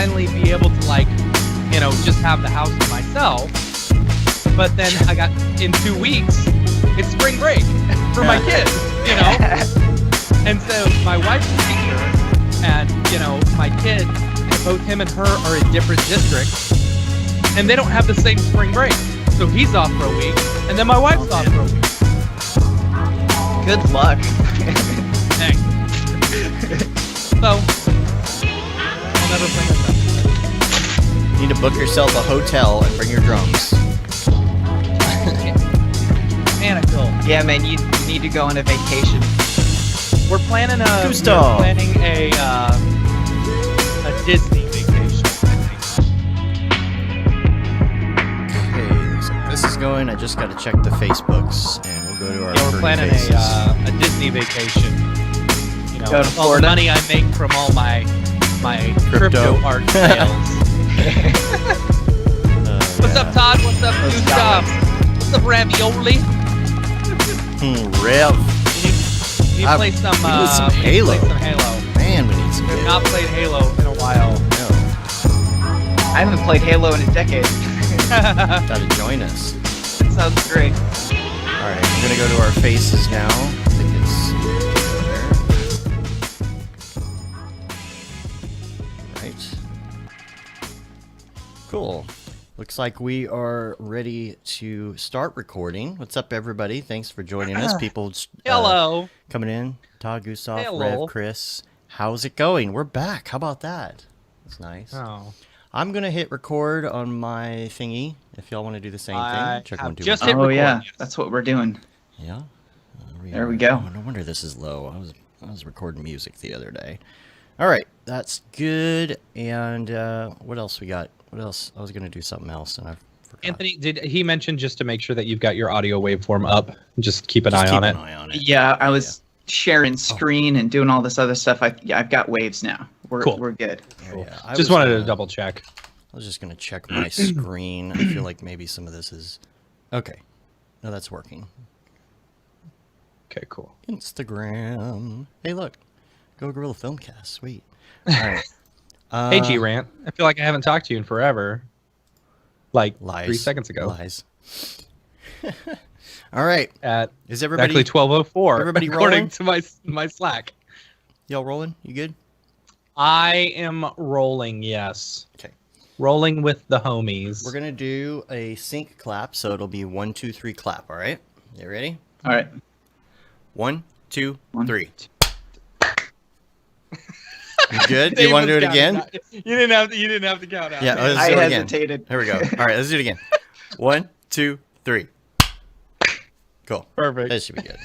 finally be able to just have the house to myself. But then I got in 2 weeks, it's spring break for my kids, And so my wife's a teacher, and my kid, both him and her are in different districts, and they don't have the same spring break. So he's off for a week, and then my wife's off for a week. Good luck. Thanks. So I'll never play myself. You need to book yourself a hotel and bring your drums. Man, I feel. Yeah, man, you need to go on a vacation. We're planning a Disney vacation. Okay, so this is going. I just got to check the Facebooks, and we'll go to our. We're planning a Disney vacation. Go to all the Florida. money I make from all my Cryptoart sales. What's up, Todd? What's up, Gustav? What's up, Ravioli? Rev. We need to play some Halo. Play some Halo. Man, we need some. We have not played Halo in a while. No. I haven't played Halo in a decade. Gotta join us. Sounds great. All right, I'm gonna go to our faces now. I think it's right. Cool. Looks like we are ready to start recording. What's up, everybody? Thanks for joining us. People Hello. coming in. Todd, Gustav, Hello. Rev, Chris. How's it going? We're back. How about that? That's nice. Oh. I'm going to hit record on my thingy. If y'all want to do the same thing. Check one, two, just one. hit record. Yeah, Yes. that's what we're doing. Yeah. There we go. Oh, no wonder this is low. I was recording music the other day. All right, that's good. And what else we got? What else? I was going to do something else, and I forgot. Anthony, did he mention just to make sure that you've got your audio waveform up? Just keep an eye on it. Yeah, I was sharing screen and doing all this other stuff. I've got waves now. We're good. Oh, yeah. I Just was wanted gonna- to double check. I was just going to check my screen. I feel like maybe some of this is... Okay. No, that's working. Okay, cool. Instagram. Hey, look. Go Gorilla Filmcast. Sweet. All right. Hey, G-Rant. I feel like I haven't talked to you in forever. Like Lies. 3 seconds ago. Lies. All right. At Is everybody... actually 12:04. Everybody according to my Slack. Y'all rolling? You good? I am rolling, yes. Okay. Rolling with the homies. We're going to do a sync clap, so it'll be 1, 2, 3 clap, all right? You ready? All right. 1, 2, One. 3. You good? Do you want to do it again? You didn't have to count out. Yeah, let's I do it again. hesitated. Here we go. All right, let's do it again. 1, 2, 3. Cool. Perfect. That should be good.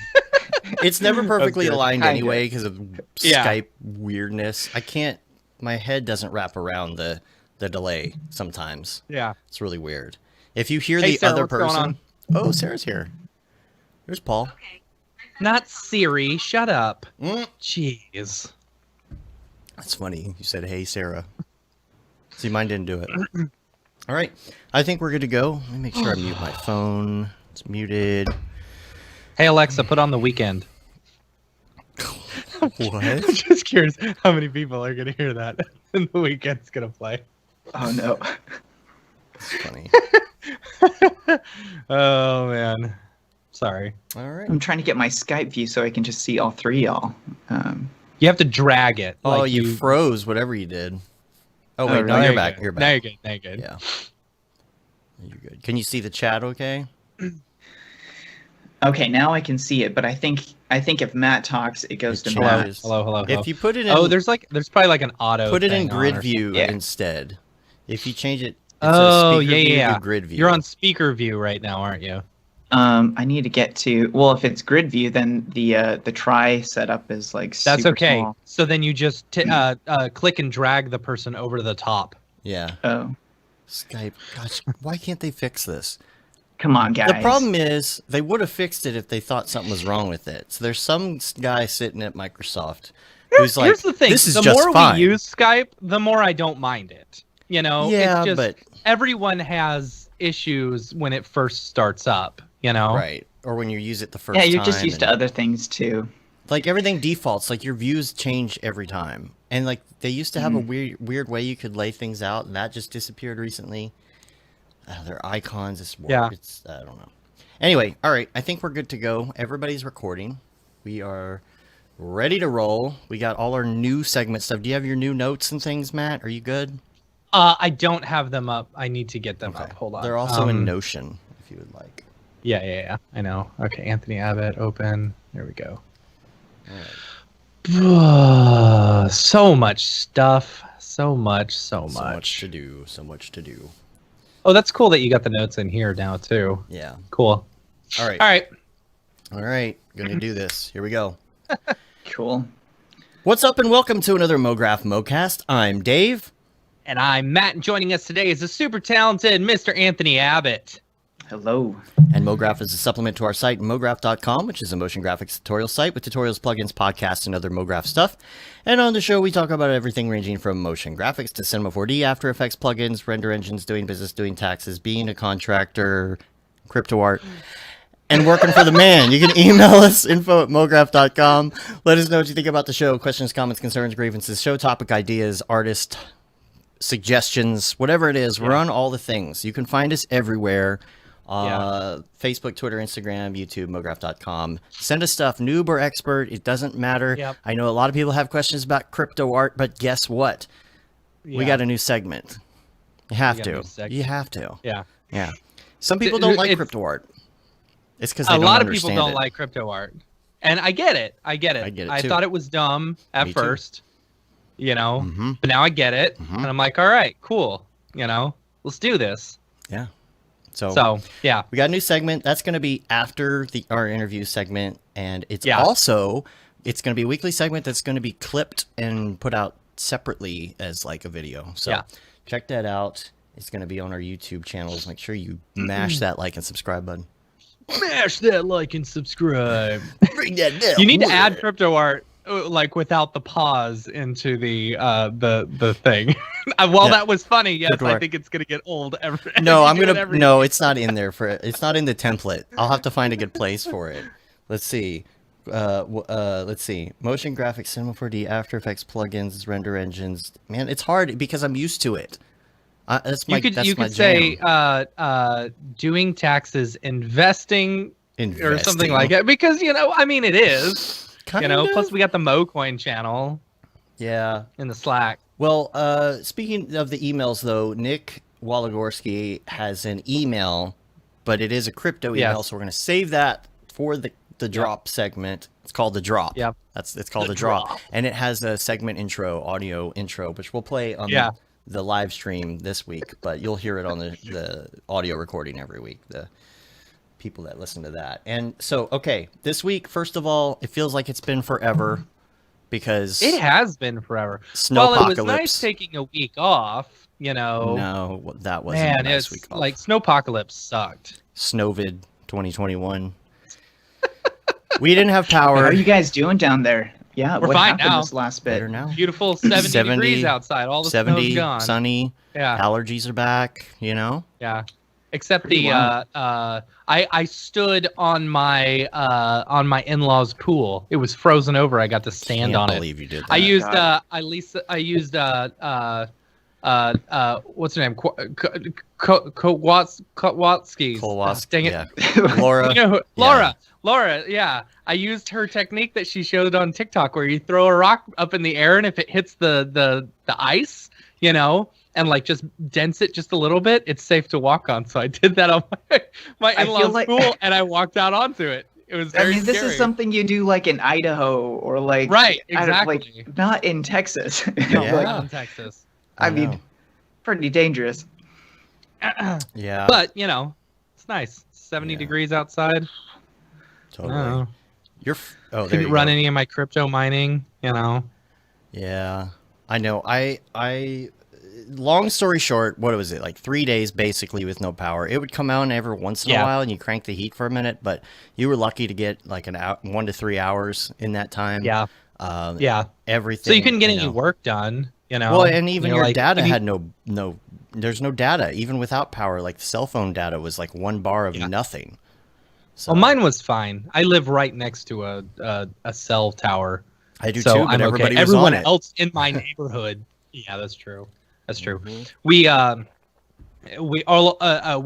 It's never perfectly good. aligned Kinda. anyway because of Yeah. Skype weirdness. I can't. My head doesn't wrap around the delay sometimes. Yeah. It's really weird. If you hear Hey, the Sarah, other what's going person. on? Oh, Sarah's here. There's Paul. Not Siri. Shut up. Mm. Jeez. That's funny. You said, "Hey, Sarah." See, mine didn't do it. All right. I think we're good to go. Let me make sure I mute my phone. It's muted. Hey, Alexa, put on The Weekend. What? I'm just curious how many people are going to hear that and The Weekend's going to play. Oh no. It's funny. Oh, man. Sorry. All right. I'm trying to get my Skype view so I can just see all three y'all. You have to drag it. Oh, like you froze whatever you did. Oh, wait. Oh, No, really? you're back. You're back. Now you're good. Now you're good. Yeah. You're good. Can you see the chat okay? Okay, now I can see it, but I think if Matt talks, it goes It to Matt. changes. Hello. If you put it in... Oh, there's probably like an auto. Put it in thing on grid or view Yeah. instead. If you change it... Oh, speaker yeah, view yeah. to grid view. You're on speaker view right now, aren't you? I need to get to. Well, if it's grid view, then the try setup is like. That's super okay. small. So then you just click and drag the person over to the top. Yeah. Oh, Skype. Gosh, why can't they fix this? come on, guys. The problem is they would have fixed it if they thought something was wrong with it. So there's some guy sitting at Microsoft who's like, Here's the thing: this is the just more fine. we use Skype, the more I don't mind it. You know, Yeah, it's just, but- everyone has issues when it first starts up. You know, Right. Or when you use it the first Yeah, time. you're just used to and- other things too. Like everything defaults, like your views change every time. And like they used to have a weird way you could lay things out, and that just disappeared recently. Their icons, it's I don't know. Anyway, all right, I think we're good to go. Everybody's recording. We are ready to roll. We got all our new segment stuff. Do you have your new notes and things, Matt? Are you good? I don't have them up. I need to get them up. Hold on. They're also in Notion, if you would like. Yeah. I know. Okay, Anthony Abbott, open. There we go. All right. So much stuff. So much to do. So much to do. Oh, that's cool that you got the notes in here now too. Yeah. Cool. All right. Gonna do this. Here we go. Cool. What's up and welcome to another Mograph Mocast. I'm Dave. And I'm Matt, and joining us today is the super talented Mr. Anthony Abbott. Hello. And Mograph is a supplement to our site, mograph.com, which is a motion graphics tutorial site with tutorials, plugins, podcasts, and other Mograph stuff. And on the show, we talk about everything ranging from motion graphics to Cinema 4D, After Effects, plugins, render engines, doing business, doing taxes, being a contractor, Cryptoart, and working for the man. You can email us, info@mograph.com. Let us know what you think about the show. Questions, comments, concerns, grievances, show topic ideas, artist suggestions, whatever it is. We're on all the things. You can find us everywhere. Facebook, Twitter, Instagram, YouTube, mograph.com. Send us stuff, noob or expert. It doesn't matter. Yep. I know a lot of people have questions about Cryptoart, but guess what? We got a new segment. You have to. You have to. Yeah. Some people don't like Cryptoart. It's because a lot of people don't like Cryptoart, and I get it. I too. thought it was dumb at first, but now I get it, and I'm like, all right, cool. Let's do this. Yeah. So yeah, we got a new segment that's going to be after our interview segment, and it's also going to be a weekly segment that's going to be clipped and put out separately as like a video. So check that out. It's going to be on our YouTube channels. Make sure you mash that like and subscribe button. Mash that like and subscribe. Bring that down. You need to add Cryptoart like without the pause into the thing. That was funny. Yes, Cryptoart. I think it's gonna get old. No, it's not in there it's not in the template. I'll have to find a good place for it. Let's see. Motion graphics, Cinema 4D, After Effects, plugins, render engines. Man, it's hard because I'm used to it. That's my jam. Say doing taxes, investing, or something like that, because it is. Plus we got the MoCoin channel. Yeah. In the Slack. Well, speaking of the emails, though, Nick Walagorski has an email, but it is a crypto email, so we're going to save that for the drop segment. It's called the drop. Yep. It's called the drop. And it has a segment audio intro, which we'll play on the live stream this week, but you'll hear it on the audio recording every week. The people that listen to that. And so, okay, this week, first of all, it feels like it's been forever because it has been forever. Snowpocalypse. It was nice taking a week off, No, that wasn't a nice week off. Like Snowpocalypse sucked. Snowvid 2021. We didn't have power. How are you guys doing down there? Yeah, we're what fine happened now. This last bit? Better now. Beautiful 70 degrees outside. All the 70, snow's gone. Sunny. Yeah. Allergies are back. Yeah. Except I stood on my in-laws' pool. It was frozen over. I got to stand on it. I believe you did that. I used what's her name? Kowalski's. Dang it. Laura. Laura, yeah. I used her technique that she showed on TikTok where you throw a rock up in the air and if it hits the ice, and like just dents it just a little bit, it's safe to walk on. So I did that on my in-laws' pool and I walked out onto it. It was very this scary. is something you do like in Idaho or like exactly. Not in Texas. Not in Texas. I mean, pretty dangerous. Yeah. But, it's nice. 70 degrees outside. Totally. Couldn't run any of my crypto mining, Yeah. I know. I long story short, what was it? Like 3 days basically with no power. It would come out every once in a while and you crank the heat for a minute, but you were lucky to get like 1 to 3 hours in that time. Yeah. Everything. So you couldn't get any work done, Well, and even your data had no there's no data even without power. Like the cell phone data was like 1 bar of nothing. So Well, mine was fine. I live right next to a cell tower. I do so too, but I'm everybody okay. was Everyone on it. else in my neighborhood. Yeah, that's true. That's true. Mhm. We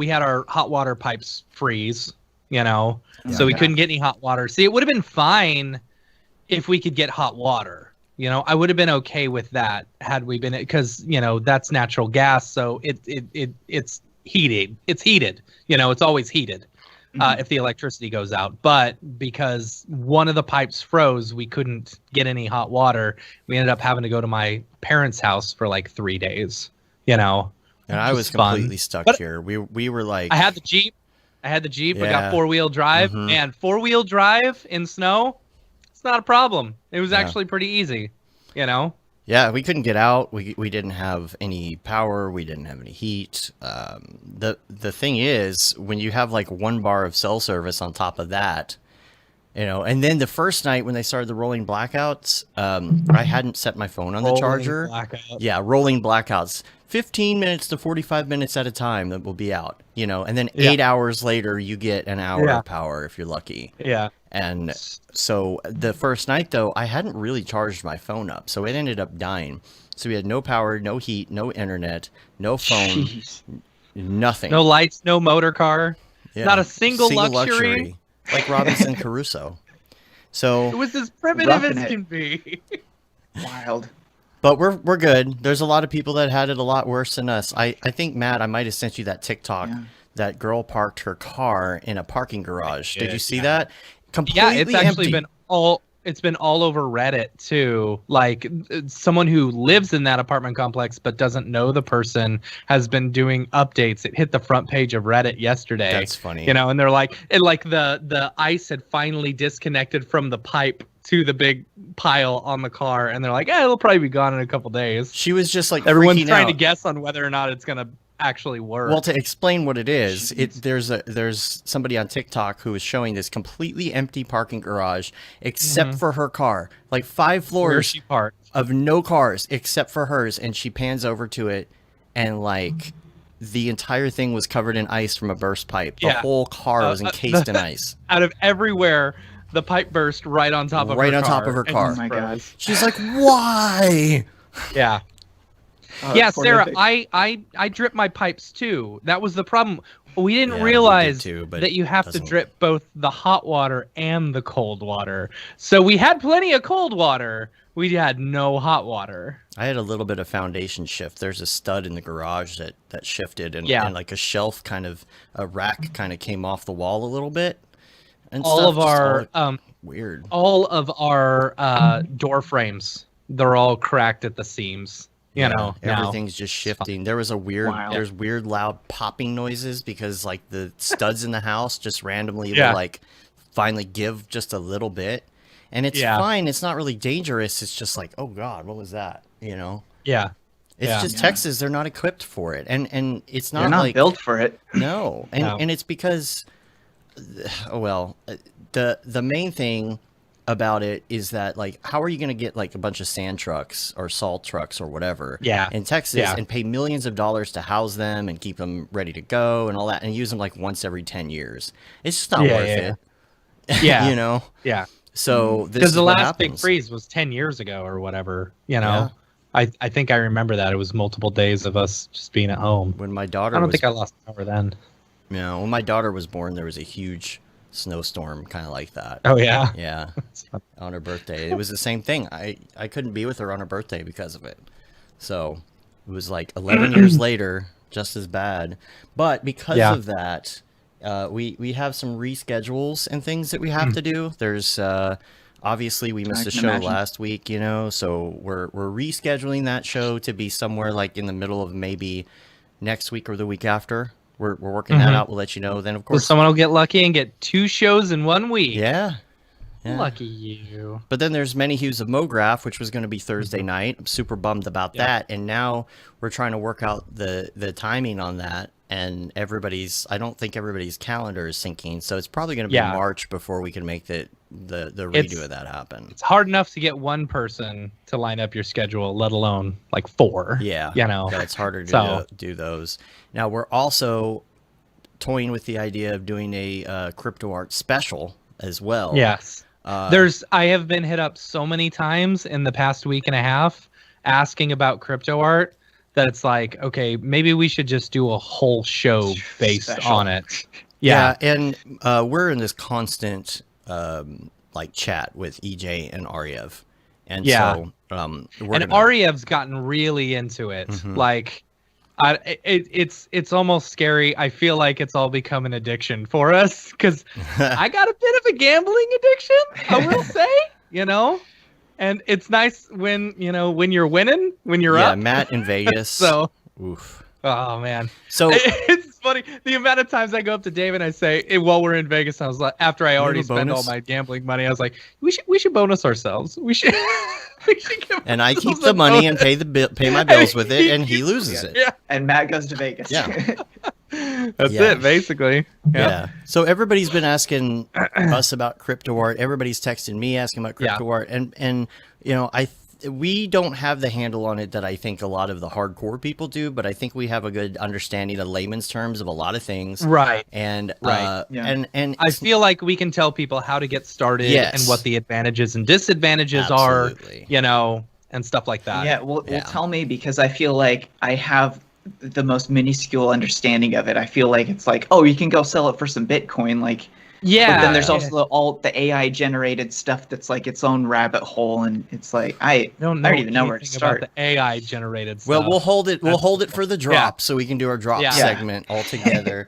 had our hot water pipes freeze, so we Yeah. couldn't get any hot water. See, it would have been fine if we could get hot water. I would have been okay with that had we been, because that's natural gas, so it's heated. It's heated. It's always heated. If the electricity goes out. But because one of the pipes froze, we couldn't get any hot water. We ended up having to go to my parents' house for like 3 days. And I was fun. completely stuck But here. We were like, I had the Jeep. I got Yeah. 4-wheel drive. Mhm. And 4-wheel drive in snow, it's not a problem. It was Yeah. actually pretty easy. yeah, we couldn't get out. We didn't have any power. We didn't have any heat. The thing is, when you have like 1 bar of cell service on top of that, and then the first night when they started the rolling blackouts, I hadn't set my phone on the Rolling charger. blackout. Yeah, rolling blackouts. 15 minutes to 45 minutes at a time that will be out, and then Yeah. 8 hours later you get an hour Yeah. of power if you're lucky. Yeah. And so the first night, though, I hadn't really charged my phone up, so it ended up dying. So we had no power, no heat, no internet, no phone, Jeez. nothing. No lights, no motor car. Yeah. Not a single luxury. Like Robinson Crusoe. So, It was as primitive Roughing as it. can be. Wild. but we're good. There's a lot of people that had it a lot worse than us. I think, Matt, I might have sent you that TikTok. Yeah. That girl parked her car in a parking garage. Did you see Yeah. that? Completely Yeah, it's actually empty. been all over Reddit too. Like someone who lives in that apartment complex but doesn't know the person has been doing updates. It hit the front page of Reddit yesterday. That's funny. And they're like, the ice had finally disconnected from the pipe to the big pile on the car, and they're like, it'll probably be gone in a couple days. She was just like Everyone's freaking trying to out. guess on whether or not it's gonna actually work. Well, to explain what it is, Jeez. there's somebody on TikTok who is showing this completely empty parking garage except for her car, like 5 Where floors she parked. of no cars except for hers, and she pans over to it, and like the entire thing was covered in ice from a burst pipe. The Yeah. whole car was encased in ice. Out of everywhere, the pipe burst right on top of her car. Right on top of her and car. just Oh my God. froze. She's like, "Why?" Yeah. Oh, Yeah, that's Sarah, horrific. I drip my pipes too. That was the problem. We didn't Yeah, we did realize too, but that you have to doesn't- drip both the hot water and the cold water. So we had plenty of cold water. We had no hot water. I had a little bit of foundation shift. There's a stud in the garage that shifted, and, Yeah. and like a rack kind of came off the wall a little bit. And All stuff, of just our weird. door frames, they're all cracked at the seams. Now. Everything's just shifting. There was Wow. there's weird loud popping noises because like the studs in the house just randomly Yeah. will like finally give just a little bit, and it's Yeah. fine. It's not really dangerous. It's just like, oh God, what was that? Yeah. It's Yeah. just Yeah. Texas. They're not equipped for it, and it's They're not not like built for it. no, and No. and it's because, the main thing about it is that like, how are you going to get like a bunch of sand trucks or salt trucks or whatever Yeah. in Texas Yeah. and pay millions of dollars to house them and keep them ready to go and all that and use them like once every 10 years? It's just not Yeah, worth yeah. it. Yeah. Yeah. So this Because is the what last big happens. freeze was 10 years ago or whatever. Yeah. I think I remember that. It was multiple days of us just being at home. When my I daughter don't was think I lost power then. when my daughter was born, there was a huge snowstorm kind of like that. Oh, yeah. Yeah. On her birthday. It was the same thing. I couldn't be with her on her birthday because of it. So it was like 11 years later, just as bad. But because Yeah. of that, we have some reschedules and things that we have to do. There's obviously we missed I a can show imagine. last week, so we're rescheduling that show to be somewhere like in the middle of maybe next week or the week after. We're working that out. We'll let you know. Then of So course, someone will get lucky and get 2 shows in 1 week. yeah. Yeah. Lucky you. But then there's Many Hues of Mograph, which was going to be Thursday night. I'm super bummed about that. And now we're trying to work out the timing on that. And I don't think everybody's calendar is syncing. So it's probably going to be Yeah. March before we can make the redo It's- of that happen. It's hard enough to get one person to line up your schedule, let alone like 4. Yeah. Yeah, It's harder to So- do those. Now, we're also toying with the idea of doing a Cryptoart special as well. Yes. I have been hit up so many times in the past week and a half asking about Cryptoart that it's like, okay, maybe we should just do a whole show based Special. on it. And we're in this constant like chat with EJ and Ariev, and so Ariev's gotten really into it. Like, it's almost scary. I feel like it's all become an addiction for us because I got a bit of a gambling addiction, I will say, and it's nice when you're winning, when you're up. Yeah, Matt in Vegas. So, oof. Oh man. So it's funny the amount of times I go up to Dave and I say, hey, while we're in Vegas, I was like, after I already spent all my gambling money, I was like, we should bonus ourselves. We should give and I keep the money and pay my bills with it, and he loses it. Yeah. And Matt goes to Vegas. Yeah. That's it, basically. Yeah. So everybody's been asking us about Cryptoart. Everybody's texting me asking about Cryptoart, and we don't have the handle on it that I think a lot of the hardcore people do, but I think we have a good understanding of layman's terms of a lot of things. Right. And and I feel like we can tell people how to get started and what the advantages and disadvantages are, and stuff like that. Yeah, well, tell me, because I feel like I have the most minuscule understanding of it. I feel like it's like, oh, you can go sell it for some Bitcoin, like. Yeah, but then there's also all the AI generated stuff that's like its own rabbit hole, and it's like I don't even know where to start. About the AI generated stuff. Well, we'll hold it for the drop, so we can do our drop segment all together.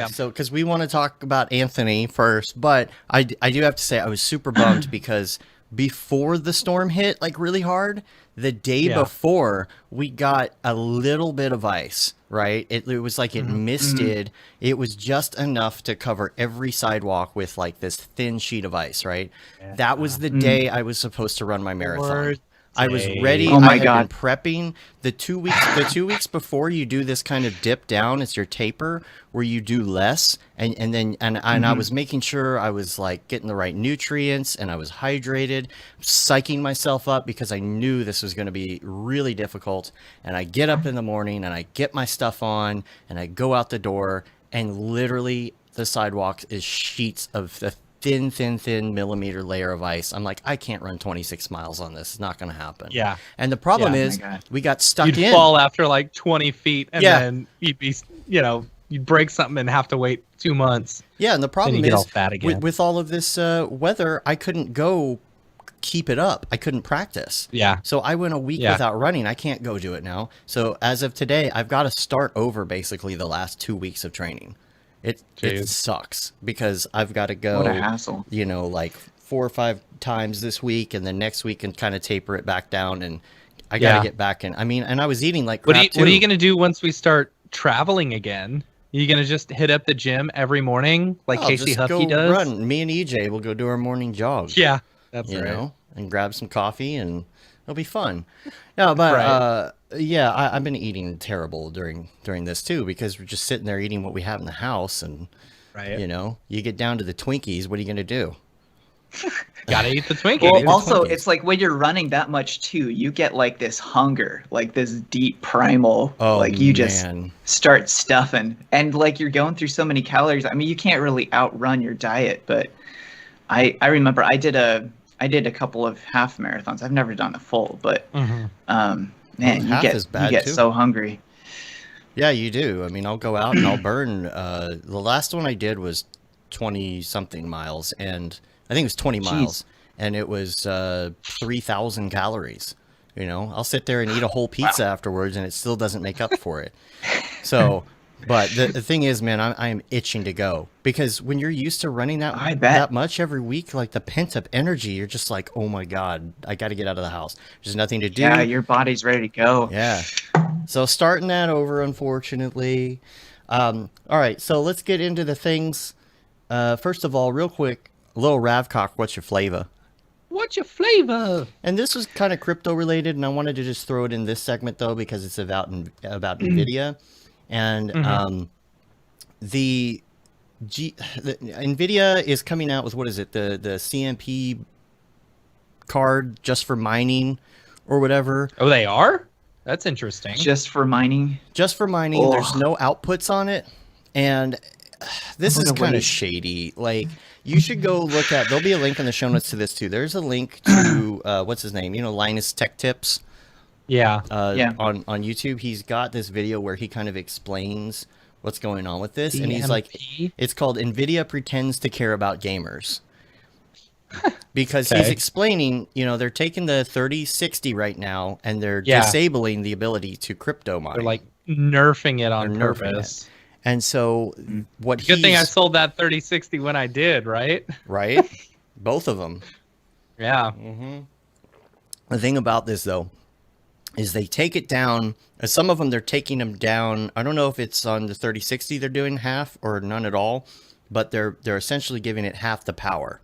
So because we want to talk about Anthony first, but I do have to say I was super bummed because before the storm hit like really hard, the day before we got a little bit of ice. Right, it was like it misted. It was just enough to cover every sidewalk with like this thin sheet of ice. Right, that was the day I was supposed to run my marathon. I was ready. Oh my I had God. been prepping the 2 weeks. The 2 weeks before you do this kind of dip down, it's your taper where you do less, and I was making sure I was like getting the right nutrients and I was hydrated, psyching myself up because I knew this was going to be really difficult. And I get up in the morning and I get my stuff on and I go out the door, and literally the sidewalk is sheets of the thin millimeter layer of ice. I'm like, I can't run 26 miles on this. It's not going to happen. Yeah. And the problem is we got stuck You'd in. fall after like 20 feet and then you'd be, you'd break something and have to wait 2 months. Yeah. And the problem is all fat again. With all of this weather, I couldn't go keep it up. I couldn't practice. Yeah. So I went a week without running. I can't go do it now. So as of today, I've got to start over basically the last 2 weeks of training. It sucks because I've got to go, what a hassle. Like 4 or 5 times this week, and then next week and kind of taper it back down, and I got to get back in. I mean, and I was eating like crap What are you going to do once we start traveling again? Are you going to just hit up the gym every morning like Casey Huffy does? Run. Me and EJ will go do our morning jog. Yeah, that's right. And grab some coffee, and it'll be fun. No, but I've been eating terrible during this too, because we're just sitting there eating what we have in the house, and you get down to the Twinkies. What are you gonna do? Gotta eat the Twinkies. Well, also, it's like when you're running that much too, you get like this hunger, like this deep primal, you just start stuffing, and like you're going through so many calories. I mean, you can't really outrun your diet, but I remember I did a couple of half marathons. I've never done a full, but man, you get so hungry. Yeah, you do. I mean, I'll go out and I'll burn. The last one I did was 20-something miles, and I think it was 20 miles, and it was 3,000 calories. I'll sit there and eat a whole pizza afterwards, and it still doesn't make up for it. So, but the thing is, man, I'm itching to go, because when you're used to running that much every week, like the pent up energy, you're just like, oh my God, I got to get out of the house. There's nothing to do. Yeah, your body's ready to go. Yeah. So starting that over, unfortunately. All right, so let's get into the things. First of all, real quick, little Ravcock, what's your flavor? What's your flavor? And this was kind of crypto related, and I wanted to just throw it in this segment though, because it's about NVIDIA. And the NVIDIA is coming out with, what is it, the CMP card just for mining or whatever. Oh, they are? That's interesting. Just for mining? Just for mining. Oh. There's no outputs on it. And this is kind of shady. Like, you should go look at, there'll be a link in the show notes to this too. There's a link to, what's his name? You know, Linus Tech Tips. Yeah. On YouTube, he's got this video where he kind of explains what's going on with this. And he's like, it's called NVIDIA Pretends to Care About Gamers. Because he's explaining, you know, they're taking the 3060 right now and they're disabling the ability to crypto mine. They're like nerfing it on purpose. And so what Good thing I sold that 3060 when I did, right? Right? Both of them. Yeah. Mm-hmm. The thing about this, though, is they take it down. Some of them, they're taking them down. I don't know if it's on the 3060 they're doing half or none at all, but they're essentially giving it half the power.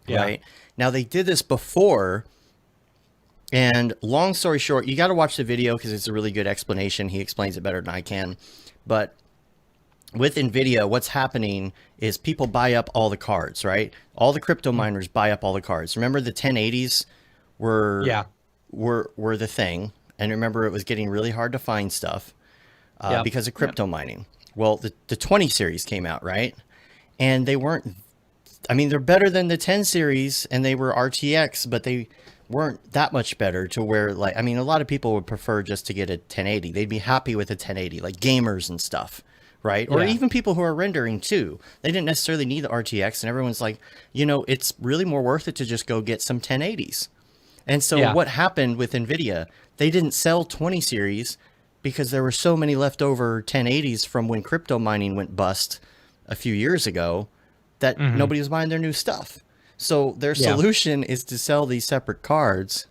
Yeah. Right? Now, they did this before, and long story short, you got to watch the video because it's a really good explanation. He explains it better than I can. But with NVIDIA, what's happening is people buy up all the cards, right? All the crypto miners buy up all the cards. Remember the 1080s were the thing. And remember, it was getting really hard to find stuff because of crypto mining. Well, the 20 series came out, right? And they weren't, I mean, they're better than the 10 series, and they were RTX, but they weren't that much better to where, like, I mean, a lot of people would prefer just to get a 1080. They'd be happy with a 1080, like gamers and stuff, right? Or even people who are rendering too. They didn't necessarily need the RTX, and everyone's like, you know, it's really more worth it to just go get some 1080s. And so what happened with NVIDIA, they didn't sell 20 series because there were so many leftover 1080s from when crypto mining went bust a few years ago that nobody was buying their new stuff. So their solution is to sell these separate cards,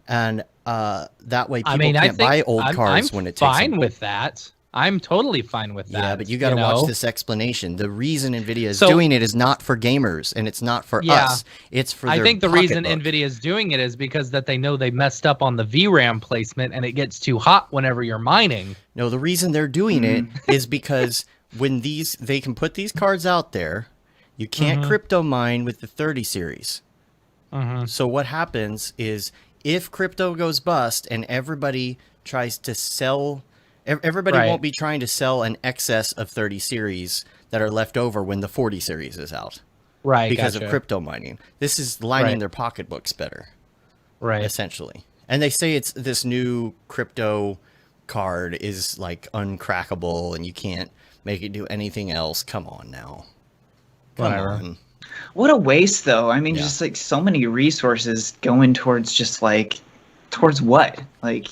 and that way people can't buy old cards when it takes I'm fine with that. I'm totally fine with that. Yeah, but you got to watch this explanation. The reason NVIDIA is doing it is not for gamers, and it's not for us. It's for their I think the reason pocketbook. NVIDIA is doing it is because that they know they messed up on the VRAM placement, and it gets too hot whenever you're mining. No, the reason they're doing it is because when they can put these cards out there, you can't crypto mine with the 30 series. So what happens is if crypto goes bust and everybody tries to sell, everybody won't be trying to sell an excess of 30 series that are left over when the 40 series is out. Right. Because of crypto mining. This is lining their pocketbooks better. Right. Essentially. And they say it's this new crypto card is like uncrackable and you can't make it do anything else. Come on now. Whatever. What a waste, though. I mean, just like so many resources going towards just like towards what? Like,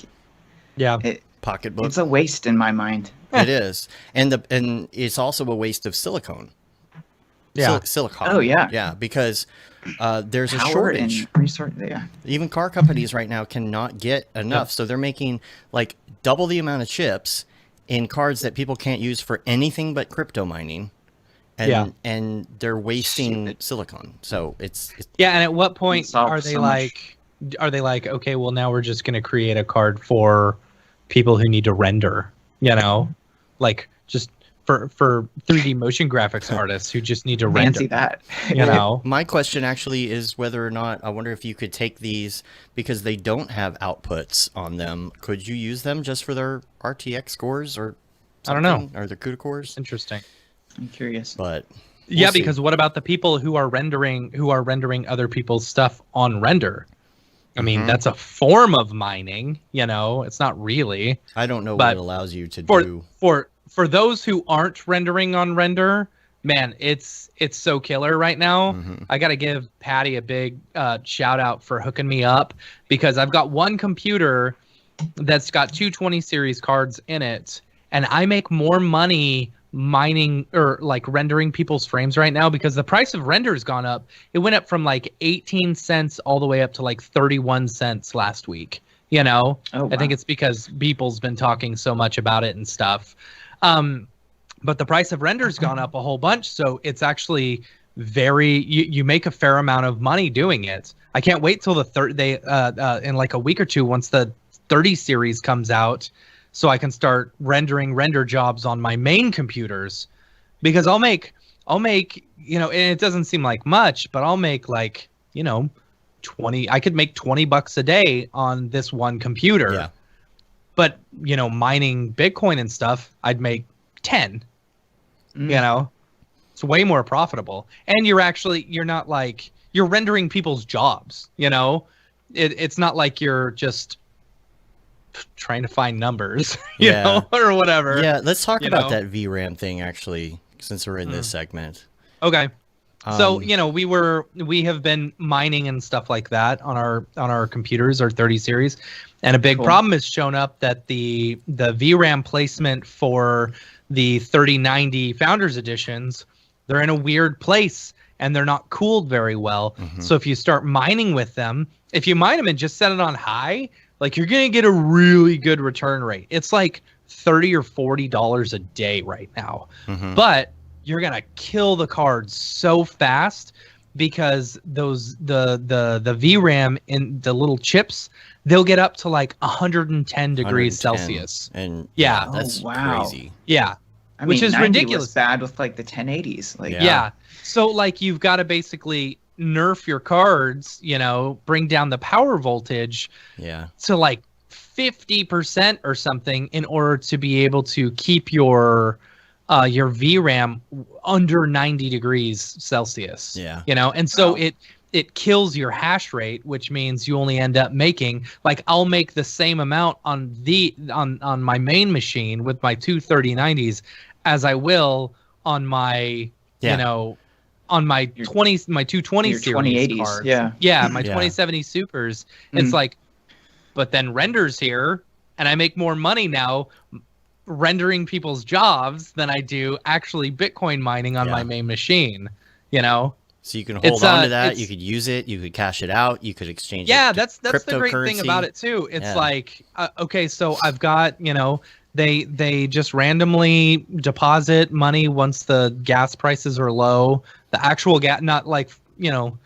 pocketbook. It's a waste in my mind. It is, and it's also a waste of silicone. Silicon. Oh yeah. Yeah, because there's a Power shortage. And resource. Yeah. Even car companies right now cannot get enough, so they're making like double the amount of chips in cards that people can't use for anything but crypto mining. And they're wasting silicon. So it's and at what point are they like, okay, well now we're just going to create a card for people who need to render, you know, like just for 3D motion graphics artists who just need to render. Fancy that. You know, my question actually is whether or not, I wonder if you could take these because they don't have outputs on them. Could you use them just for their RTX scores or something? I don't know. Or their CUDA cores? Interesting. I'm curious. But we'll see. Because what about the people who are rendering other people's stuff on render? I mean, that's a form of mining, you know. It's not really. I don't know what it allows you to do. For those who aren't rendering on render, man, it's so killer right now. I got to give Patty a big shout out for hooking me up because I've got one computer that's got two 20 series cards in it, and I make more money mining or like rendering people's frames right now because the price of render has gone up. It went up from like 18 cents all the way up to like 31 cents last week, you know. I think it's because people's been talking so much about it and stuff, but the price of render's gone up a whole bunch, so it's actually you make a fair amount of money doing it. I can't wait till the in like a week or two once the 30 series comes out, so I can start rendering render jobs on my main computers, because I'll make, you know, and it doesn't seem like much, but I'll make like, you know, I could make $20 a day on this one computer. Yeah. But, you know, mining Bitcoin and stuff, I'd make 10. You know, it's way more profitable, and you're not like you're rendering people's jobs. You know, it's not like you're just trying to find numbers, you know, or whatever. Yeah, let's talk about that VRAM thing actually, since we're in this segment. Okay. So, you know, we have been mining and stuff like that on our computers, our 30 series. And a big problem has shown up that the VRAM placement for the 3090 Founders Editions, they're in a weird place and they're not cooled very well. So if you start mining with them, if you mine them and just set it on high, like you're going to get a really good return rate. It's like $30 or $40 a day right now. But you're gonna kill the cards so fast because the VRAM in the little chips, they'll get up to like 110 degrees Celsius. And that's crazy. Yeah. I mean, which is 90 ridiculous. Was bad with like the 1080s. Like So like you've got to basically nerf your cards, you know, bring down the power voltage to like 50% or something in order to be able to keep your VRAM under 90 degrees Celsius. You know, and so it kills your hash rate, which means you only end up making like I'll make the same amount on my main machine with my two 3090s as I will on my you know on my two 20 series 2080s cards. My 2070 supers. It's like, but then renders here and I make more money now rendering people's jobs than I do actually Bitcoin mining on my main machine, you know? So you can hold on to that, you could use it, you could cash it out, you could exchange it. That's the great thing about it too. It's like, okay, so I've got, you know, they just randomly deposit money once the gas prices are low. The actual gas, not like, you know,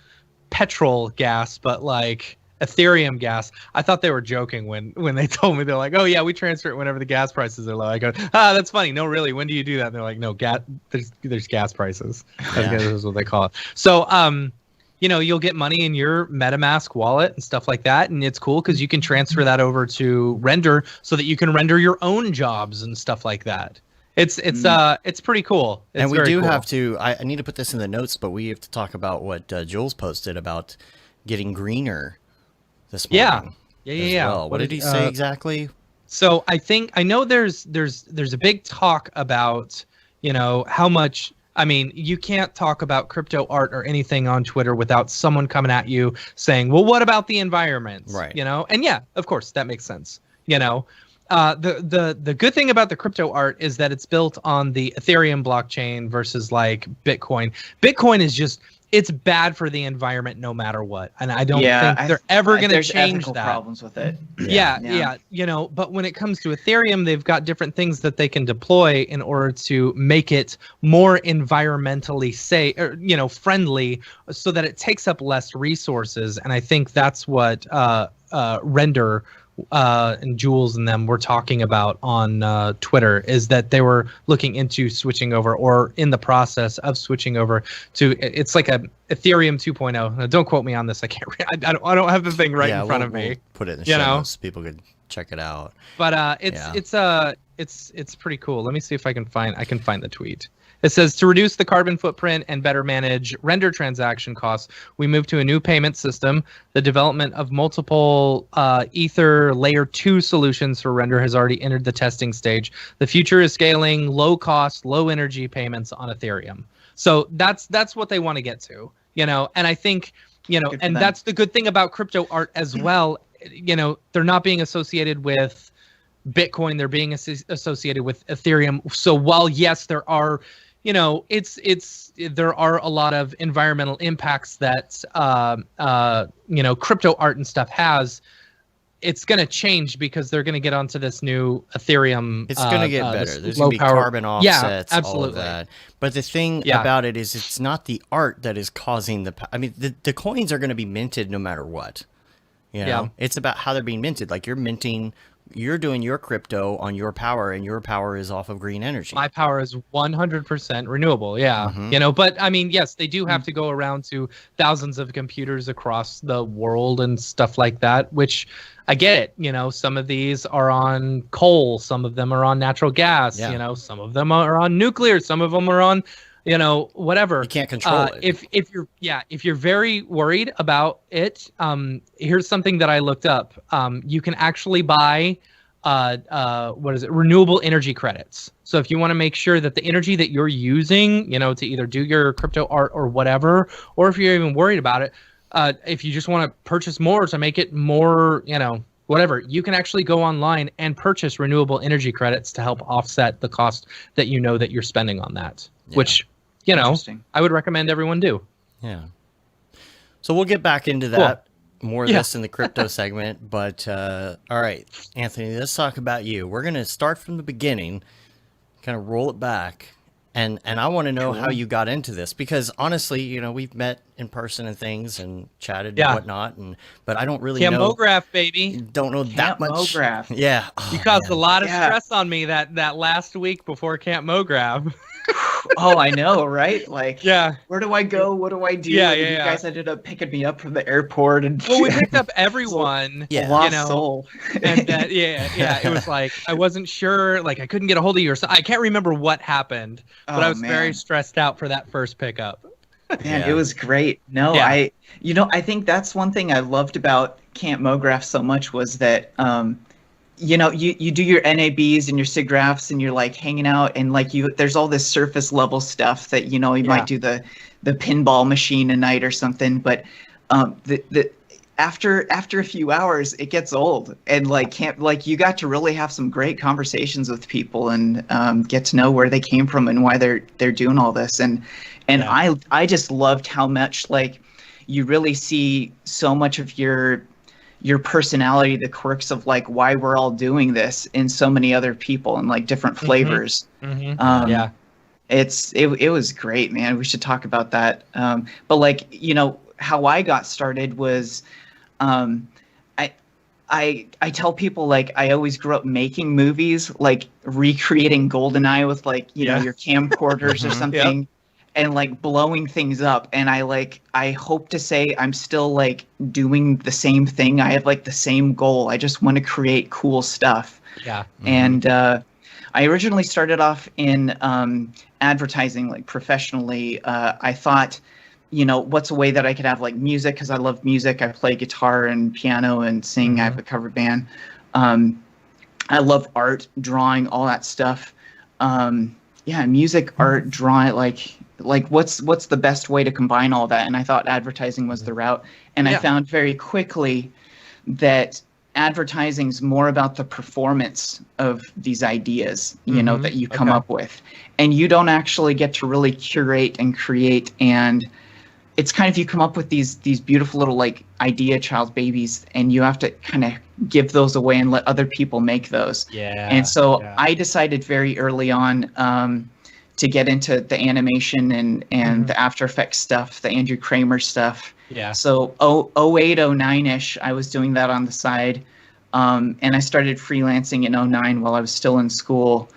petrol gas, but like Ethereum gas. I thought they were joking when they told me. They're like, oh yeah, we transfer it whenever the gas prices are low. I go, that's funny. No, really, when do you do that? And they're like, no, there's gas prices. This is what they call it. So you know, you'll get money in your MetaMask wallet and stuff like that, and it's cool because you can transfer that over to Render so that you can render your own jobs and stuff like that. It's pretty cool. It's and we do have to. I need to put this in the notes, but we have to talk about what Jules posted about getting greener this morning. Well. What did he say exactly? So I know there's a big talk about, you know, how much. I mean, you can't talk about Cryptoart or anything on Twitter without someone coming at you saying, well, what about the environment? Right. You know, and yeah, of course, that makes sense. You know, the good thing about the Cryptoart is that it's built on the Ethereum blockchain versus like Bitcoin. Bitcoin is just, it's bad for the environment no matter what. And I don't think they're ever going to change that. Problems with it. Yeah. You know, but when it comes to Ethereum, they've got different things that they can deploy in order to make it more environmentally safe, or, you know, friendly, so that it takes up less resources. And I think that's what Render and Jules and them were talking about on Twitter, is that they were looking into switching over, or in the process of switching over to, it's like a Ethereum 2.0. Now, don't quote me on this. I can't. I don't have the thing right in front of me. We'll put it in the show notes so people could check it out. But it's pretty cool. Let me see if I can find the tweet. It says, to reduce the carbon footprint and better manage render transaction costs, we moved to a new payment system. The development of multiple Ether layer 2 solutions for render has already entered the testing stage. The future is scaling low cost, low energy payments on Ethereum. So that's what they want to get to, you know, and I think, you know, and that's the good thing about Cryptoart as well. You know, they're not being associated with Bitcoin, they're being associated with Ethereum. So while, yes, there are, you know, there are a lot of environmental impacts that you know, Cryptoart and stuff has. It's going to change because they're going to get onto this new Ethereum. It's going to get better. There's going to be carbon offsets, absolutely. all of that. But the thing about it is, it's not the art that is causing the. I mean, the coins are going to be minted no matter what. You know, it's about how they're being minted. Like, you're minting you're doing your crypto on your power, and your power is off of green energy. My power is 100% renewable. Yeah. But I mean, yes, they do have to go around to thousands of computers across the world and stuff like that, which I get it. Some of these are on coal, some of them are on natural gas, some of them are on nuclear, some of them are on whatever. You can't control it. If you're very worried about it, here's something that I looked up. You can actually buy renewable energy credits. So if you want to make sure that the energy that you're using, to either do your crypto art or whatever, or if you're even worried about it, if you just want to purchase more to make it more, whatever, you can actually go online and purchase renewable energy credits to help offset the cost that that you're spending on that, which, I would recommend everyone do. Yeah. So we'll get back into that. More of this in the crypto segment, but all right, Anthony, let's talk about you. We're going to start from the beginning, kind of roll it back, and I want to know how you got into this, because honestly, we've met in person and things and chatted and whatnot, but I don't really know. Mograph, baby. Don't know that much. Mograph. Yeah. You caused a lot of stress on me that last week before Camp Mograph. Oh, I know, right? Like, where do I go? What do I do? You guys ended up picking me up from the airport, and we picked up everyone. Lost soul. And that, it was like I wasn't sure, like I couldn't get a hold of you, or I can't remember what happened, but I was very stressed out for that first pickup. Man, it was great. No, I think that's one thing I loved about Camp Mograph so much was that you do your NABs and your SIGGRAPHs and you're like hanging out, and like there's all this surface level stuff that you might do the pinball machine a night or something, but after a few hours it gets old, and you got to really have some great conversations with people and get to know where they came from and why they're doing all this, and I just loved how much you really see so much of your personality, the quirks of why we're all doing this in so many other people and different flavors. It was great, man. We should talk about that. But how I got started was, I tell people I always grew up making movies, recreating GoldenEye with your camcorders or something. And blowing things up, and I hope to say I'm still doing the same thing. I have the same goal. I just want to create cool stuff. And I originally started off in advertising, professionally. I thought, what's a way that I could have music, because I love music. I play guitar and piano and sing. I have a cover band. I love art, drawing, all that stuff. Music, art, drawing, what's the best way to combine all that? And I thought advertising was the route. And I found very quickly that advertising is more about the performance of these ideas, that you come up with. And you don't actually get to really curate and create. And it's kind of, you come up with these beautiful little idea child babies, and you have to kind of give those away and let other people make those. And so I decided very early on to get into the animation and the After Effects stuff, the Andrew Kramer stuff. So 08, 09-ish, I was doing that on the side. And I started freelancing in 09 while I was still in school.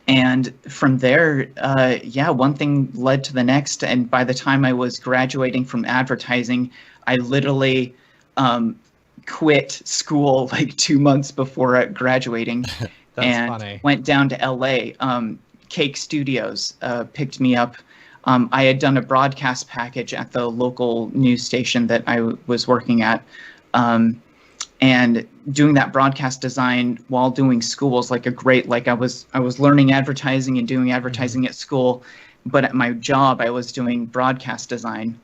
And from there, one thing led to the next. And by the time I was graduating from advertising, I literally quit school 2 months before graduating. And funny. Went down to LA. Cake Studios picked me up. I had done a broadcast package at the local news station that I was working at. And doing that broadcast design while doing school was a great, I was learning advertising and doing advertising at school, but at my job I was doing broadcast design.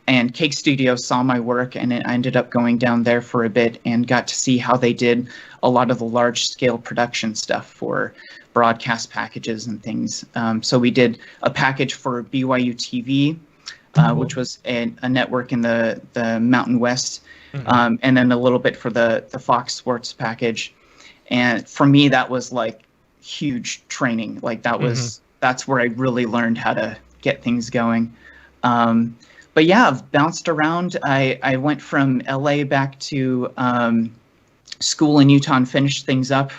And Cake Studios saw my work, and I ended up going down there for a bit and got to see how they did a lot of the large scale production stuff for broadcast packages and things. So we did a package for BYU TV, which was a network in the Mountain West, and then a little bit for the Fox Sports package. And for me, that was huge training. That's where I really learned how to get things going. But yeah, I've bounced around. I went from LA back to school in Utah and finished things up,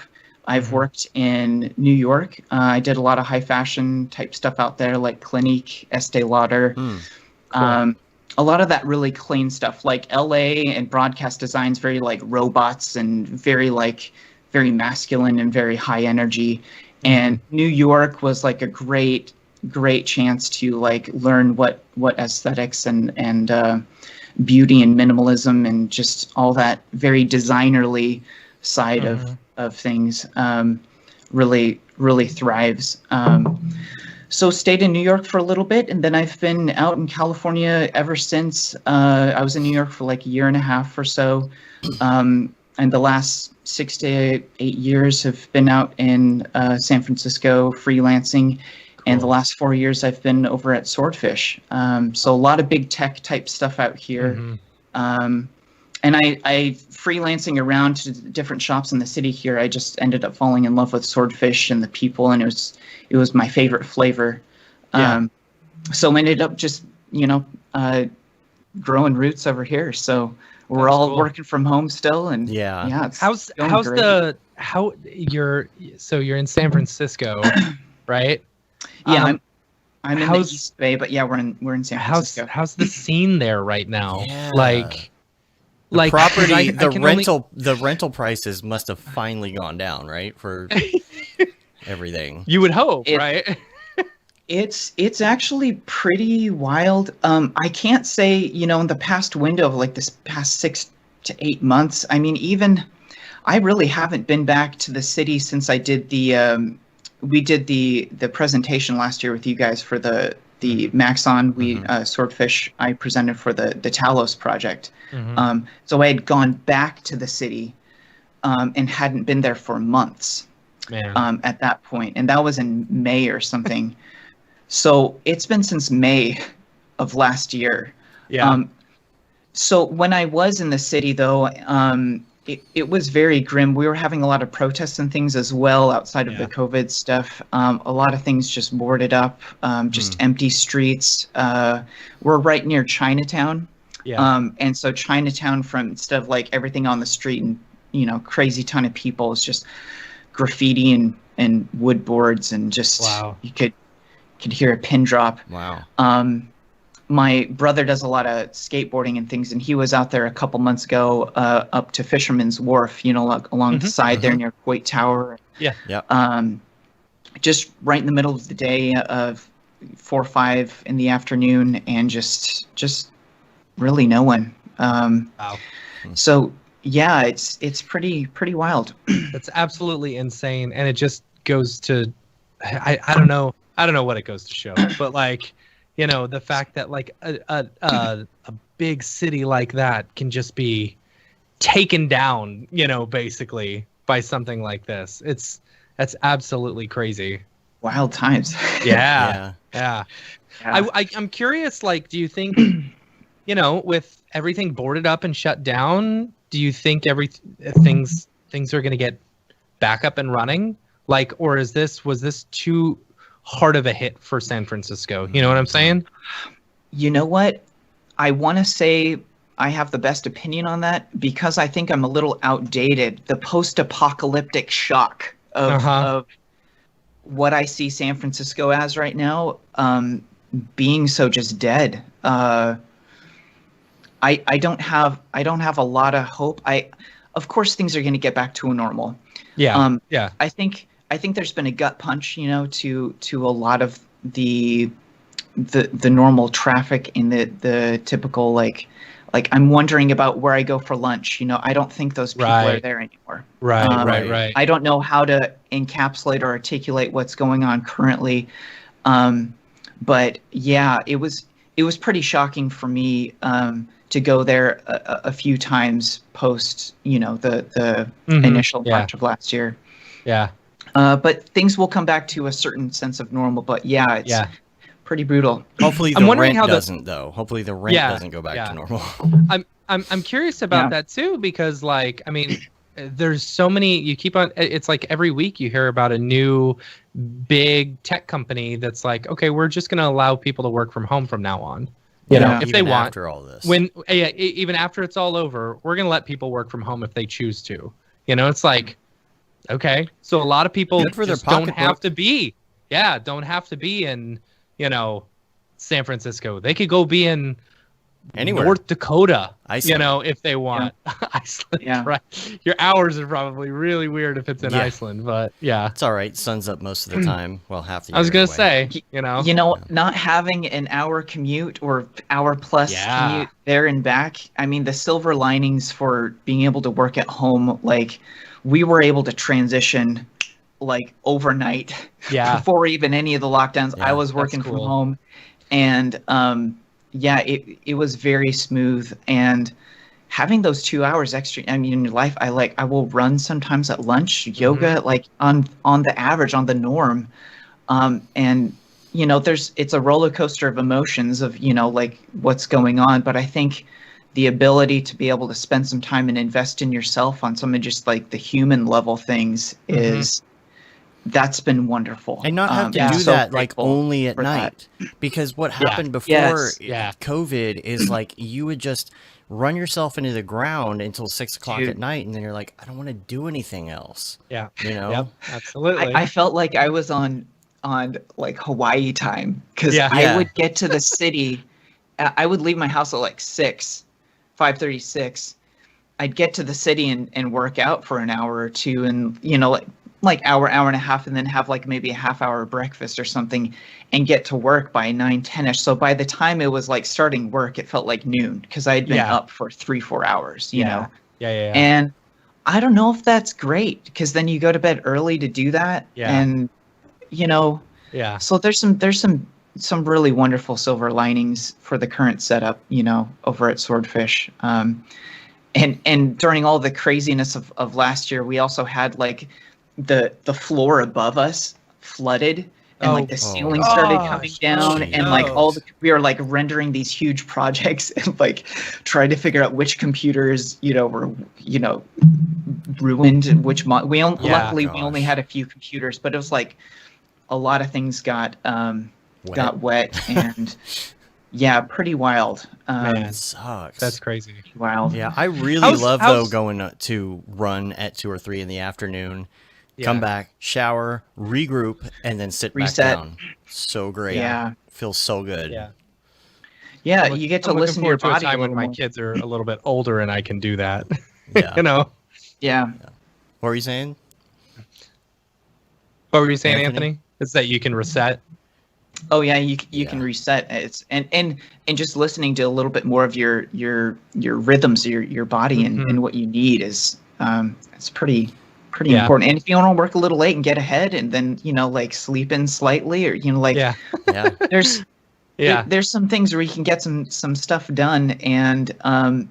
I've worked in New York. I did a lot of high fashion type stuff out there, like Clinique, Estee Lauder. Cool. A lot of that really clean stuff, like LA and broadcast designs, very like robots and very masculine and very high energy. And New York was like a great chance to like learn what aesthetics and beauty and minimalism and just all that very designerly side of things really thrives. So stayed in New York for a little bit, and then I've been out in California ever since. I was in New York for like a year and a half or so. And the last 6 to 8 years have been out in San Francisco freelancing. And the last 4 years I've been over at Swordfish. So a lot of big tech type stuff out here. And I freelancing around to different shops in the city here. I just ended up falling in love with Swordfish and the people, and it was my favorite flavor. So I ended up just growing roots over here. So we're all working from home still, and it's you're in San Francisco, right? Yeah, I'm in the East Bay, but yeah, we're in San Francisco. How's the scene there right now? Yeah. Like property, the rental prices must have finally gone down, right? For everything. You would hope, right? It's actually pretty wild. I can't say, in the past window of like this past 6 to 8 months. I mean, I really haven't been back to the city since I did we did the presentation last year with you guys for the Maxon. Swordfish. I presented for the Talos project. So I had gone back to the city, and hadn't been there for months. At that point, and that was in May or something. So it's been since May of last year. So when I was in the city, though, it was very grim. We were having a lot of protests and things as well outside of the COVID stuff. A lot of things just boarded up, just empty streets. We're right near Chinatown. And so Chinatown, instead of like everything on the street and, crazy ton of people, it's just graffiti and wood boards and just, you could hear a pin drop. My brother does a lot of skateboarding and things, and he was out there a couple months ago, up to Fisherman's Wharf, along the side there near Coit Tower. Just right in the middle of the day of 4 or 5 in the afternoon, and just really no one. So yeah, it's pretty wild. That's absolutely insane, and it just goes to, I don't know what it goes to show, but like, the fact that like a big city like that can just be taken down, basically by something like this. That's absolutely crazy. Wild times. Yeah. I'm curious, like, do you think, with everything boarded up and shut down, do you think things are going to get back up and running? Like, or was this too hard of a hit for San Francisco? You know what I'm saying? You know what? I want to say I have the best opinion on that because I think I'm a little outdated. The post-apocalyptic shock of what I see San Francisco as right now, being so just dead. I don't have a lot of hope. Of course, things are going to get back to a normal. I think there's been a gut punch, to a lot of the normal traffic in the typical like I'm wondering about where I go for lunch. I don't think those people are there anymore. Right. I don't know how to encapsulate or articulate what's going on currently. But yeah, it was pretty shocking for me to go there a few times post, the initial March of last year. But things will come back to a certain sense of normal. But it's pretty brutal. Hopefully the rent doesn't, though. Hopefully the rent doesn't go back to normal. I'm curious about that too, because like, I mean, there's so many, it's like every week you hear about a new big tech company that's like, okay, we're just going to allow people to work from home from now on. If they want, after all this, even after it's all over, we're going to let people work from home if they choose to. It's like, okay. So a lot of people Good for their just don't pocketbook. have to be, don't have to be in, San Francisco. They could go be in Anywhere. North Dakota, Iceland. if they want. Iceland, Yeah. right? Your hours are probably really weird if it's in Iceland, but It's all right. Sun's up most of the time. Well, half the year. I was gonna anyway. say, Not having an hour commute or hour plus commute there and back. I mean, the silver linings for being able to work at home, like we were able to transition like overnight before even any of the lockdowns. I was working from home, and it was very smooth. And having those 2 hours extra, I mean, in your life, I will run sometimes at lunch, yoga, like on the average, on the norm. And it's a roller coaster of emotions of, like what's going on. But I think the ability to be able to spend some time and invest in yourself on some of just like the human level things that's been wonderful. And not have to do that like only at night. Because what happened before COVID is like you would just run yourself into the ground until 6 o'clock at night, and then you're like, I don't want to do anything else. Yeah. Yep, absolutely. I felt like I was on like Hawaii time, because I would get to the city. I would leave my house at like 5:36. I'd get to the city and work out for an hour or two, and like hour and a half, and then have like maybe a half hour breakfast or something, and get to work by 9-10ish. So by the time it was like starting work, it felt like noon, because I'd been up for 3-4 hours, you know? Yeah. And I don't know if that's great, because then you go to bed early to do that. Yeah. And, so there's some really wonderful silver linings for the current setup, over at Swordfish. And during all the craziness of last year, we also had like the floor above us flooded, and like the ceiling started coming down, and like we were like rendering these huge projects, and like trying to figure out which computers were ruined, luckily we only had a few computers, but it was like a lot of things got wet and pretty wild. Man, sucks. That's crazy. Wild. Yeah, I really love though going to run at 2 or 3 in the afternoon. Come back, shower, regroup, and then sit back down. So great. Yeah. Feels so good. Yeah, you get to listen to your body. A time when my kids are a little bit older and I can do that. Yeah. Yeah. What were you saying? What were you saying, Anthony? Is that you can reset? Oh yeah, you can reset. It's and just listening to a little bit more of your rhythms, your body, and what you need is it's pretty important. And if you want to work a little late and get ahead, and then like sleep in slightly, or there's some things where you can get some stuff done and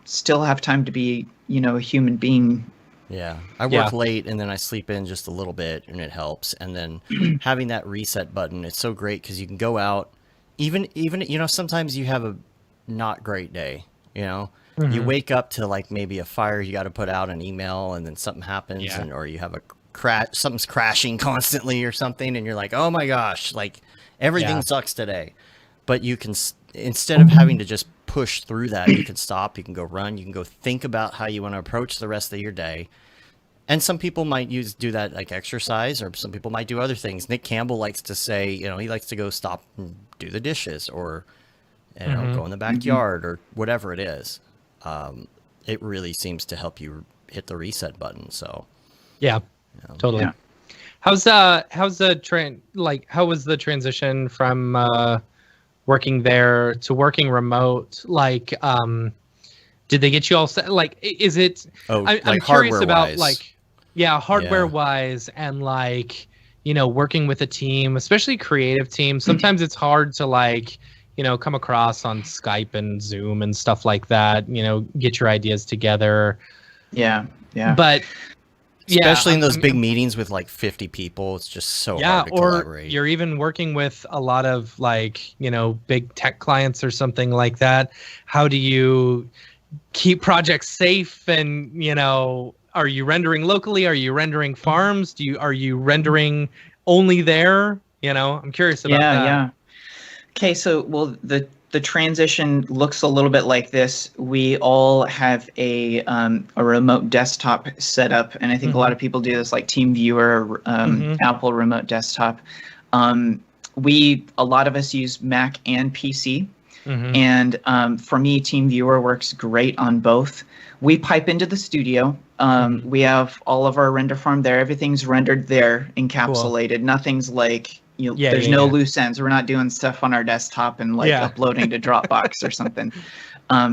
still have time to be a human being. Yeah, I work late and then I sleep in just a little bit, and it helps. And then having that reset button, it's so great because you can go out, even sometimes you have a not great day, you wake up to like maybe a fire you got to put out an email, and then something happens, or you have a crash, something's crashing constantly or something, and you're like, oh my gosh, like everything sucks today. But you can, instead of having to just push through that, you can stop, you can go run, you can go think about how you want to approach the rest of your day. And some people might do that like exercise, or some people might do other things. Nick Campbell likes to say, he likes to go stop and do the dishes, or go in the backyard, or whatever it is. It really seems to help you hit the reset button. So totally. Yeah. How was the transition from working there to working remote? Like, did they get you all set? Like, is it? I'm curious about hardware wise, and like working with a team, especially creative team. Sometimes it's hard to come across on Skype and Zoom and stuff like that, get your ideas together. Yeah. But especially in those big meetings with like 50 people, it's just so hard to collaborate. Or you're even working with a lot of big tech clients or something like that. How do you keep projects safe? And, are you rendering locally? Are you rendering farms? Are you rendering only there? I'm curious about that. Yeah. Okay, so the the transition looks a little bit like this. We all have a remote desktop setup, and I think a lot of people do this, like TeamViewer, Apple Remote Desktop. A lot of us use Mac and PC, and for me, TeamViewer works great on both. We pipe into the studio. We have all of our render farm there. Everything's rendered there, encapsulated. Cool. Nothing's like, there's no loose ends. We're not doing stuff on our desktop and like uploading to Dropbox or something.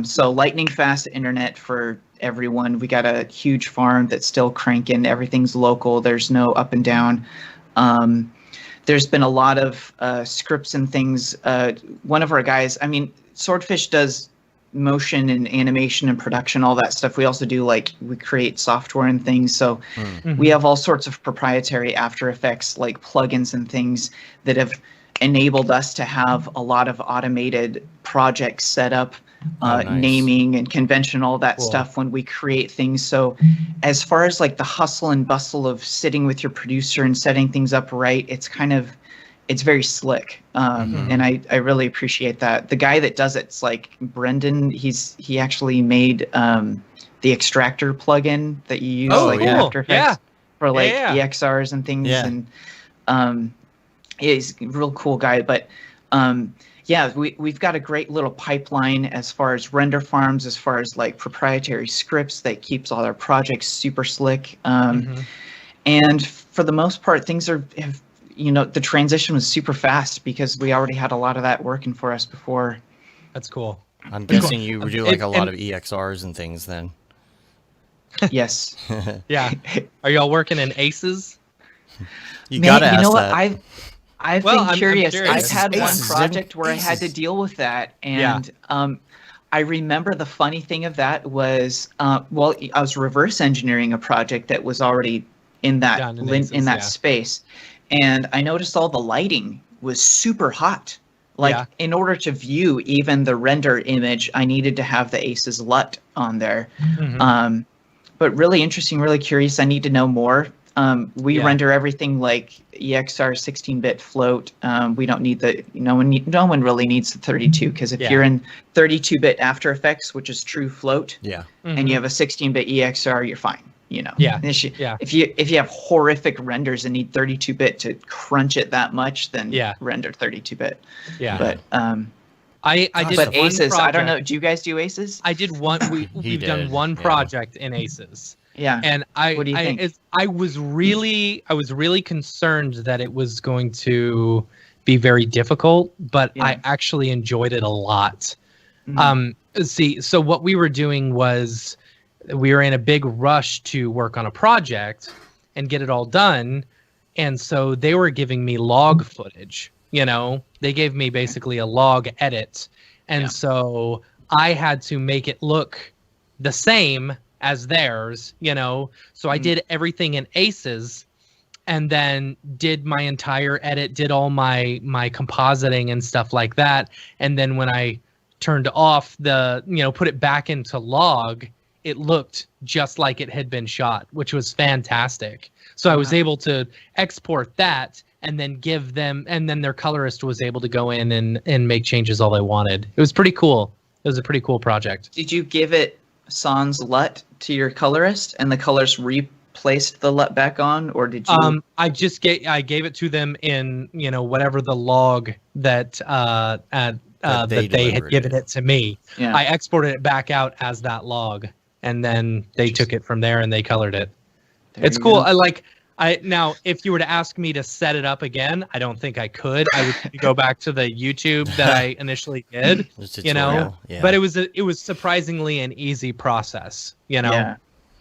So lightning fast internet for everyone. We got a huge farm that's still cranking. Everything's local. There's no up and down. There's been a lot of scripts and things. One of our guys, I mean, Swordfish does motion and animation and production, all that stuff. We also do we create software and things. So we have all sorts of proprietary After Effects like plugins and things that have enabled us to have a lot of automated projects set up, nice. Naming and convention, all that stuff when we create things. So as far as like the hustle and bustle of sitting with your producer and setting things up right, it's very slick, and I really appreciate that. The guy that does it's like Brendan. He actually made the extractor plugin that you use in After Effects for EXRs and things. And he's a real cool guy. But we've got a great little pipeline as far as render farms, as far as like proprietary scripts that keeps all our projects super slick. And for the most part, things have. The transition was super fast because we already had a lot of that working for us before. That's cool. I'm guessing you do like a lot of EXRs and things then. Yes. Yeah. Are y'all working in Aces? Gotta ask what? that. I've been curious. I'm curious. I've had one project where I had to deal with that, and I remember the funny thing of that was, I was reverse engineering a project that was already in that in that space. And I noticed all the lighting was super hot. In order to view even the render image, I needed to have the Aces LUT on there. But really interesting, really curious. I need to know more. We render everything like EXR 16-bit float. We don't need no one really needs the 32, because if you're in 32-bit After Effects, which is true float, and you have a 16-bit EXR, you're fine. If you have horrific renders and need 32-bit to crunch it that much, then render 32-bit. But I did. But Aces, project. I don't know. Do you guys do Aces? I did one. We've done one project in Aces. Yeah. And what do you think? I was really concerned that it was going to be very difficult, but I actually enjoyed it a lot. So what we were doing was, we were in a big rush to work on a project and get it all done. And so they were giving me log footage, they gave me basically a log edit. And so I had to make it look the same as theirs, so I did everything in Aces and then did my entire edit, did all my compositing and stuff like that. And then when I turned off put it back into log, it looked just like it had been shot, which was fantastic. So I was able to export that and then give them, and then their colorist was able to go in and make changes all they wanted. It was pretty cool. It was a pretty cool project. Did you give it sans LUT to your colorist and the colorist replaced the LUT back on, or did you? I gave it to them in, whatever the log that they had given it to me. Yeah. I exported it back out as that log. And then they took it from there and they colored it. It's cool. Now, if you were to ask me to set it up again, I don't think I could. I would go back to the YouTube that I initially did, But it was surprisingly an easy process, Yeah.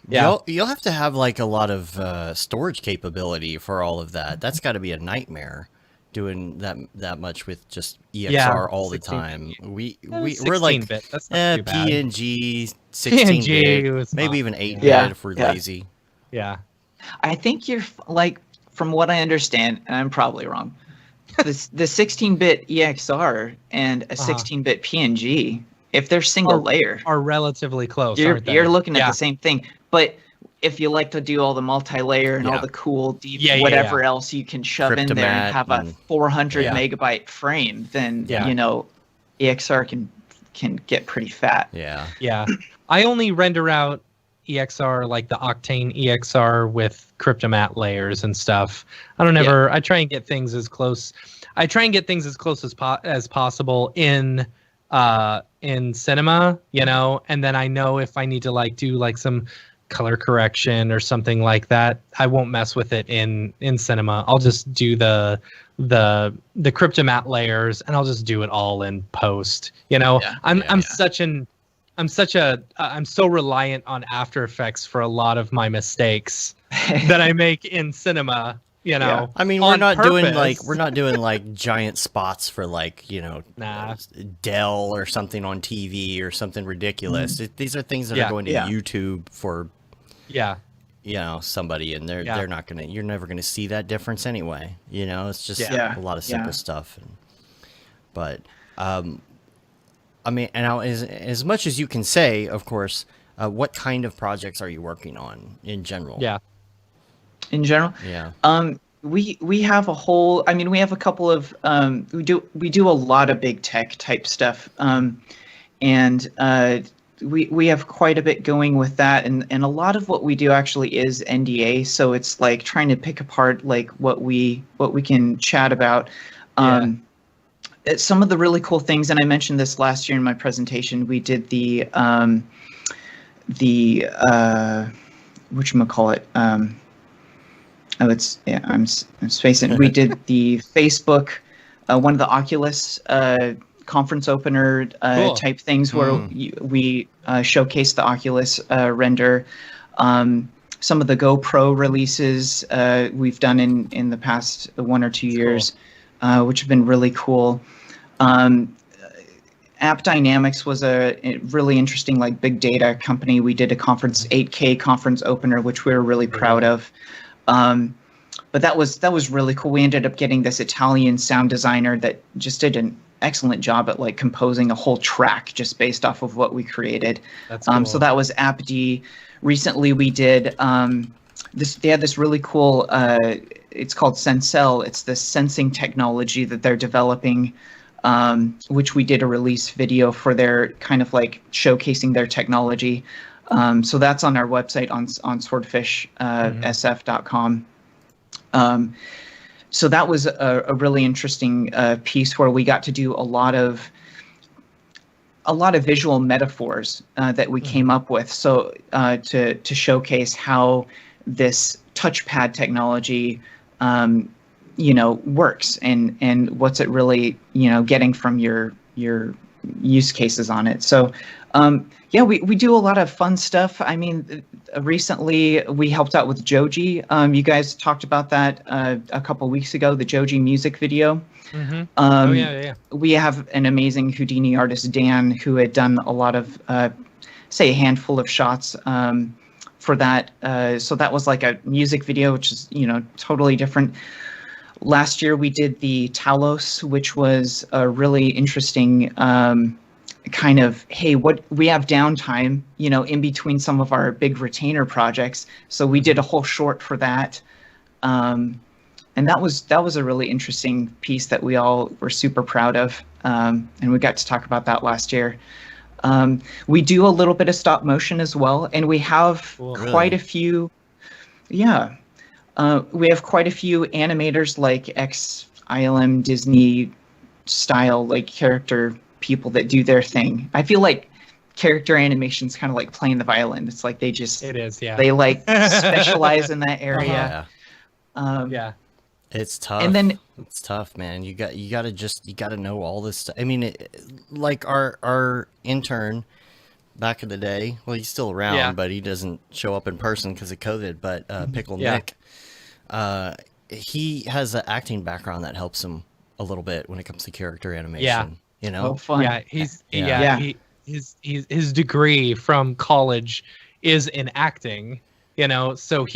You'll have to have like a lot of storage capability for all of that. That's got to be a nightmare, doing that much with just EXR all the time. We're like that's not too bad. PNG, 16-bit, maybe even 8-bit if we're lazy. Yeah. I think you're from what I understand, and I'm probably wrong, the 16-bit EXR and a 16-bit PNG, if they're single layer, are relatively close. You're looking at the same thing. But if you like to do all the multi-layer and all the cool deep whatever else you can shove in there and have a 400 megabyte frame, then EXR can get pretty fat. Yeah. Yeah. I only render out EXR, like the Octane EXR with Cryptomat layers and stuff. I try and get things as close. I try and get things as close as possible in cinema, and then I know if I need to like do like some color correction or something like that, I won't mess with it in cinema. I'll just do the Cryptomat layers, and I'll just do it all in post. I'm so reliant on After Effects for a lot of my mistakes that I make in cinema. I mean, we're not doing like giant spots for like Dell or something on TV or something ridiculous. These are things that are going to YouTube for somebody, and they're not gonna. You're never gonna see that difference anyway. It's just a lot of simple stuff. But I mean, and now, as much as you can say, of course, what kind of projects are you working on in general? Yeah. In general? Yeah. We have a whole. I mean, we have a couple of. We do a lot of big tech type stuff, and we have quite a bit going with that, and a lot of what we do actually is NDA. So it's like trying to pick apart like what we can chat about. Some of the really cool things, and I mentioned this last year in my presentation, we did the whatchamacallit, I'm spacing. We did the Facebook, one of the Oculus conference opener cool. type things where we showcased the Oculus render. Some of the GoPro releases we've done in the past 1 or 2 years, which have been really cool. App Dynamics was a really interesting like big data company. We did a conference 8K conference opener, which we were really proud of. But that was really cool. We ended up getting this Italian sound designer that just did an excellent job at like composing a whole track just based off of what we created. That's cool. So that was AppD. Recently we did they had this really cool it's called Sensel. It's this sensing technology that they're developing, which we did a release video for their kind of like showcasing their technology. So that's on our website on swordfishsf.com. So that was a really interesting piece where we got to do a lot of visual metaphors that we came up with. So to showcase how this touchpad technology works and what's it really getting from your use cases on it. So we do a lot of fun stuff. I mean, recently we helped out with Joji. You guys talked about that a couple weeks ago, the Joji music video. We have an amazing Houdini artist, Dan, who had done a lot of say a handful of shots for that. So that was like a music video, which is totally different. Last year we did the Talos, which was a really interesting kind of, hey, what we have downtime, in between some of our big retainer projects. So we did a whole short for that. And that was a really interesting piece that we all were super proud of. And we got to talk about that last year. We do a little bit of stop motion as well, and we have quite a few. Yeah. We have quite a few animators like ex-ILM Disney style like character people that do their thing. I feel like character animation is kind of like playing the violin. It's like it is, yeah. They like specialize in that area. It's tough. And then it's tough, man. You gotta know all this stuff. I mean, like our intern back in the day. Well, he's still around, but he doesn't show up in person because of COVID. But Pickle Nick, he has an acting background that helps him a little bit when it comes to character animation. Oh, fun. His degree from college is in acting. So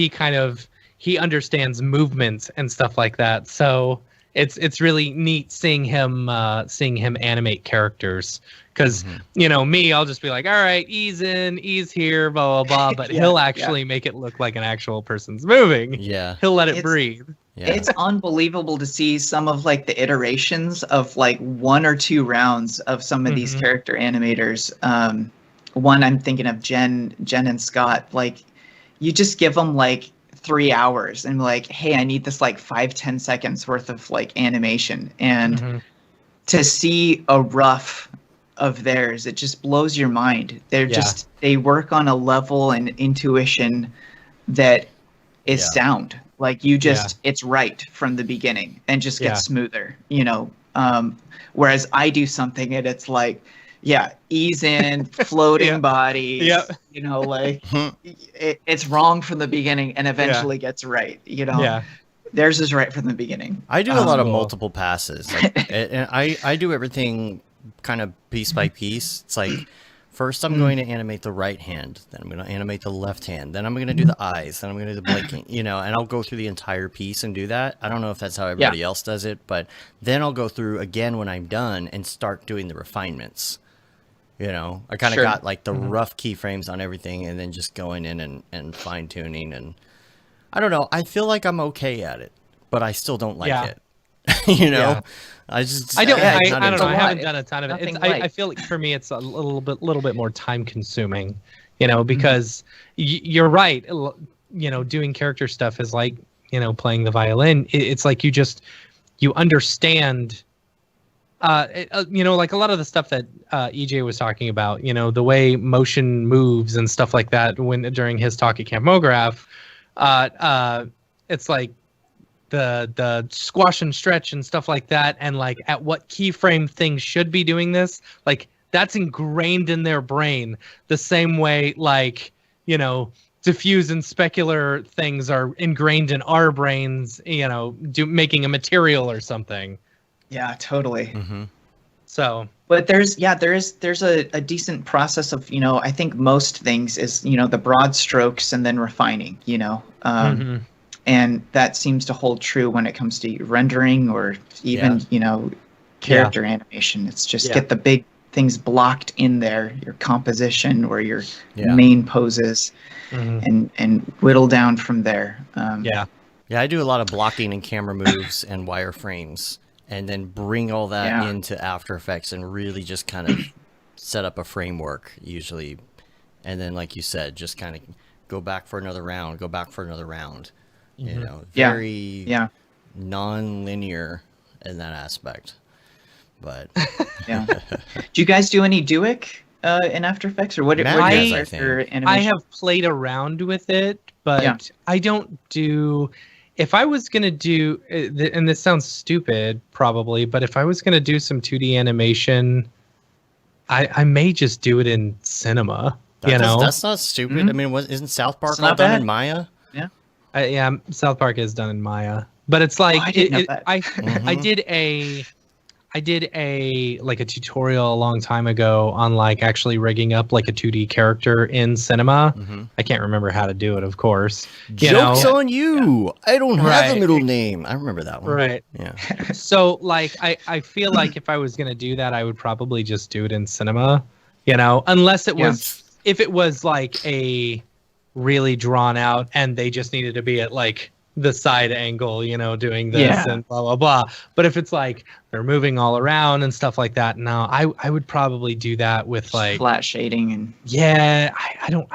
he understands movements and stuff like that. So it's really neat seeing him animate characters. Because me, I'll just be like, all right, ease in, ease here, blah blah blah. But he'll actually make it look like an actual person's moving. Yeah, he'll let it breathe. Yeah. It's unbelievable to see some of like the iterations of like 1 or 2 rounds of some of these character animators. One I'm thinking of Jen and Scott. Like, you just give them like 3 hours and like, hey, I need this like 5-10 seconds worth of like animation, and to see a rough of theirs, it just blows your mind. They work on a level and intuition that is sound. Like, you just, it's right from the beginning and just gets smoother, you know? Whereas I do something and it's like, ease in, floating bodies, you know, like it's wrong from the beginning and eventually gets right, you know? Yeah. Theirs is right from the beginning. I do a lot of multiple passes. Like, and I do everything kind of piece by piece. It's like, first I'm going to animate the right hand, then I'm going to animate the left hand, then I'm going to do the eyes, then I'm going to do the blinking, you know, and I'll go through the entire piece and do that. I don't know if that's how everybody else does it, but then I'll go through again when I'm done and start doing the refinements. You know, I kind of got like the rough keyframes on everything and then just going in and fine tuning. And I don't know, I feel like I'm okay at it, but I still don't like it. You know? Yeah. I don't know. I haven't done a ton of it. I feel like for me, it's a little bit more time consuming, you know, because you're right. You know, doing character stuff is like, you know, playing the violin. It's like you understand, you know, like a lot of the stuff that EJ was talking about, you know, the way motion moves and stuff like that during his talk at Camp Mograph, it's like, the squash and stretch and stuff like that, and like at what keyframe things should be doing this, like that's ingrained in their brain the same way, like, you know, diffuse and specular things are ingrained in our brains, you know, making a material or something. Yeah, totally. So, but there's a decent process of, you know, I think most things is, you know, the broad strokes and then refining, you know. And that seems to hold true when it comes to rendering or even, you know, character animation. It's just get the big things blocked in there, your composition or your main poses, and whittle down from there. Yeah, I do a lot of blocking and camera moves and wireframes, and then bring all that into After Effects and really just kind of set up a framework usually. And then, like you said, just kind of go back for another round, you know, very non-linear in that aspect. But do you guys do any Duic in After Effects, or what? I have played around with it, but I don't do. If I was gonna do, and this sounds stupid probably, but if I was gonna do some 2D animation, I may just do it in Cinema. That's not stupid. I mean, isn't South Park all done in Maya? Yeah, South Park is done in Maya, but it's like I did a like a tutorial a long time ago on like actually rigging up like a 2D character in Cinema. I can't remember how to do it, of course. Joke's on you. I don't have a middle name. I remember that one. Right. Yeah. So like I feel like if I was gonna do that, I would probably just do it in Cinema. You know, unless it was if it was like a really drawn out and they just needed to be at like the side angle, you know, doing this and blah blah blah. But if it's like they're moving all around and stuff like that, no, I would probably do that with just like flat shading and I don't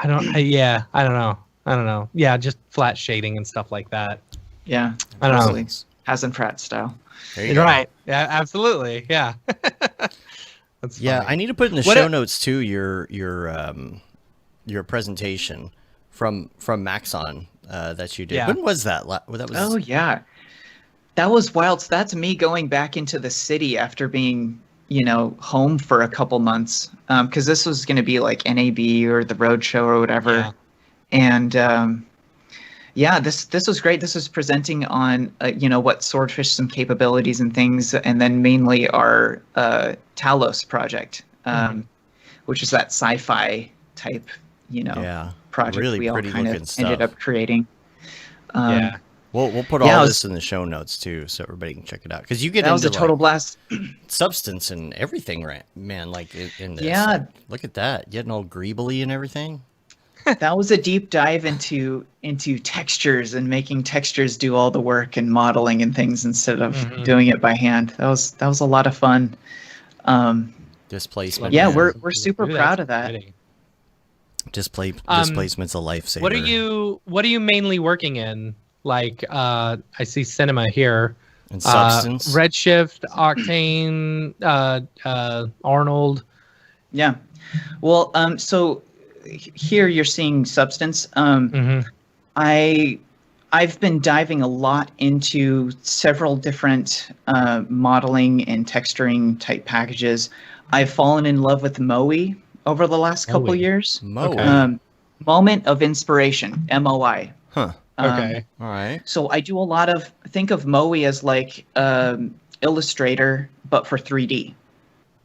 know. Yeah, just flat shading and stuff like that. Yeah, I don't know. Hasenprat style. Right. Yeah, absolutely. Yeah. That's funny. I need to put in the show notes too your presentation from Maxon that you did. Yeah. When was that? Oh yeah, that was wild. So that's me going back into the city after being, you know, home for a couple months, because this was going to be like NAB or the road show or whatever. And this was great. This was presenting on you know, what Swordfish, some capabilities and things, and then mainly our Talos project, which is that sci-fi type, you know, project really we all kind of stuff. ended up creating. We'll put all this in the show notes too, so everybody can check it out. Because you get that was a total blast. Substance and everything, right, man? Like in this. Yeah. Look at that, getting all greebly and everything. that was a deep dive into textures and making textures do all the work and modeling and things instead of doing it by hand. That was a lot of fun. Displacement. Yeah, we're super proud of that. Displacement's a lifesaver. What are you mainly working in? Like I see cinema here. And Substance. Redshift, Octane, Arnold. Yeah. Well, so here you're seeing Substance. I've been diving a lot into several different modeling and texturing type packages. I've fallen in love with Moe over the last couple years. Moe. Moment of Inspiration, MOI. Huh. Okay. All right. So I do a lot of, think of Moe as like Illustrator, but for 3D.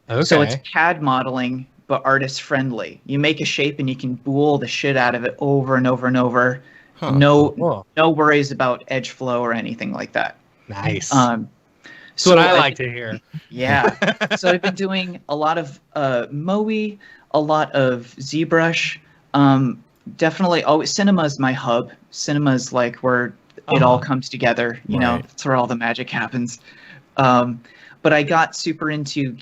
Okay. So it's CAD modeling, but artist friendly. You make a shape and you can bool the shit out of it over and over and over. Huh. No worries about edge flow or anything like that. Nice. So That's what I like to hear. Yeah. So I've been doing a lot of Moe, a lot of ZBrush. Definitely always cinema is my hub. Cinema is like where it all comes together, you know, that's where all the magic happens. But I got super into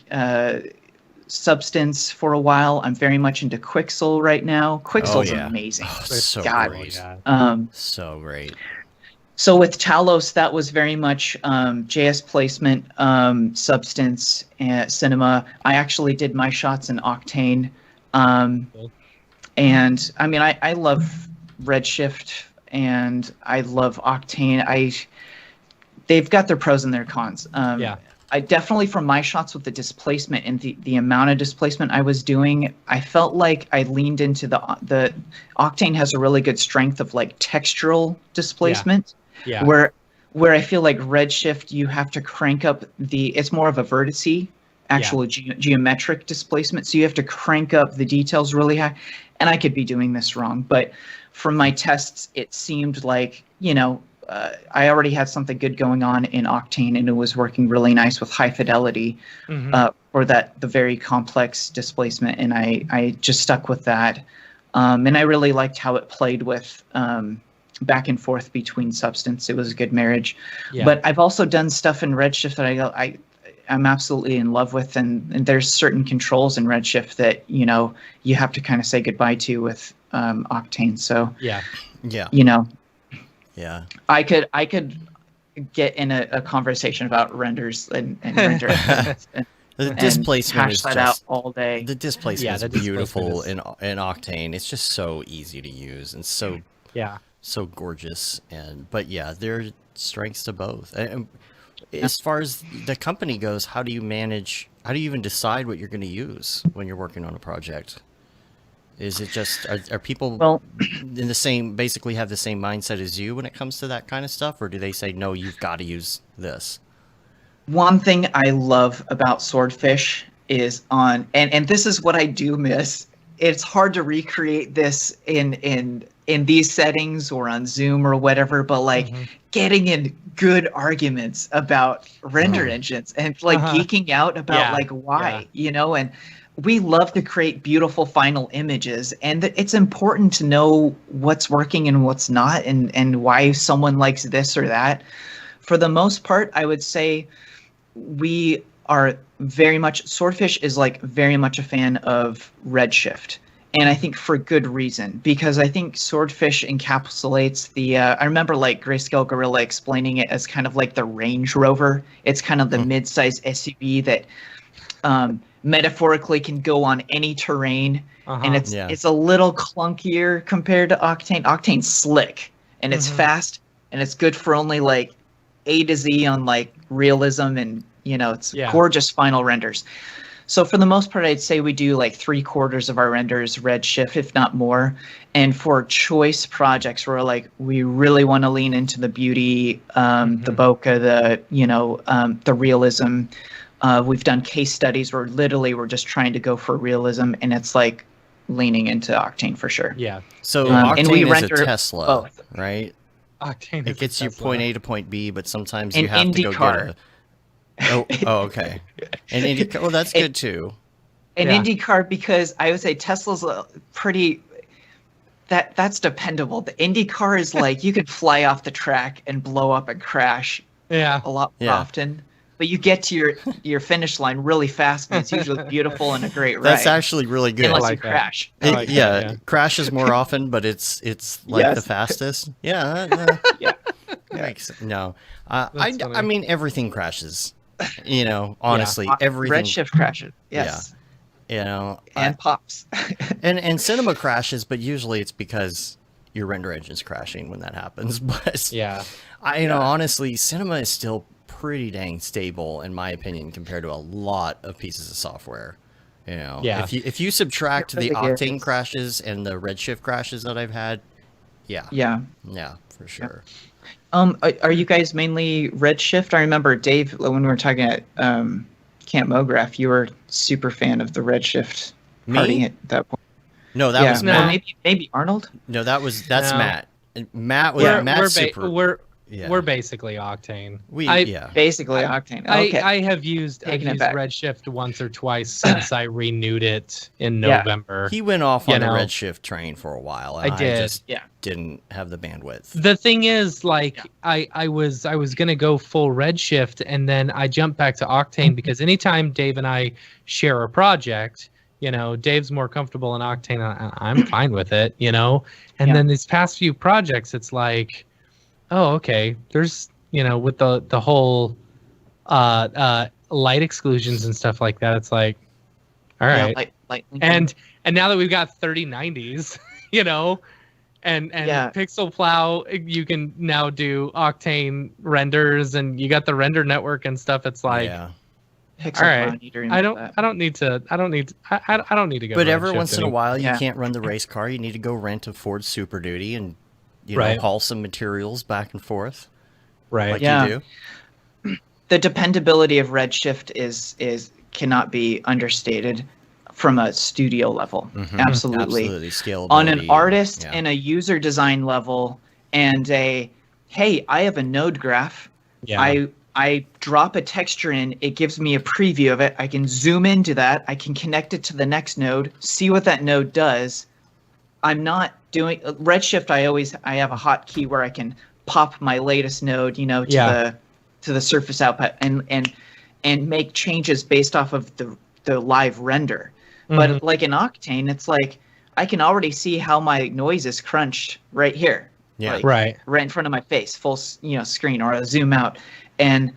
Substance for a while. I'm very much into Quixel right now. Quixel's amazing. Oh, so great. So great. So with Talos, that was very much JS placement, Substance, Cinema. I actually did my shots in Octane. Cool. And I mean, I love Redshift and I love Octane. They've got their pros and their cons. I definitely, from my shots with the displacement and the amount of displacement I was doing, I felt like I leaned into the Octane has a really good strength of like textural displacement. Yeah. Where I feel like Redshift, you have to crank up it's more of a vertice, actual geometric displacement. So you have to crank up the details really high. And I could be doing this wrong, but from my tests, it seemed like, you know, I already had something good going on in Octane, and it was working really nice with high fidelity for the very complex displacement, and I just stuck with that. And I really liked how it played with back and forth between Substance. It was a good marriage. Yeah. But I've also done stuff in Redshift that I'm absolutely in love with, and there's certain controls in Redshift that, you know, you have to kind of say goodbye to with Octane. So you know. Yeah, I could get in a conversation about renders and render the displacement is hash that just out all day. The displacement is beautiful in Octane. It's just so easy to use and so gorgeous. But there are strengths to both. And as far as the company goes, how do you even decide what you're going to use when you're working on a project? Is it just are people basically have the same mindset as you when it comes to that kind of stuff, or do they say no, you've got to use this? One thing I love about Swordfish is and this is what I do miss. It's hard to recreate this in these settings or on Zoom or whatever, but like getting in good arguments about render engines and like geeking out about like why, you know, and we love to create beautiful final images, and it's important to know what's working and what's not, and why someone likes this or that. For the most part, I would say we are very much, Swordfish is like very much a fan of Redshift. And I think for good reason, because I think Swordfish encapsulates I remember like Grayscale Gorilla explaining it as kind of like the Range Rover. It's kind of the mid-size SUV that metaphorically can go on any terrain, and it's a little clunkier compared to Octane. Octane's slick and it's fast and it's good for only like A to Z on like realism, and you know, it's gorgeous final renders. So for the most part, I'd say we do like 3/4 of our renders Redshift, if not more. And for choice projects, we're like, we really want to lean into the beauty, the bokeh, the realism. We've done case studies where literally we're just trying to go for realism, and it's like leaning into Octane for sure. Yeah. So Octane and we is render a Tesla, both. right? Octane it gets you point A to point B, but sometimes An you have to go IndyCar. get okay. And IndyCar, that's good too. An IndyCar, because I would say Tesla's pretty. that's dependable. The Indy car is like you could fly off the track and blow up and crash a lot more often. But you get to your finish line really fast, and it's usually beautiful and a great ride. That's actually really good. Unless you crash. Crashes more often, but it's like the fastest. Yeah. No. I mean, everything crashes. You know, honestly, everything. Redshift crashes. Yes. Yeah. You know, and pops. and cinema crashes, but usually it's because your render engine's crashing when that happens. But honestly, cinema is still pretty dang stable in my opinion compared to a lot of pieces of software. You know, if you subtract the Octane crashes and the Redshift crashes that I've had, yeah, for sure. Are you guys mainly Redshift? I remember Dave, when we were talking at Camp Mograph, you were super fan of the Redshift party at that point. No, that was Matt. Or maybe Arnold. No, that's Matt. Matt was Matt's super. We're basically Octane. Basically Octane. Okay. I've used Redshift once or twice since I renewed it in November. He went off on the Redshift train for a while. And I did. I just didn't have the bandwidth. The thing is, like, I was gonna go full Redshift, and then I jumped back to Octane because anytime Dave and I share a project, you know, Dave's more comfortable in Octane. I'm fine with it, you know. And then these past few projects, it's like, oh, okay. There's, you know, with the whole light exclusions and stuff like that, it's like, all right. Light and now that we've got 3090s, you know, and Pixel Plow, you can now do Octane renders, and you got the render network and stuff. It's like, all right, I don't need to go. But every once in a while, you can't run the race car. You need to go rent a Ford Super Duty and haul some materials back and forth, like you do. The dependability of Redshift is cannot be understated from a studio level. Absolutely scalability on an artist and a user design level, and hey, I have a node graph. I drop a texture in, it gives me a preview of it. I can zoom into that. I can connect it to the next node, see what that node does. I'm not doing Redshift. I have a hotkey where I can pop my latest node, to the surface output and make changes based off of the live render. But like in Octane, it's like I can already see how my noise is crunched right here. Right in front of my face, full screen, or a zoom out. And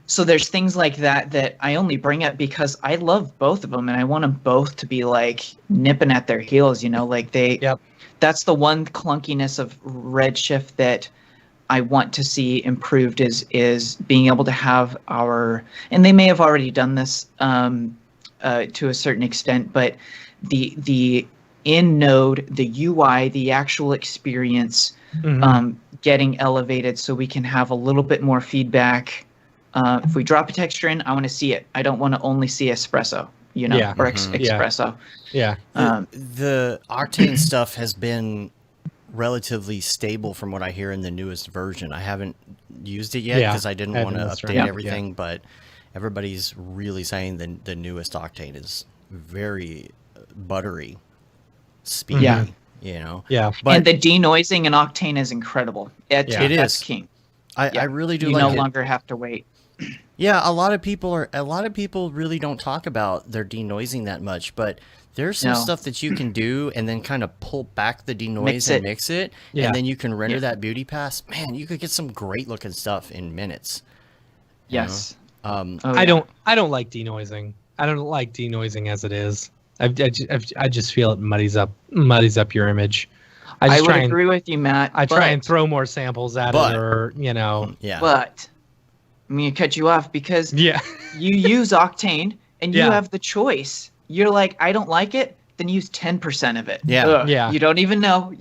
so there's things like that I only bring up because I love both of them, and I want them both to be like nipping at their heels, like they. That's the one clunkiness of Redshift that I want to see improved is being able to have and they may have already done this to a certain extent, but the in node, the UI, the actual experience getting elevated so we can have a little bit more feedback. If we drop a texture in, I want to see it. I don't want to only see espresso, or espresso. The Octane stuff has been relatively stable from what I hear in the newest version. I haven't used it yet because I didn't want to update everything, but everybody's really saying the newest Octane is very buttery, speedy. But, and the denoising in Octane is incredible. It is. That's king. I really do. You like no it. longer have to wait. Yeah, a lot of people really don't talk about their denoising that much, but there's some stuff that you can do and then kind of pull back the denoise and mix it, and then you can render that beauty pass. Man, you could get some great looking stuff in minutes. Yes. I don't like denoising. I don't like denoising as it is. I just feel it muddies up your image. I would agree with you, Matt. I try and throw more samples at it, or But I'm gonna cut you off because you use Octane and you have the choice. You're like, I don't like it, then use 10% of it. You don't even know,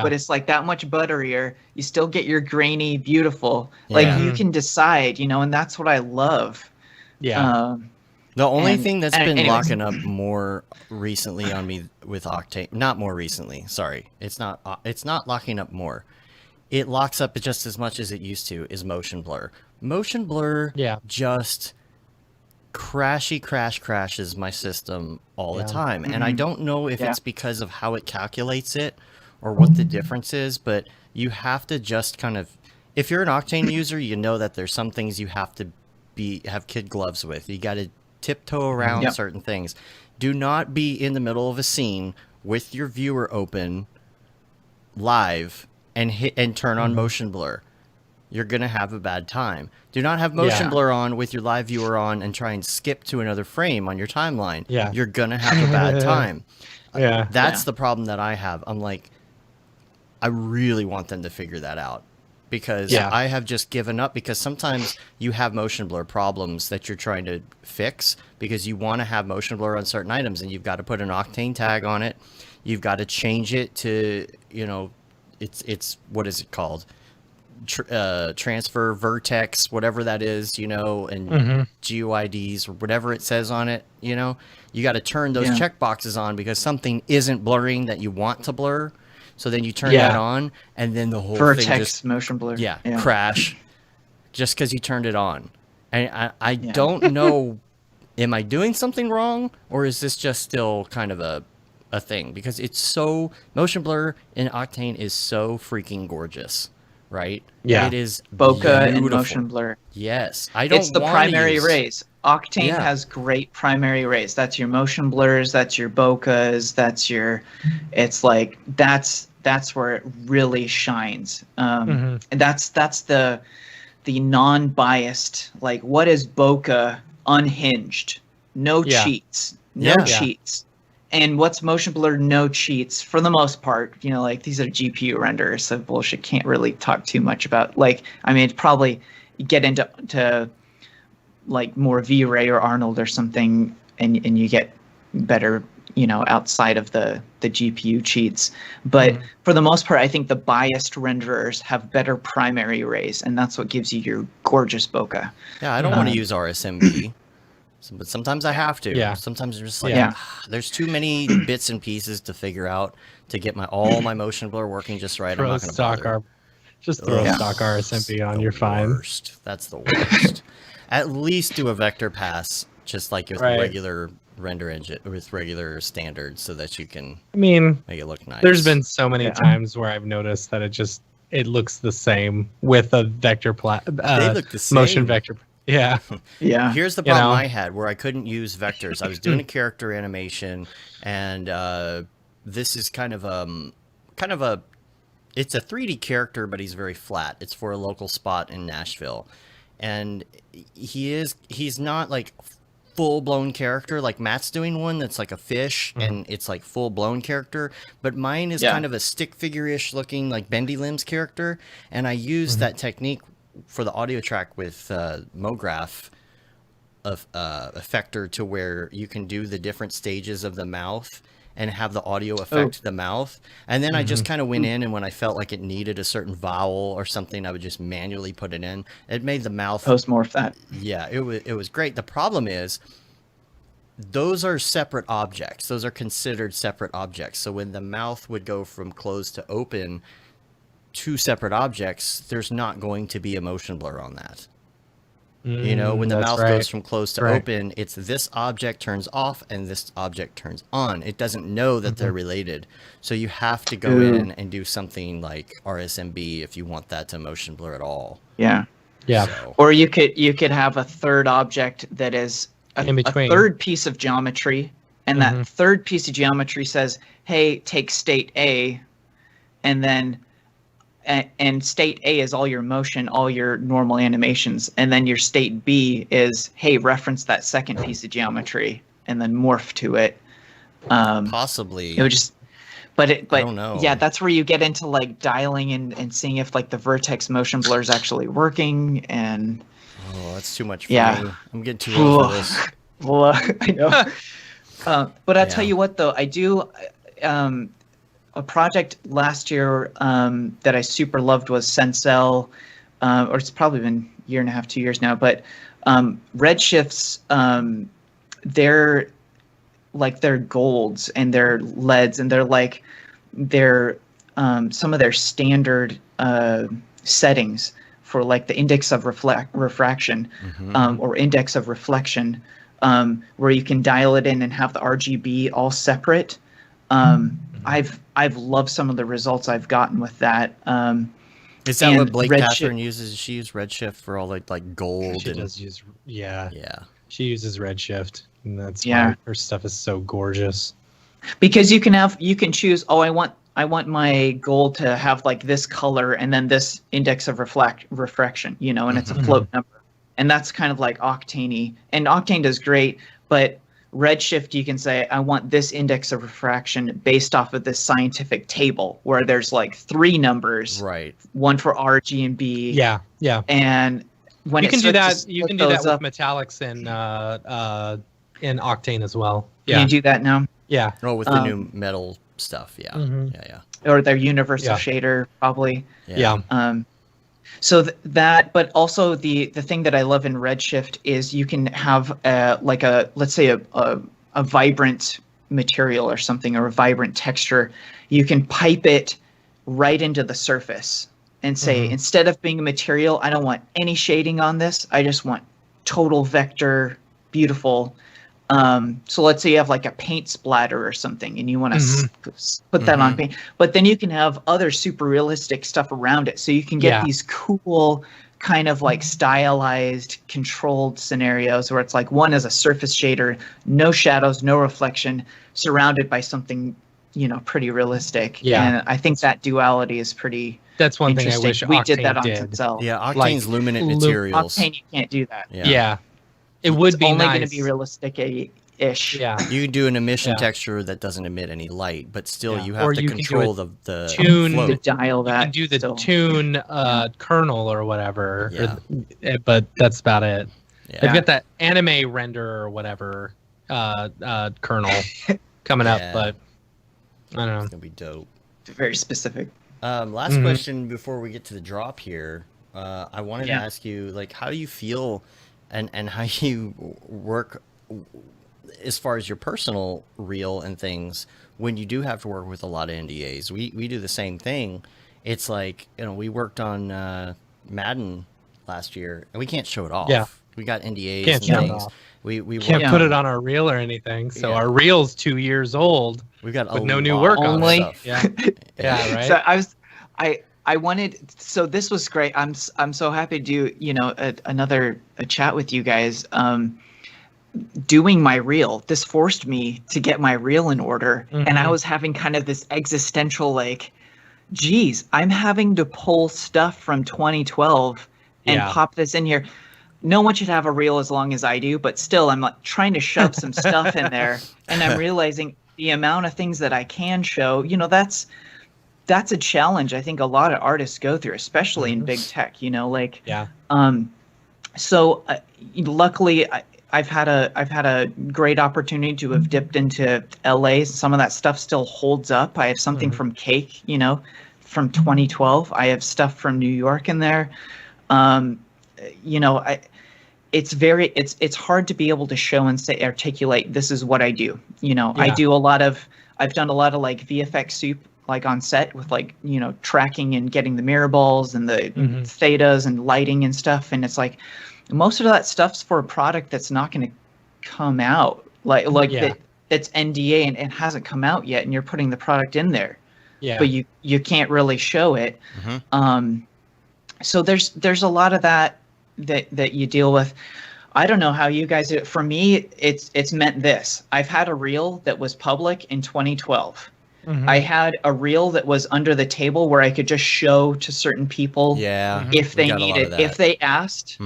but it's like that much butterier. You still get your grainy, beautiful. Like you can decide, and that's what I love. The only thing that's been locking up more recently on me with Octane, not more recently, sorry, it's not locking up more. It locks up just as much as it used to, is motion blur. Motion blur just crashes my system all the time. And I don't know if it's because of how it calculates it or what the difference is, but you have to just kind of, if you're an Octane user, you know that there's some things you have to have kid gloves with. You got to tiptoe around certain things. Do not be in the middle of a scene with your viewer open live and turn on motion blur. You're going to have a bad time. Do not have motion blur on with your live viewer on and try and skip to another frame on your timeline. Yeah. You're going to have a bad time. Yeah. That's the problem that I have. I'm like, I really want them to figure that out, because I have just given up, because sometimes you have motion blur problems that you're trying to fix because you want to have motion blur on certain items, and you've got to put an Octane tag on it. You've got to change it to, it's what is it called? Transfer vertex, whatever that is, and GUIDs or whatever it says on it, you got to turn those checkboxes on because something isn't blurring that you want to blur. So then you turn that on, and then the whole vertex thing just motion blur. Crash, just because you turned it on. And I don't know, am I doing something wrong, or is this just still kind of a thing? Because it's so, motion blur in Octane is so freaking gorgeous, right? Yeah. It is bokeh beautiful. and motion blur. Yes. I don't It's the wanna primary use... rays. Octane has great primary rays. That's your motion blurs, that's your bokehs, that's your, it's like, that's where it really shines. And that's the non-biased, like, what is bokeh unhinged? No cheats. No cheats. And what's motion blur? No cheats for the most part. Like, these are GPU renderers, so bullshit can't really talk too much about. Like, I mean, it's probably get into like more V-Ray or Arnold or something, and you get better, outside of the GPU cheats. But for the most part, I think the biased renderers have better primary rays, and that's what gives you your gorgeous bokeh. Yeah, I don't want to use RSMB. But sometimes I have to. Yeah. Sometimes it's just like, there's too many bits and pieces to figure out to get all my motion blur working just right. I'm not going to bother. Just throw stock RSMP on, you're fine. Worst. That's the worst. At least do a vector pass, just like with regular render engine, with regular standards, so that you can make it look nice. There's been so many times where I've noticed that it looks the same with a vector they look the same. motion vector. Yeah. Yeah. Here's the problem I had where I couldn't use vectors. I was doing a character animation, and this is kind of a it's a 3D character, but he's very flat. It's for a local spot in Nashville. And he's not like full-blown character like Matt's doing one that's like a fish and it's like full-blown character, but mine is kind of a stick figure-ish looking like bendy limbs character, and I used that technique for the audio track with Mograph of effector, to where you can do the different stages of the mouth and have the audio affect the mouth. And then I just kind of went in, and when I felt like it needed a certain vowel or something, I would just manually put it in. It made the mouth post-morph that. Yeah, it was great. The problem is those are separate objects. Those are considered separate objects. So when the mouth would go from closed to open, two separate objects, there's not going to be a motion blur on that. When the mouth goes from closed to open, it's this object turns off and this object turns on. It doesn't know that they're related. So you have to go in and do something like RSMB if you want that to motion blur at all. Yeah. Yeah. So. Or you could have a third object that is a third piece of geometry, and that third piece of geometry says, hey, take state A, and then and state A is all your motion, all your normal animations, and then your state B is, hey, reference that second piece of geometry and then morph to it. Possibly. It would just, but I don't know. Yeah, that's where you get into like dialing and seeing if like the vertex motion blur is actually working. And that's too much for me. I'm getting too old for this. Well, I know. But I'll tell you what, though, I do. A project last year that I super loved was Sensel, or it's probably been a year and a half, 2 years now. But Redshifts, they're like their golds and their leads, and they're like some of their standard settings for like the index of refraction or index of reflection, where you can dial it in and have the RGB all separate. I've loved some of the results I've gotten with that. Is that what Blake Redshift- Catherine uses? Does she use Redshift for all like gold? She and... does use, yeah. Yeah. She uses Redshift, and that's Yeah. why her stuff is so gorgeous. Because you can choose, oh, I want my gold to have like this color and then this index of refraction, and it's a float number. And that's kind of like Octane-y. And Octane does great, but Redshift, you can say, I want this index of refraction based off of this scientific table where there's like 3 numbers, Right. one for R, G, and B. Yeah, yeah. And when You can do that. to You can split do that those with metallics in Octane as well. Can you do that now? Yeah. Oh, with the new metal stuff. Yeah. Mhm. Yeah. Or their universal Yeah. shader, probably. Yeah. So that, but also the thing that I love in Redshift is you can have let's say a vibrant material or something, or a vibrant texture. You can pipe it right into the surface and say, instead of being a material, I don't want any shading on this. I just want total vector, beautiful. So let's say you have like a paint splatter or something and you want to put that on paint, but then you can have other super realistic stuff around it. So you can get these cool kind of like stylized controlled scenarios where it's like one is a surface shader, no shadows, no reflection, surrounded by something, pretty realistic. Yeah. And I think that duality is pretty That's one thing I interesting. wish We did that Octane on did. itself. Yeah. Octane's Like, luminant materials. Octane, you can't do that. Yeah. It would It's be only nice. going to be realistic-ish. Yeah. You can do an emission Yeah. texture that doesn't emit any light, but still Yeah. you have Or to you can do control it the tune- flow. To dial You that. can do the still. tune kernel or whatever. Yeah. But that's about it. Yeah. I've got that anime render or whatever kernel coming up, Yeah. but I don't know. It's gonna be dope. Very specific. Last question before we get to the drop here. I wanted to Yeah. ask you, like, how do you feel and how you work as far as your personal reel and things when you do have to work with a lot of NDAs? We do the same thing. It's like, we worked on Madden last year and we can't show it off. Yeah. We got NDAs Can't and show it things. off. We Can't worked put on- it on our reel or anything. So Yeah. our reel's 2 years old. We've got with a no new lot work of on Only- stuff. Yeah. Yeah, right. So I wanted, so this was great. I'm so happy to do, another chat with you guys. Doing my reel, this forced me to get my reel in order. And I was having kind of this existential, like, geez, I'm having to pull stuff from 2012 and Yeah. pop this in here. No one should have a reel as long as I do, but still, I'm like trying to shove some stuff in there, and I'm realizing the amount of things that I can show. That's a challenge I think a lot of artists go through, especially in big tech. Yeah. So luckily, I've had a great opportunity to have dipped into LA. Some of that stuff still holds up. I have something from Cake, from 2012. I have stuff from New York in there. It's hard to be able to show and say, articulate, this is what I do. I've done a lot of like VFX soup, like on set with like, tracking and getting the mirror balls and the thetas and lighting and stuff. And it's like, most of that stuff's for a product that's not going to come out that's NDA and hasn't come out yet. And you're putting the product in there, but you can't really show it. So there's a lot of that you deal with. I don't know how you guys do it. For me, it's meant this. I've had a reel that was public in 2012. I had a reel that was under the table where I could just show to certain people if they needed, if they asked.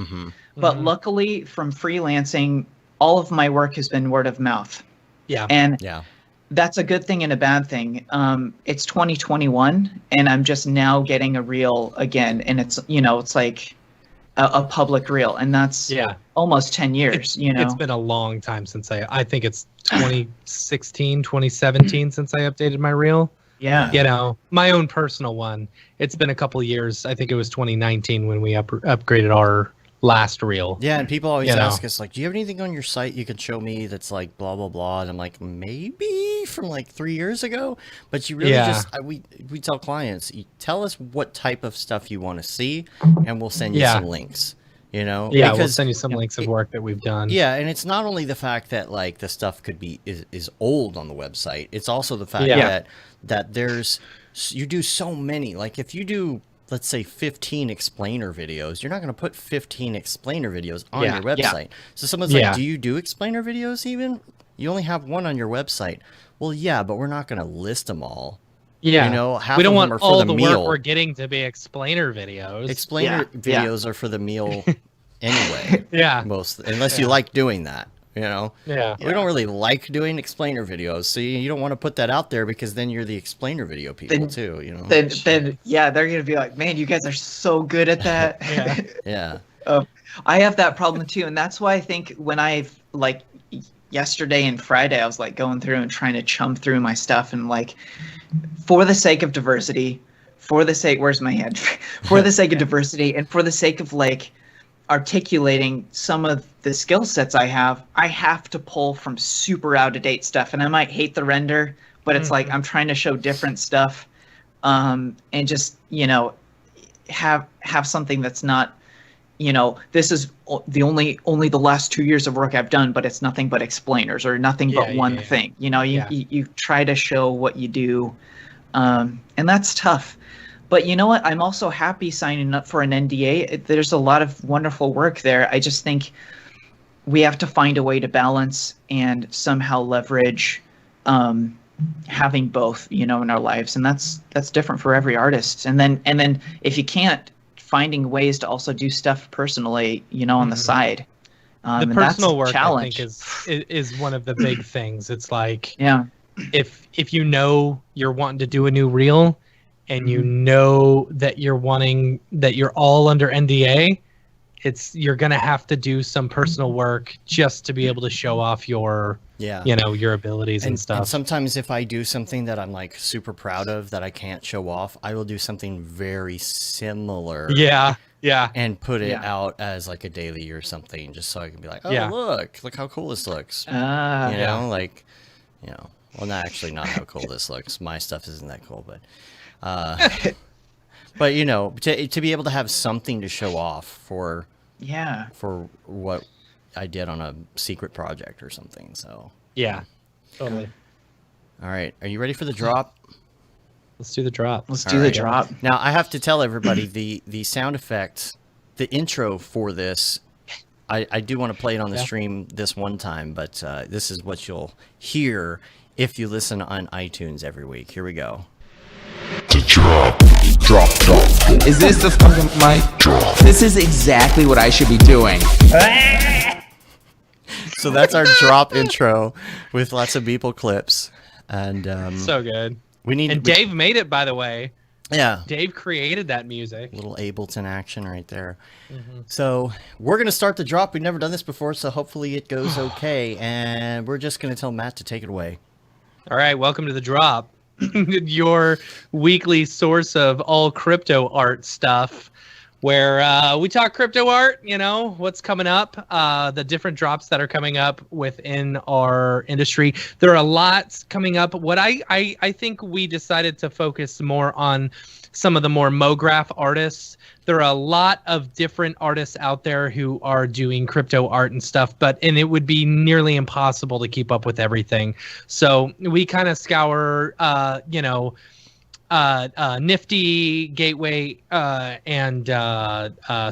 But luckily from freelancing, all of my work has been word of mouth. Yeah. And that's a good thing and a bad thing. It's 2021 and I'm just now getting a reel again. And it's, it's like a public reel, and that's almost 10 years. It's been a long time since I think it's 2016, 2017 since I updated my reel. My own personal one. It's been a couple of years. I think it was 2019 when we upgraded our last reel. Yeah, and people always ask us, like, do you have anything on your site you can show me that's like blah, blah, blah? And I'm like, maybe from like 3 years ago. But you really we tell clients, you tell us what type of stuff you want to see, and we'll send you some links. You know, yeah, we'll send you some links of work that we've done. Yeah, and it's not only the fact that like the stuff could be is old on the website. It's also the fact that there's you do so many. Like if you do, let's say 15 explainer videos, you're not going to put 15 explainer videos on your website. So someone's like, "Do you do explainer videos even? You only have one on your website." Well, yeah, but we're not going to list them all. Yeah, you know, half we don't of want them are all for the meal. work we're getting to be explainer videos. Explainer videos are for the meal anyway. Unless you like doing that, you know. We don't really like doing explainer videos, so you don't want to put that out there because then you're the explainer video people too, you know. Then they're gonna be like, man, you guys are so good at that. I have that problem too, and that's why I think when I've like yesterday and Friday, I was like going through and trying to chum through my stuff and like, for the sake of diversity, for the sake, where's my hand? For the sake of diversity and for the sake of like articulating some of the skill sets I have to pull from super out of date stuff. And I might hate the render, but it's like I'm trying to show different stuff, and just, you know, have something that's not, you know, this is the only the last 2 years of work I've done, but it's nothing but explainers or nothing but one thing. You know, you try to show what you do, and that's tough. But you know what? I'm also happy signing up for an NDA. There's a lot of wonderful work there. I just think we have to find a way to balance and somehow leverage having both, you know, in our lives, and that's different for every artist. And then if you can't, finding ways to also do stuff personally, you know, on the side. The personal work, challenge. I think, is one of the big things. It's like, if you know you're wanting to do a new reel, and you know that you're all under NDA, you're gonna have to do some personal work just to be able to show off your you know, your abilities and stuff. And sometimes if I do something that I'm like super proud of that I can't show off, I will do something very similar. And put it out as like a daily or something, just so I can be like, oh look how cool this looks. You know, like, you know, well, not actually not how cool this looks. My stuff isn't that cool, but but you know, to be able to have something to show off for what I did on a secret project or something. So totally. All right, are you ready for the drop? Let's do the drop. Let's do the drop. Now I have to tell everybody the sound effect, the intro for this, I do want to play it on the stream this one time, but this is what you'll hear if you listen on iTunes every week. Here we go. The drop. Is this the fucking mic? Drop. This is exactly what I should be doing. So that's our drop intro with lots of Beeple clips, and so good. Dave made it, by the way. Yeah, Dave created that music. Little Ableton action right there. So we're gonna start the drop. We've never done this before, so hopefully it goes okay. And we're just gonna tell Matt to take it away. All right, welcome to the drop. Your weekly source of all crypto art stuff, where we talk crypto art, you know, what's coming up, the different drops that are coming up within our industry. There are a lot coming up. What I think we decided to focus more on some of the more Mograph artists. There are a lot of different artists out there who are doing crypto art and stuff, and it would be nearly impossible to keep up with everything. So we kind of scour, you know, Nifty, Gateway, and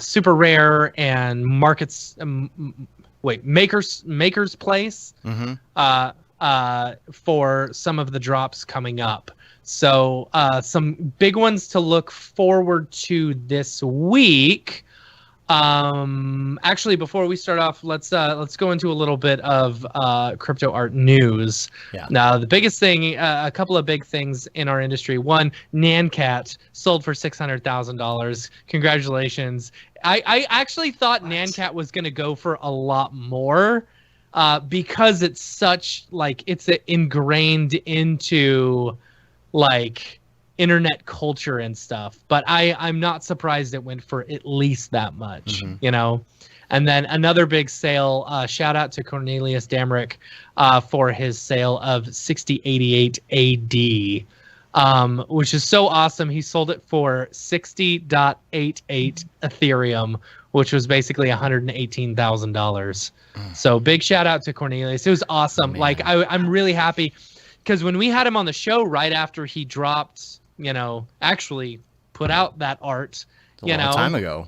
Super Rare, and Markets. Maker's Place. For some of the drops coming up. So some big ones to look forward to this week. Actually, before we start off, let's go into a little bit of crypto art news. Now, the biggest thing, a couple of big things in our industry. One, Nancat sold for $600,000. Congratulations! I actually thought Nancat was going to go for a lot more. Because it's such like it's ingrained into like internet culture and stuff, but I'm not surprised it went for at least that much, you know. And then another big sale, shout out to Cornelius Damrick for his sale of 6088 AD, which is so awesome. He sold it for 60.88 Ethereum, which was basically $118,000. So big shout out to Cornelius. It was awesome. Man. Like I'm really happy because when we had him on the show right after he dropped, actually put out that art, a long time ago.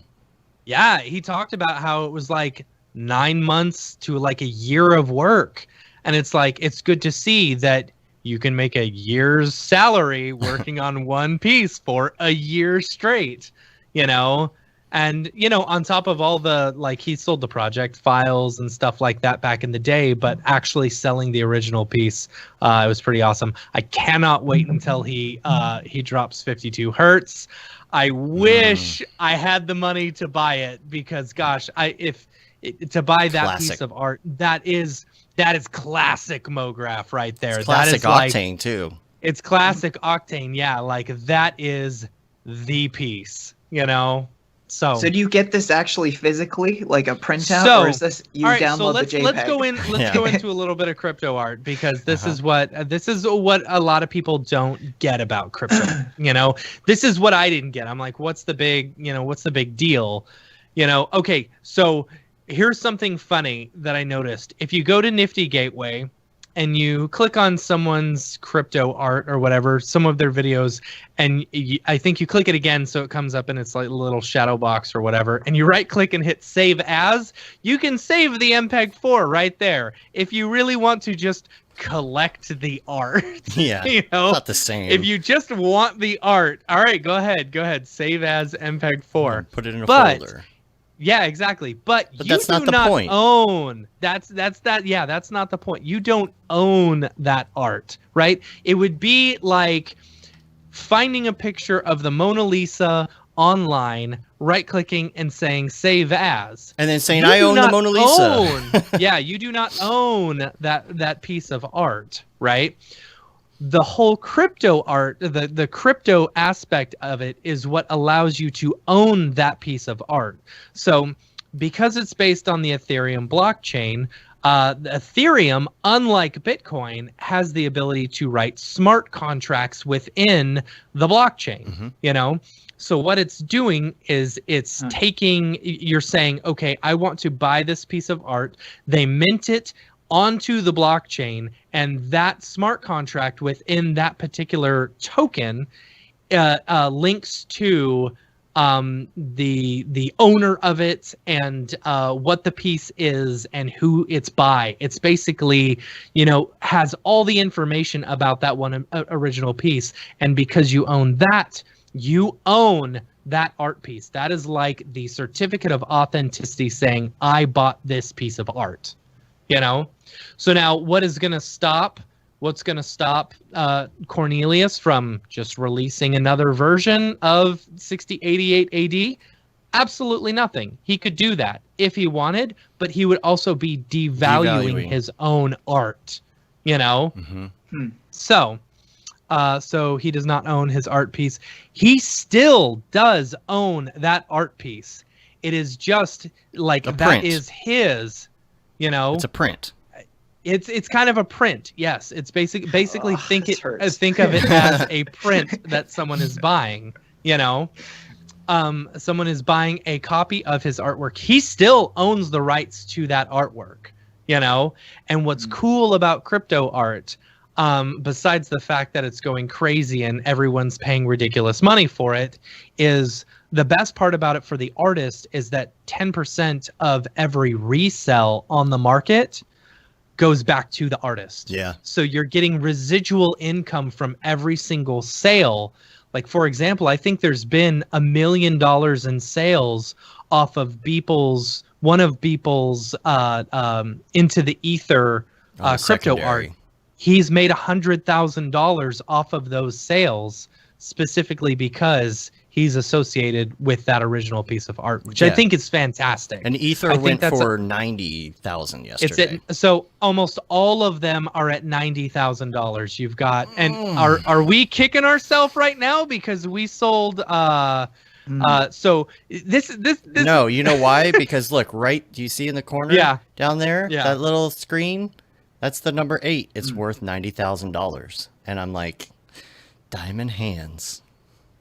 Yeah, he talked about how it was like 9 months to like a year of work. And it's like, it's good to see that you can make a year's salary working on one piece for a year straight, And, on top of all the, like, he sold the project files and stuff like that back in the day, but actually selling the original piece, it was pretty awesome. I cannot wait until he drops 52 Hertz. I wish I had the money to buy it because, gosh, to buy that Classic. piece of art, that is classic Mograph right there. It's classic that is Octane too. It's classic Octane, yeah. Like that is the piece, So do you get this actually physically, like a printout, or is this you download the JPEG? Let's go into a little bit of Cryptoart because this is what a lot of people don't get about crypto. This is what I didn't get. I'm like, what's the big deal? Okay, so here's something funny that I noticed. If you go to Nifty Gateway and you click on someone's crypto art or whatever, some of their videos, and I think you click it again so it comes up and it's like a little shadow box or whatever, and you right click and hit save as, you can save the MPEG-4 right there. If you really want to just collect the art. Yeah, it's not the same. If you just want the art, all right, go ahead, save as MPEG-4. Put it in a folder. Yeah, exactly. But you that's not do the not point. Own that's not the point. You don't own that art, right? It would be like finding a picture of the Mona Lisa online, right-clicking and saying save as, and then saying I own the Mona Lisa. Yeah, you do not own that piece of art, right? The whole crypto art, the crypto aspect of it is what allows you to own that piece of art. So because it's based on the Ethereum blockchain, Ethereum, unlike Bitcoin, has the ability to write smart contracts within the blockchain, So what it's doing is it's taking, you're saying, okay, I want to buy this piece of art. They mint it onto the blockchain, and that smart contract within that particular token links to the owner of it and what the piece is and who it's by. It's basically, has all the information about that one original piece, and because you own that, you own that art piece. That is like the certificate of authenticity saying, I bought this piece of art. So now what's going to stop Cornelius from just releasing another version of 6088 AD? Absolutely nothing. He could do that if he wanted, but he would also be devaluing his own art, So he does not own his art piece. He still does own that art piece. It is just like that is his. It's a print. It's kind of a print. Yes, it's basically think of it as a print that someone is buying. Someone is buying a copy of his artwork. He still owns the rights to that artwork. And what's cool about crypto art, besides the fact that it's going crazy and everyone's paying ridiculous money for it, is the best part about it for the artist is that 10% of every resell on the market goes back to the artist. Yeah. So you're getting residual income from every single sale. Like, for example, I think there's been $1 million in sales off of one of Beeple's Into the Ether crypto art. He's made $100,000 off of those sales specifically because he's associated with that original piece of art, which I think is fantastic. And Ether went for 90,000 yesterday. So almost all of them are at $90,000. You've got, and are we kicking ourselves right now because we sold? So this. No, you know why? Because look, right? Do you see in the corner? Yeah. Down there, that little screen. That's the number 8. It's worth $90,000, and I'm like, diamond hands.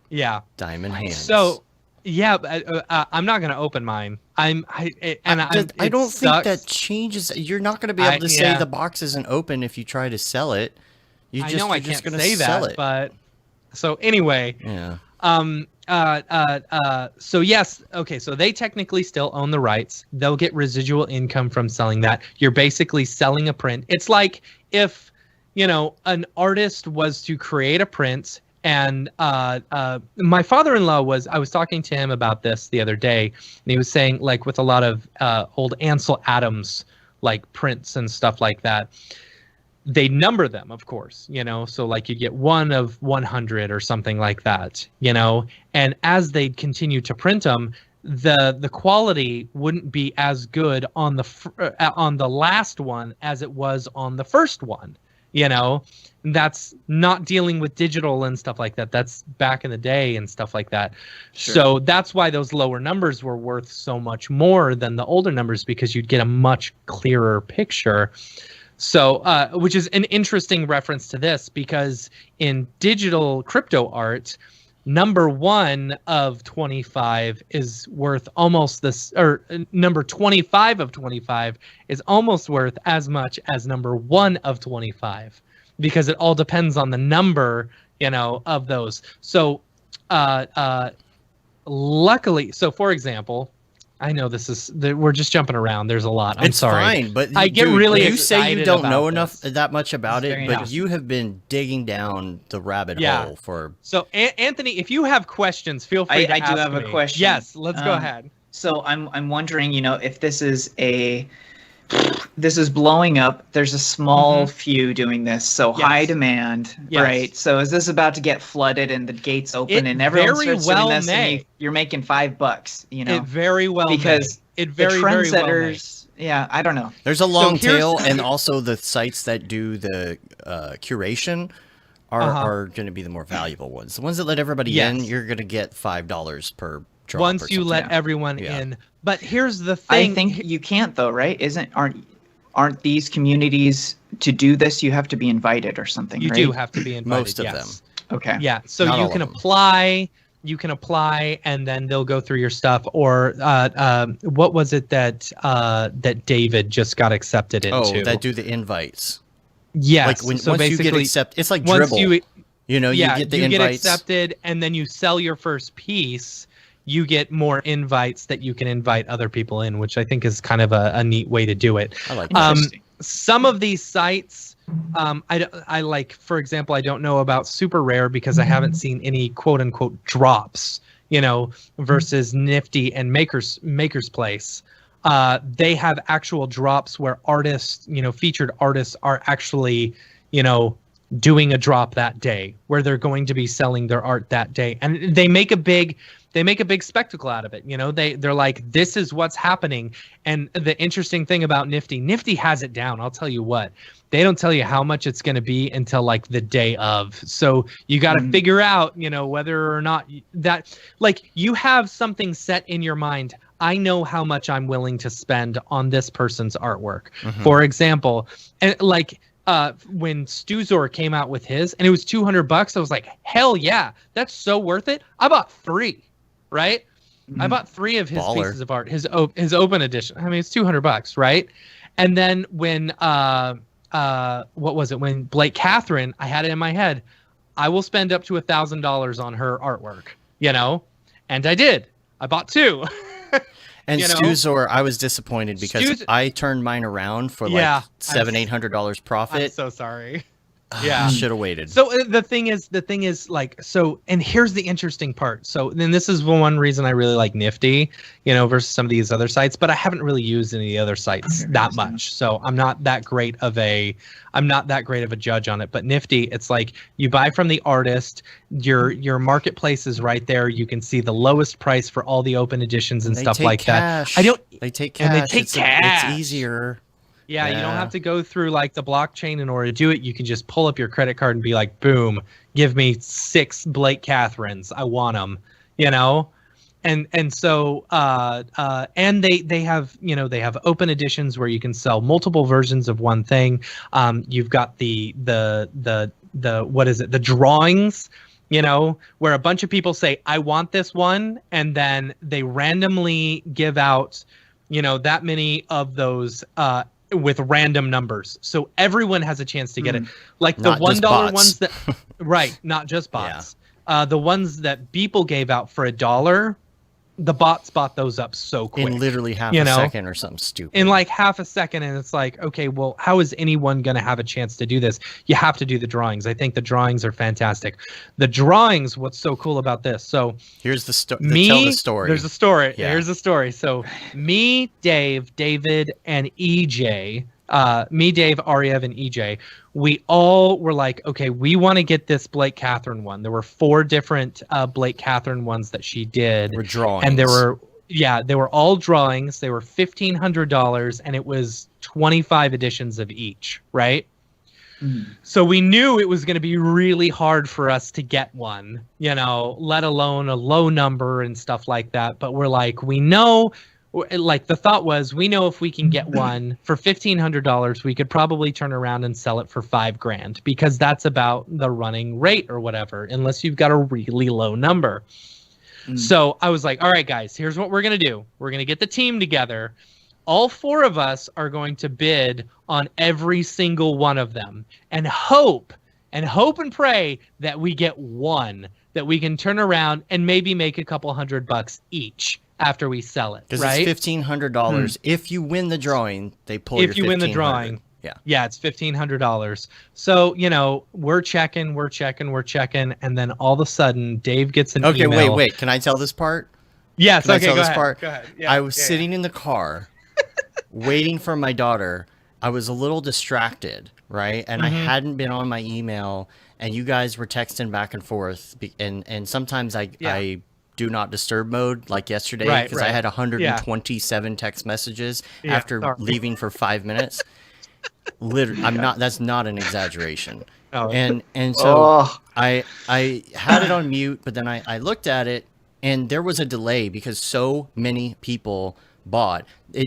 Yeah. Diamond hands. So, yeah, I'm not going to open mine. I don't think that changes. You're not going to be able to say the box isn't open if you try to sell it. I can't say that, but so anyway. Yeah. So yes, okay, so they technically still own the rights. They'll get residual income from selling that. You're basically selling a print. It's like if, an artist was to create a print, and my father-in-law I was talking to him about this the other day, and he was saying, like, with a lot of old Ansel Adams like prints and stuff like that, they number them, of course, so like you get 1 of 100 or something like that, and as they continue to print them, the quality wouldn't be as good on the last one as it was on the first one. That's not dealing with digital and stuff like that. That's back in the day and stuff like that. Sure. So that's why those lower numbers were worth so much more than the older numbers, because you'd get a much clearer picture. So, which is an interesting reference to this, because in digital crypto art, number 1 of 25 is worth almost this, or number 25 of 25 is almost worth as much as number 1 of 25, because it all depends on the number, of those. So, luckily, so for example, I know we're just jumping around. There's a lot. I'm sorry. It's fine, but I get really you say you don't know that much about it, but you have been digging down the rabbit hole for. So, Anthony, if you have questions, feel free to ask me. I do have a question. Yes, let's go ahead. So I'm wondering, if this is blowing up. There's a small few doing this, so high demand, right? So is this about to get flooded and the gates open and everyone starts doing this and you're making $5, It very well because it very, the trendsetters, very well I don't know. There's a long tail, and also the sites that do the curation are going to be the more valuable ones. The ones that let everybody in, you're going to get $5 per drop. Once you let everyone in. But here's the thing. I think you can't, though, right? Aren't these communities, to do this, you have to be invited or something, You right? do have to be invited, Most of them. Okay. Yeah, so you can apply, and then they'll go through your stuff. Or what was it that David just got accepted into? Oh, that do the invites. Yes. Like once you get accepted, it's like Dribble. You get the invites. You get accepted, and then you sell your first piece. You get more invites that you can invite other people in, which I think is kind of a neat way to do it. I like that. Some of these sites, I like, for example, I don't know about Super Rare because I haven't seen any quote unquote drops, versus Nifty and Maker's Place. They have actual drops where artists, featured artists are actually, doing a drop that day, where they're going to be selling their art that day, and they make a big spectacle out of it. They're like, this is what's happening. And the interesting thing about Nifty has it down. I'll tell you what, they don't tell you how much it's going to be until like the day of. So you got to figure out, whether or not that, like, you have something set in your mind. I know how much I'm willing to spend on this person's artwork. For example, and like, when Stuzor came out with his and it was $200, I was like, hell yeah, that's so worth it. I bought 3. Right? I bought 3 of his pieces of art, his open edition. I mean, it's $200, right? And then when what was it? When Blake Catherine, I had it in my head, I will spend up to $1,000 on her artwork, and I did. I bought 2. And Stuzor, I was disappointed because I turned mine around for like $700-800 profit. I'm so sorry. Yeah, should have waited. So the thing is like, so, and here's the interesting part. So then this is one reason I really like Nifty, versus some of these other sites, but I haven't really used any of the other sites that much. So I'm not that great of a judge on it. But Nifty, it's like you buy from the artist, your marketplace is right there. You can see the lowest price for all the open editions and stuff like cash. that. They take cash. And they take cash. It's easier. Yeah, you don't have to go through like the blockchain in order to do it. You can just pull up your credit card and be like, boom, give me 6 Blake Catherines. I want them, And so and they have, they have open editions where you can sell multiple versions of one thing. You've got the what is it? The drawings where a bunch of people say, I want this one, and then they randomly give out, that many of those with random numbers. So everyone has a chance to get it. Like the $1 ones that, right, not just bots. Yeah. The ones that Beeple gave out for $1, the bots bought those up so quick. In literally half a second or something stupid. In like half a second, and it's like, okay, well, how is anyone going to have a chance to do this? You have to do the drawings. I think the drawings are fantastic. The drawings, what's so cool about this? So here's the story. Tell the story. There's a story. Yeah. Here's the story. So me, Dave, David, and EJ, Dave, Ariev, and EJ, we all were like, okay, we want to get this Blake Catherine one. There were 4 different Blake Catherine ones that she did. Were drawings. And they were all drawings. They were $1,500, and it was 25 editions of each, right? So we knew it was going to be really hard for us to get one, let alone a low number and stuff like that. But we're like, we know. Like the thought was, we know if we can get one for $1,500, we could probably turn around and sell it for $5,000 because that's about the running rate or whatever, unless you've got a really low number. So I was like, all right, guys, here's what we're going to do. We're going to get the team together. All 4 of us are going to bid on every single one of them and hope and pray that we get one that we can turn around and maybe make a couple $100 each after we sell it, right? Because it's $1,500. If you win the drawing, they pull your $1,500. If you win the drawing, yeah, it's $1,500. So we're checking, and then all of a sudden, Dave gets an email. Okay, wait. Can I tell this part? Yes. Can I okay, tell go this ahead. part? Go ahead. Yeah, I was sitting in the car, waiting for my daughter. I was a little distracted, right? And I hadn't been on my email, and you guys were texting back and forth, and sometimes I do not disturb mode like yesterday because I had 127 text messages after leaving for 5 minutes. Literally, that's not an exaggeration. And so I had it on mute, but then I looked at it, and there was a delay because so many people bought.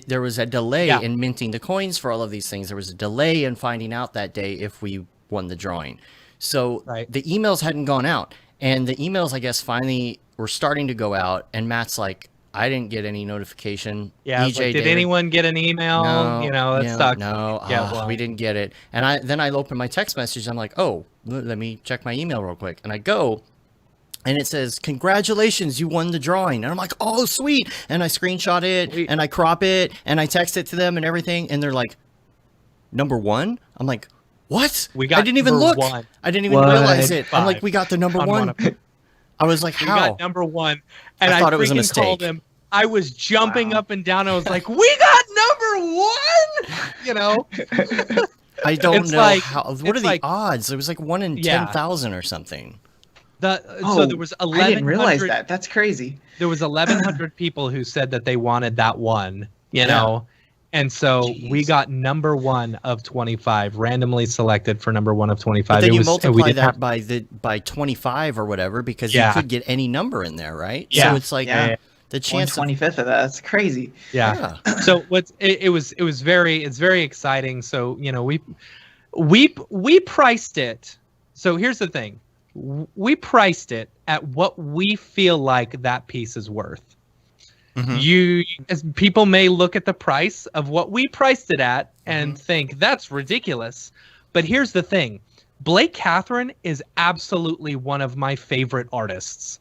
There was a delay in minting the coins for all of these things. There was a delay in finding out that day if we won the drawing. So the emails hadn't gone out, and the emails, I guess, finally were starting to go out, and Matt's like, I didn't get any notification. Yeah, EJ did anyone get an email? That sucks. No, we didn't get it. And I opened my text message. I'm like, oh, let me check my email real quick. And I go, and it says, congratulations, you won the drawing. And I'm like, oh, sweet. And I screenshot it, and I crop it, and I text it to them and everything. And they're like, number 1? I'm like, what? I didn't even look. I didn't even realize it. I'm like, we got the number 1. I was like, how? We got number 1. And I thought it was a mistake. Called him. I was jumping up and down. I was like, we got number 1! I don't know how. What are the odds? It was like 1 in 10,000 or something. So there was 1100. I didn't realize that. That's crazy. There was 1,100 people who said that they wanted that one, know? And so we got number 1 of 25, randomly selected for number 1 of 25. But then you multiply that by 25 or whatever, because you could get any number in there, right? Yeah. So it's like the chance 1/25 of that. That's crazy. Yeah. So it's very exciting. So we priced it. So here's the thing, we priced it at what we feel like that piece is worth. As people may look at the price of what we priced it at and think that's ridiculous, but here's the thing, Blake Catherine is absolutely one of my favorite artists.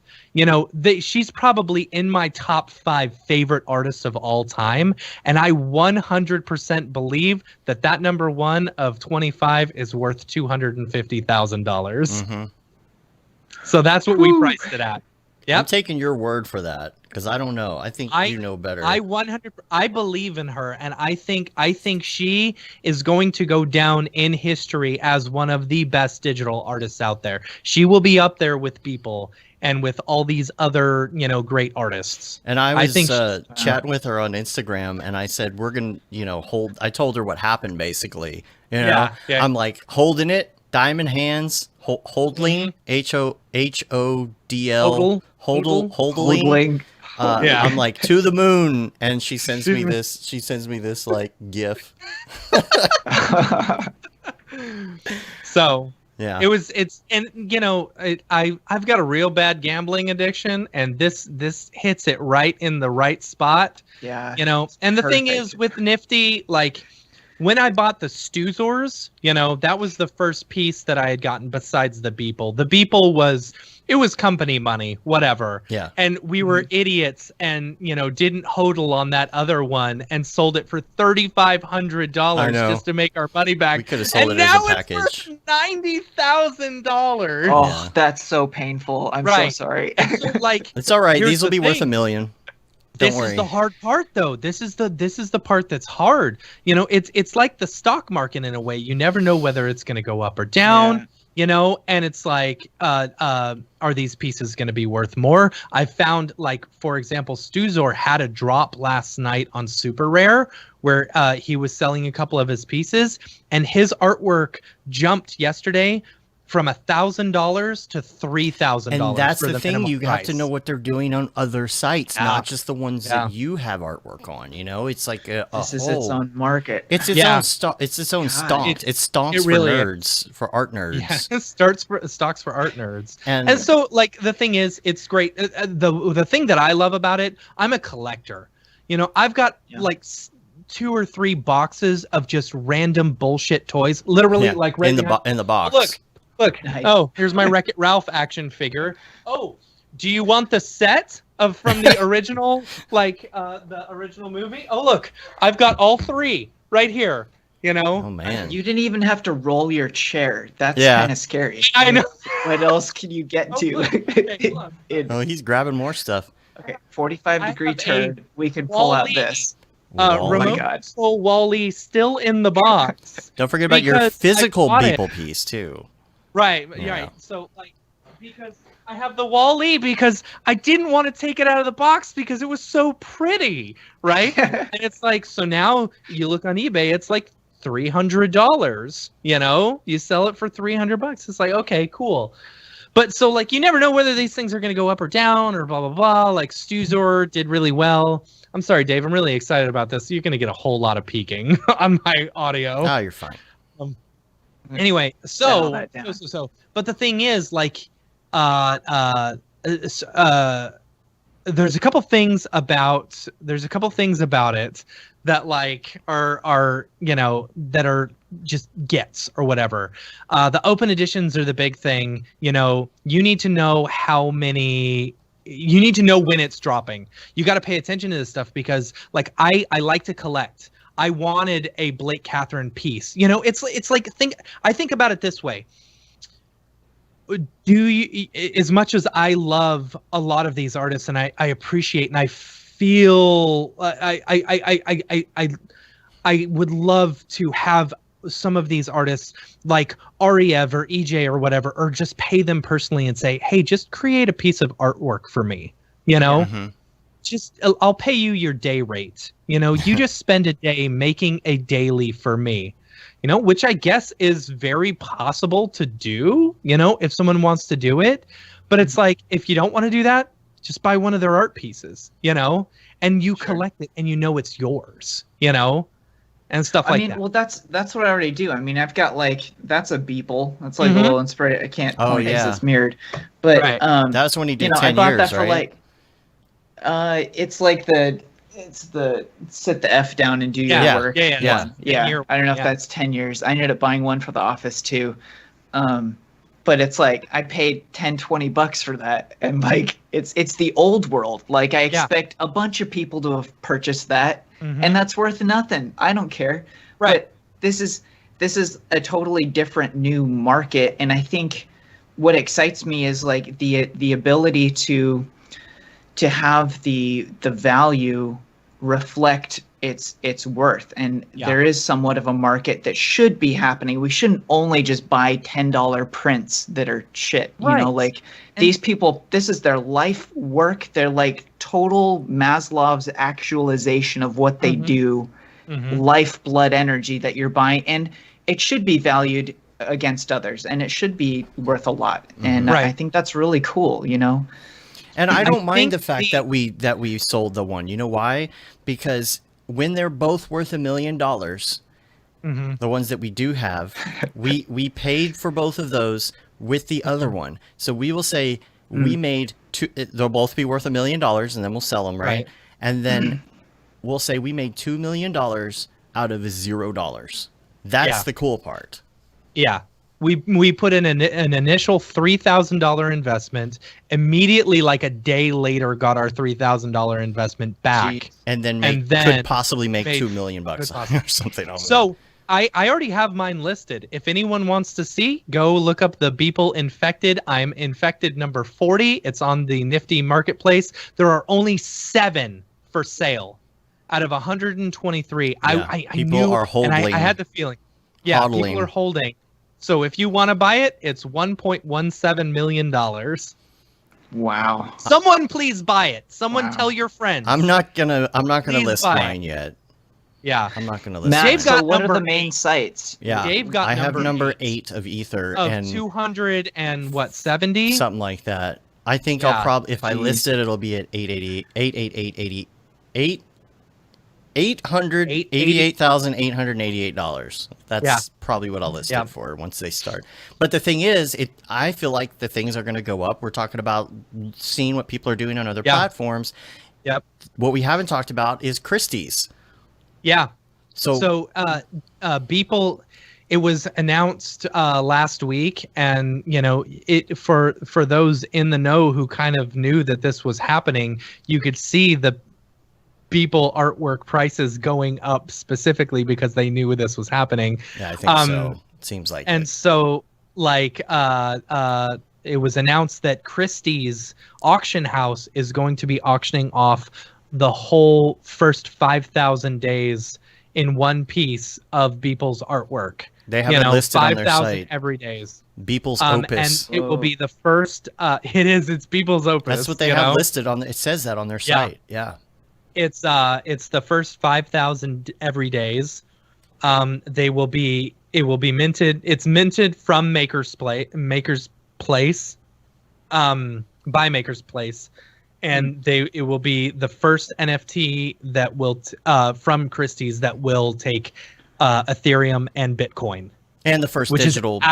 She's probably in my top 5 favorite artists of all time, and I 100% believe that number 1 of 25 is worth $250,000. So that's what we priced it at. Yep. I'm taking your word for that, because I don't know. I think you know better. I believe in her, and I think she is going to go down in history as one of the best digital artists out there. She will be up there with people and with all these other, great artists. And I was chatting with her on Instagram, and I said, we're going to, hold. I told her what happened, basically. I'm like, holding it, diamond hands, holdling, HODL. Holdling. I'm like, to the moon, and she sends me this. She sends me this like GIF. So Yeah. I've got a real bad gambling addiction, and this hits it right in the right spot. Yeah. And the thing is with Nifty, like when I bought the Stuzors, that was the first piece that I had gotten besides the Beeple. The Beeple was company money, whatever. Yeah. And we were idiots and, didn't hodl on that other one and sold it for $3,500 just to make our money back. We could have sold it as a package. It's worth $90,000. Oh, that's so painful. I'm so sorry. So, it's all right. These will be worth $1 million. Don't worry. This is the hard part, though. This is the part that's hard. It's like the stock market in a way. You never know whether it's going to go up or down. Yeah. And it's like, are these pieces going to be worth more? I found, like, for example, Stuzor had a drop last night on Super Rare where he was selling a couple of his pieces, and his artwork jumped yesterday from $1,000 to $3,000. And that's the thing. You price. have to know what they're doing on other sites, not just the ones that you have artwork on. It's like this is its own market. It's its own stock. It's its own stock. It's stonks for nerds, for art nerds. Yeah, stocks for art nerds. And so, like, the thing is, it's great. The thing that I love about it, I'm a collector. I've got like 2 or 3 boxes of just random bullshit toys, literally like right in the box. Look. Nice. Oh, here's my Wreck-It Ralph action figure. Oh, do you want the set from the original, the original movie? Oh, look, I've got all 3 right here. Oh man, you didn't even have to roll your chair. That's kind of scary. I know. What else can you get to? Okay, he's grabbing more stuff. Okay, 45-degree turn. We can pull out this. Remote control Wall-E still in the box. Don't forget about your physical Beeple piece too. Right. So, because I have the Wall-E because I didn't want to take it out of the box because it was so pretty, right? And it's like, so now you look on eBay, it's like $300. You sell it for $300. It's like, okay, cool. But so, like, you never know whether these things are going to go up or down or blah blah blah. Like Stuzor did really well. I'm sorry, Dave. I'm really excited about this. You're going to get a whole lot of peeking on my audio. Oh, you're fine. Anyway, so, but the thing is, like, there's a couple things about it that, like, are that are just gets or whatever. The open editions are the big thing. You need to know how many. You need to know when it's dropping. You got to pay attention to this stuff because, like, I like to collect. I wanted a Blake Catherine piece. It's like I think about it this way. Do you, as much as I love a lot of these artists and I appreciate and I feel I would love to have some of these artists like Ariev or EJ or whatever, or just pay them personally and say, hey, just create a piece of artwork for me. Just I'll pay you your day rate. You just spend a day making a daily for me. Which I guess is very possible to do, if someone wants to do it. But it's like, if you don't want to do that, just buy one of their art pieces, and you collect it and it's yours, and stuff like that. Well, that's what I already do. I mean, I've got that's a Beeple. That's like a little inspired. I can't point because it's mirrored. But that's when you did 10 I bought years, that for right? It's like it's the sit the F down and do your work. Yeah. I don't know if that's 10 years. I ended up buying one for the office too. But it's like I paid $10-20 for that, and like it's the old world. Like I expect a bunch of people to have purchased that, and that's worth nothing. I don't care. Right. But this is a totally different new market, and I think what excites me is like the ability to have the value reflect its worth, and there is somewhat of a market that should be happening. We shouldn't only just buy $10 prints that are shit. These people, this is their life work. They're like total Maslow's actualization of what they do, lifeblood energy that you're buying, and it should be valued against others, and it should be worth a lot. And I think that's really cool. And I don't mind the fact that we sold the one. You know why? Because when they're both worth $1 million, Mm-hmm. The ones that we do have, we paid for both of those with the other one. So we will say we made two. They'll both be worth $1 million, and then we'll sell them, right? And then we'll say we made $2 million out of $0. That's the cool part. Yeah. We put in an initial $3,000 investment. Immediately, like a day later, got our $3,000 investment back, and then could possibly make $2 million or something. So I already have mine listed. If anyone wants to see, go look up the Beeple Infected. I'm Infected number 40. It's on the Nifty Marketplace. There are only 7 for sale out of 123. I knew, are holding. And I had the feeling. Yeah, hodling. People are holding. So if you want to buy it, it's $1.17 million. Wow. Someone please buy it. Someone tell your friends. I'm not gonna Please list buy mine yet. Yeah. I'm not gonna list. Matt, mine. so what are the main sites? Yeah. Dave got I have number number 8 of Ether of and 270 something like that. I think I'll probably, if I list it, it'll be at 888,888. That's probably what I'll list it for once they start. But the thing is, I feel like the things are going to go up. We're talking about seeing what people are doing on other platforms. Yep. What we haven't talked about is Christie's. Yeah. So Beeple, it was announced last week, and it for those in the know who kind of knew that this was happening, you could see the Beeple artwork prices going up specifically because they knew this was happening. Yeah, I think so. It seems like. And so, like, it was announced that Christie's auction house is going to be auctioning off the whole first 5,000 days in one piece of Beeple's artwork. They have it listed on their site. every days. Beeple's Opus. And it will be the first. It's Beeple's Opus. That's what they have listed on. It says that on their site. Yeah. It's the first 5,000 every days. It will be minted. It's minted from Maker's Place, by Maker's Place, and it will be the first NFT that will from Christie's that will take Ethereum and Bitcoin. And the first digital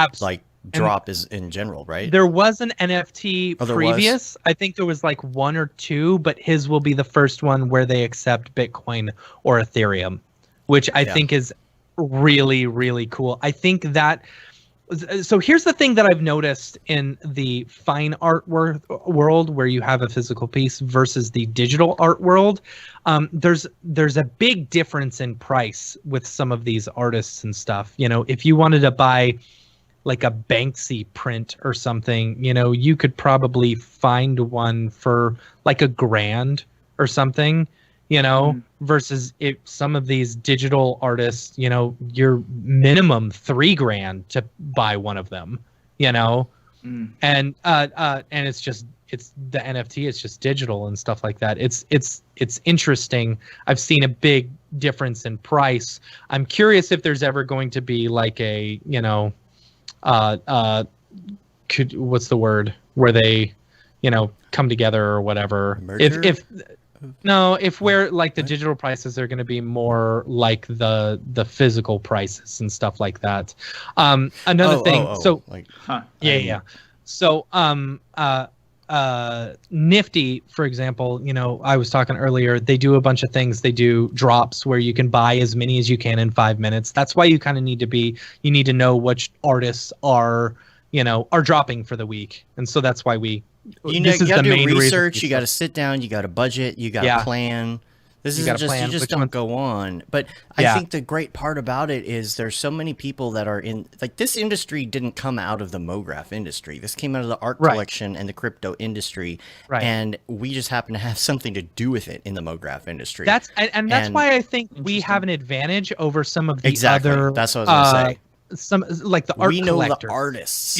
drop is in general, right? There was an NFT previous. I think there was like 1 or 2, but his will be the first one where they accept Bitcoin or Ethereum, which I think is really, really cool. I think that. So here's the thing that I've noticed in the fine art world, where you have a physical piece versus the digital art world. There's a big difference in price with some of these artists and stuff. If you wanted to buy like a Banksy print or something, you could probably find one for like $1,000 or something, versus if some of these digital artists, you're minimum $3,000 to buy one of them, and it's the NFT, it's just digital and stuff like that. It's interesting. I've seen a big difference in price. I'm curious if there's ever going to be like a, what's the word, where they come together or whatever. Merger? if we're like the digital prices are going to be more like the physical prices and stuff like that. Another thing. So Nifty, for example, I was talking earlier, they do a bunch of things. They do drops where you can buy as many as you can in 5 minutes. That's why you kind of need to know which artists are dropping for the week. And so that's why you got to do research. You got to sit down. You got to budget. You got to plan. This isn't just, you just don't go on. But I think the great part about it is there's so many people that are in, like, this industry didn't come out of the Mograph industry. This came out of the art collection and the crypto industry. Right. And we just happen to have something to do with it in the Mograph industry. That's why I think we have an advantage over some of the other. That's what I was going to say. Some like the art collectors.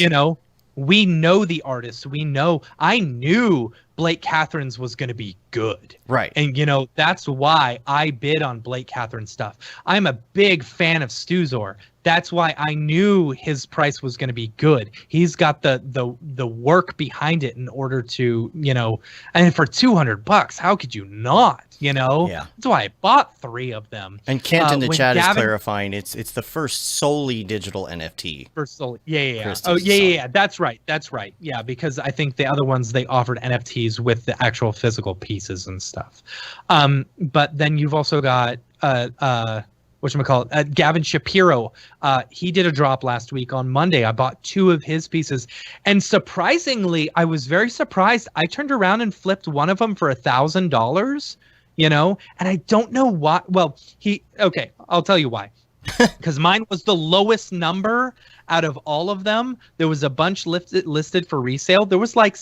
We know the artists. We know the artists. I knew Blake Catherine's was going to be good. Right. And, that's why I bid on Blake Catherine stuff. I'm a big fan of Stuzor. that's why I knew his price was going to be good. He's got the work behind it in order to, and for $200, how could you not? Yeah. That's why I bought 3 of them. And Kent in the chat is clarifying it's the first solely digital NFT. First solely, yeah. Oh, yeah. That's right. Yeah, because I think the other ones they offered NFTs with the actual physical pieces and stuff. But then you've also got whatchamacallit, Gavin Shapiro. He did a drop last week on Monday. I bought 2 of his pieces. And surprisingly, I was very surprised. I turned around and flipped one of them for $1,000, and I don't know why. Well, I'll tell you why. Because mine was the lowest number out of all of them. There was a bunch listed for resale. There was like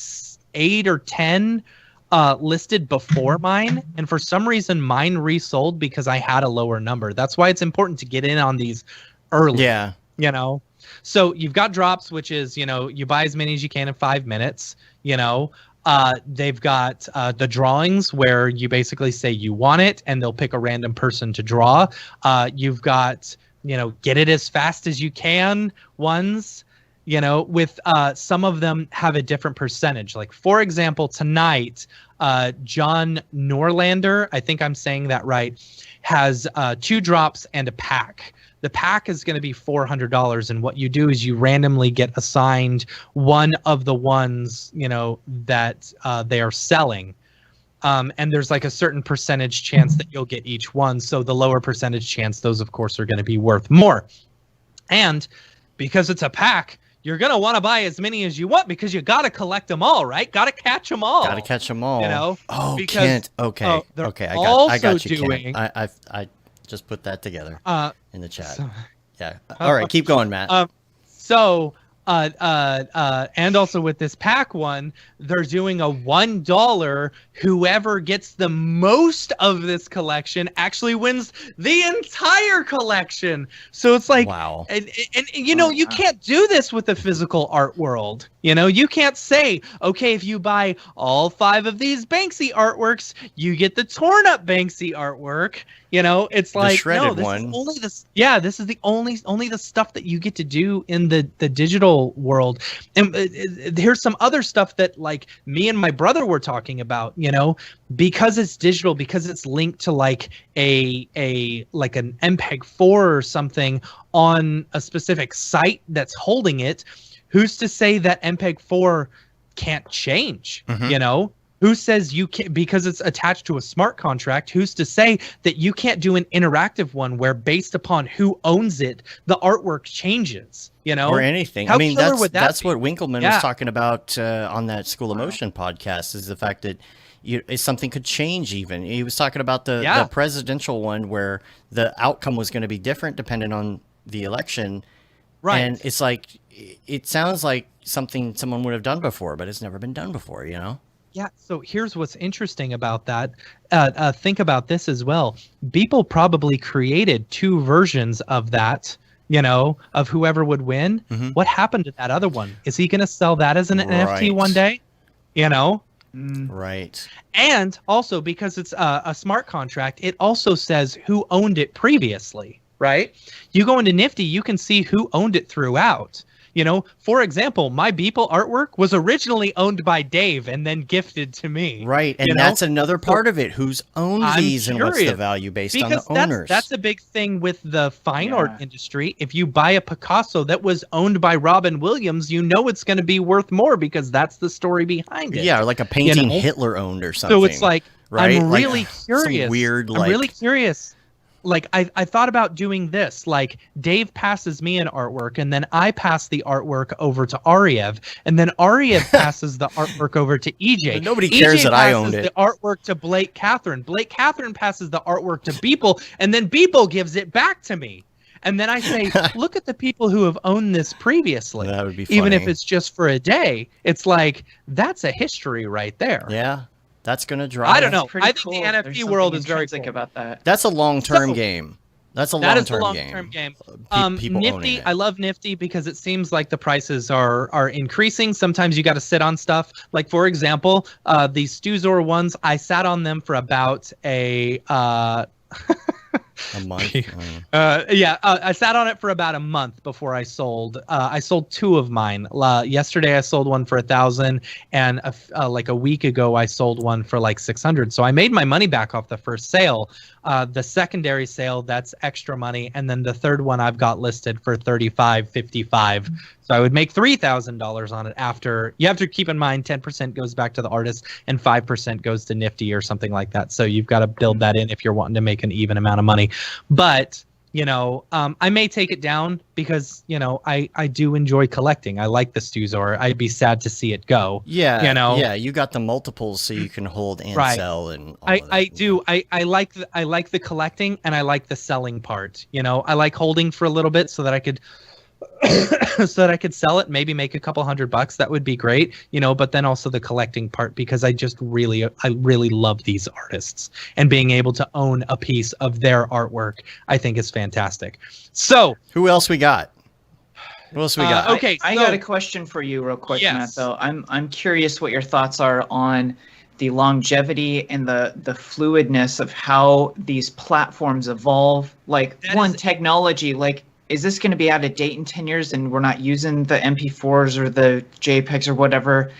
8 or 10 listed before mine, and for some reason mine resold because I had a lower number. That's why it's important to get in on these early. Yeah. So you've got drops, which is, you buy as many as you can in 5 minutes. They've got the drawings where you basically say you want it and they'll pick a random person to draw. You've got, get it as fast as you can ones. With some of them have a different percentage. Like, for example, tonight, John Norlander, I think I'm saying that right, has 2 drops and a pack. The pack is going to be $400, and what you do is you randomly get assigned one of the ones, that they are selling. And there's like a certain percentage chance that you'll get each one. So the lower percentage chance, those, of course, are going to be worth more. And because it's a pack, you're going to want to buy as many as you want because you got to collect them all, right? Got to catch them all. Got to catch them all. Oh, because, Kent. Okay. Okay. I got you, Kent. I just put that together in the chat. Yeah. All right. Keep going, Matt. And also with this pack one, they're doing a $1. Whoever gets the most of this collection actually wins the entire collection. So it's like, wow. And you can't do this with the physical art world. You can't say, okay, if you buy all 5 of these Banksy artworks, you get the torn up Banksy artwork. It's like, the shredded no, this one. is only this. Yeah, this is the only the stuff that you get to do in the digital world. And here's some other stuff that like me and my brother were talking about. Because it's digital, because it's linked to like like an MPEG-4 or something on a specific site that's holding it. Who's to say that MPEG-4 can't change? Mm-hmm. Who says you can't, because it's attached to a smart contract, who's to say that you can't do an interactive one where based upon who owns it, the artwork changes, Or anything. How I mean, that's be? what Winkleman was talking about on that School of Motion podcast, is the fact that something could change even. He was talking about the presidential one where the outcome was going to be different depending on the election. Right. And it's like, it sounds like something someone would have done before, but it's never been done before, Yeah, so here's what's interesting about that. Think about this as well. Beeple probably created 2 versions of that, of whoever would win. Mm-hmm. What happened to that other one? Is he going to sell that as an NFT one day? Right. And also, because it's a smart contract, it also says who owned it previously, right? You go into Nifty, you can see who owned it throughout. For example, my Beeple artwork was originally owned by Dave and then gifted to me. Right, and that's another part of it. Who's owned these and what's the value based on the owners? That's a big thing with the fine art industry. If you buy a Picasso that was owned by Robin Williams, it's going to be worth more because that's the story behind it. Yeah, or like a painting Hitler owned or something. So it's like, right? I'm really curious. Some weird, I'm really curious. Like, I thought about doing this. Like, Dave passes me an artwork, and then I pass the artwork over to Ariev, and then Ariev passes the artwork over to EJ. But nobody cares that I owned it. The artwork to Blake Catherine. Blake Catherine passes the artwork to Beeple, and then Beeple gives it back to me. And then I say, look at the people who have owned this previously. That would be funny. Even if it's just for a day. It's like, that's a history right there. Yeah. That's going to drive. I don't know. I think cool. the NFT world is very cool about that. That's a long-term game. That's a long-term game. People Nifty, I love Nifty because it seems like the prices are increasing. Sometimes you got to sit on stuff. Like, for example, these Stuzor ones, I sat on them for about A month. I sat on it for about a month before I sold. I sold 2 of mine. Yesterday I sold one for 1,000, and like a week ago I sold one for like 600. So I made my money back off the first sale. The secondary sale, that's extra money, and then the third one I've got listed for $35.55. So I would make $3,000 on it after. You have to keep in mind 10% goes back to the artist and 5% goes to Nifty or something like that. So you've got to build that in if you're wanting to make an even amount of money. But I may take it down because I do enjoy collecting. I like the Stuzor. I'd be sad to see it go. Yeah, you got the multiples so you can hold and sell and. I do. I like the collecting and I like the selling part. I like holding for a little bit so that I could. So that I could sell it, maybe make a couple $100. That would be great, but then also the collecting part, because I really love these artists, and being able to own a piece of their artwork, I think is fantastic. So who else we got? Okay, I got a question for you real quick, Matt, though. I'm curious what your thoughts are on the longevity and the fluidness of how these platforms evolve. Like, technology, like, is this going to be out of date in 10 years and we're not using the MP4s or the JPEGs or whatever?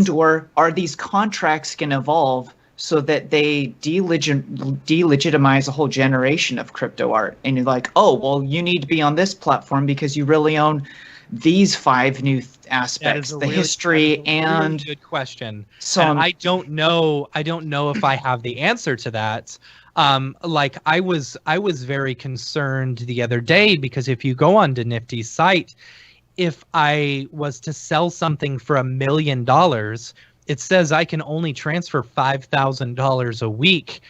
Or are these contracts going to evolve so that they delegitimize a whole generation of crypto art? And you're like, oh, well, you need to be on this platform because you really own these 5 new aspects, the history and really good question. So I don't know if I have the answer to that. Like I was very concerned the other day, because if you go onto Nifty's site, if I was to sell something for $1 million, it says I can only transfer $5,000 a week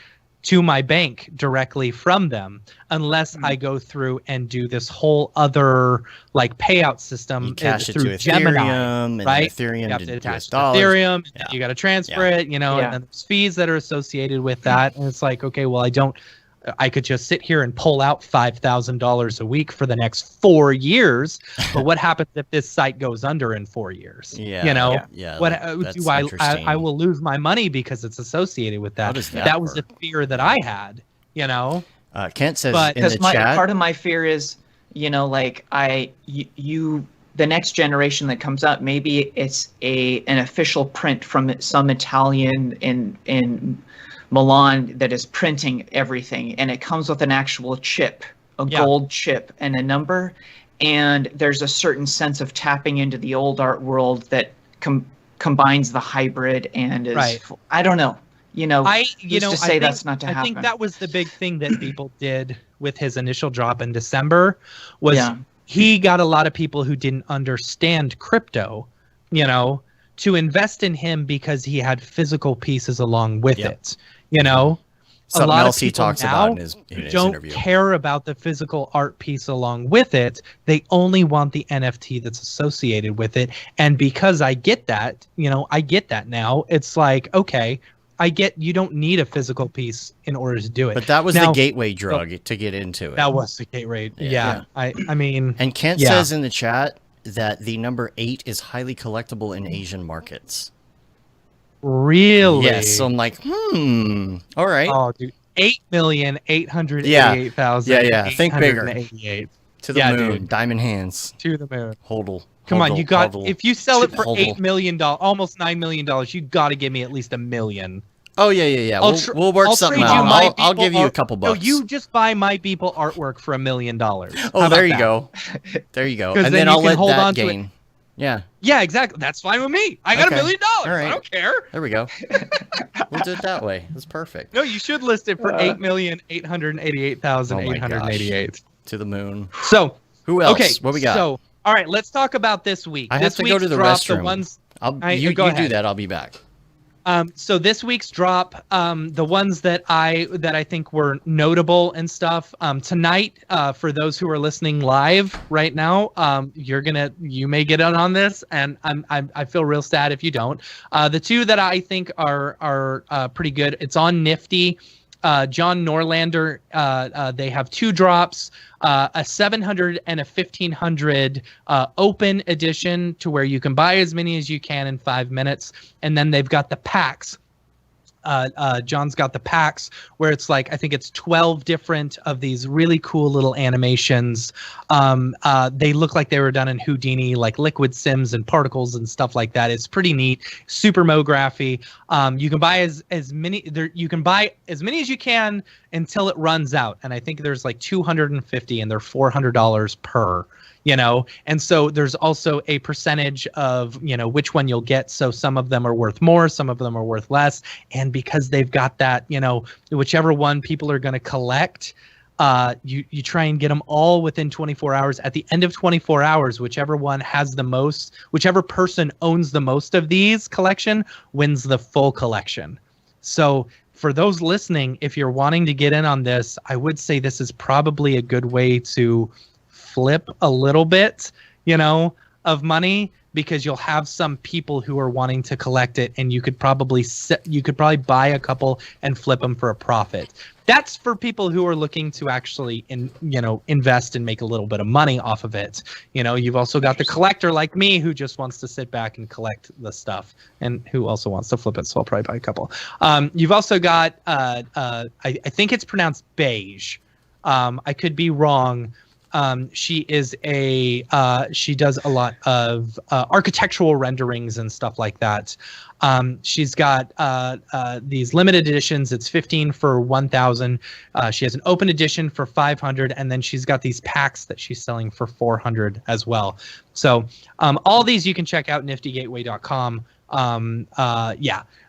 to my bank directly from them, unless I go through and do this whole other like payout system. You cash through it to Gemini, Ethereum, right? Ethereum you have to to attach US to dollars. Ethereum, and you got to transfer it, and then there's fees that are associated with that. And it's like, okay, well, I could just sit here and pull out $5,000 a week for the next 4 years. But what happens if this site goes under in 4 years? I will lose my money because it's associated with that. That was the fear that I had, Kent says in the chat. Part of my fear is, the next generation that comes up, maybe it's an official print from some Italian in Milan that is printing everything, and it comes with an actual chip, gold chip and a number, and there's a certain sense of tapping into the old art world that combines the hybrid and is I don't know. That's not to happen. I think that was the big thing that people did with his initial drop in December was he got a lot of people who didn't understand crypto, to invest in him because he had physical pieces along with it. Something a lot else of he people talks now about in his don't interview. care about the physical art piece along with it. They only want the NFT that's associated with it. And because I get that, I get that now. It's like, okay, you don't need a physical piece in order to do it. But that was the gateway drug to get into it. That was the gateway. Yeah. I mean. And Kent says in the chat that the number 8 is highly collectible in Asian markets. Really? Yes. So I'm like, all right. Oh, dude. 8,888,000. Yeah. Think bigger. To the moon. Dude. Diamond hands. To the moon. Hodl. Come on, if you sell it for $8 million, almost $9 million, you got to give me at least $1 million. Oh yeah. We'll work something out. I'll give you a couple bucks. No, you just buy my people artwork for $1 million. Oh, there you go. There you go. And then I'll let that gain. Yeah. Yeah, exactly. That's fine with me. I got $1 million. All right. I don't care. There we go. We'll do it that way. That's perfect. No, you should list it for 8,888,888. To the moon. So who else? Okay, what we got? So all right, let's talk about this week. I have to go to the restroom. You do that. I'll be back. So this week's drop, the ones that I think were notable and stuff. Tonight, for those who are listening live right now, you may get on this, and I feel real sad if you don't. The two that I think are pretty good. It's on Nifty. John Norlander, they have 2 drops, a 700 and a 1500 open edition to where you can buy as many as you can in 5 minutes. And then they've got the packs. John's got the packs where it's like, I think it's 12 different of these really cool little animations. They look like they were done in Houdini, like liquid sims and particles and stuff like that. It's pretty neat, super Mography. You can buy as many as you can until it runs out, and I think there's like 250, and they're $400 per. And so there's also a percentage of, which one you'll get. So some of them are worth more, some of them are worth less. And because they've got that, whichever one people are going to collect, you try and get them all within 24 hours. At the end of 24 hours, whichever one has the most, whichever person owns the most of these collection wins the full collection. So for those listening, if you're wanting to get in on this, I would say this is probably a good way to flip a little bit, of money, because you'll have some people who are wanting to collect it, and you could probably buy a couple and flip them for a profit. That's for people who are looking to actually invest and make a little bit of money off of it. You've also got the collector like me who just wants to sit back and collect the stuff, and who also wants to flip it, so I'll probably buy a couple. You've also got I think it's pronounced Beige. I could be wrong. She does a lot of architectural renderings and stuff like that. She's got these limited editions. It's 15 for 1,000. She has an open edition for 500, and then she's got these packs that she's selling for 400 as well. So all these you can check out niftygateway.com.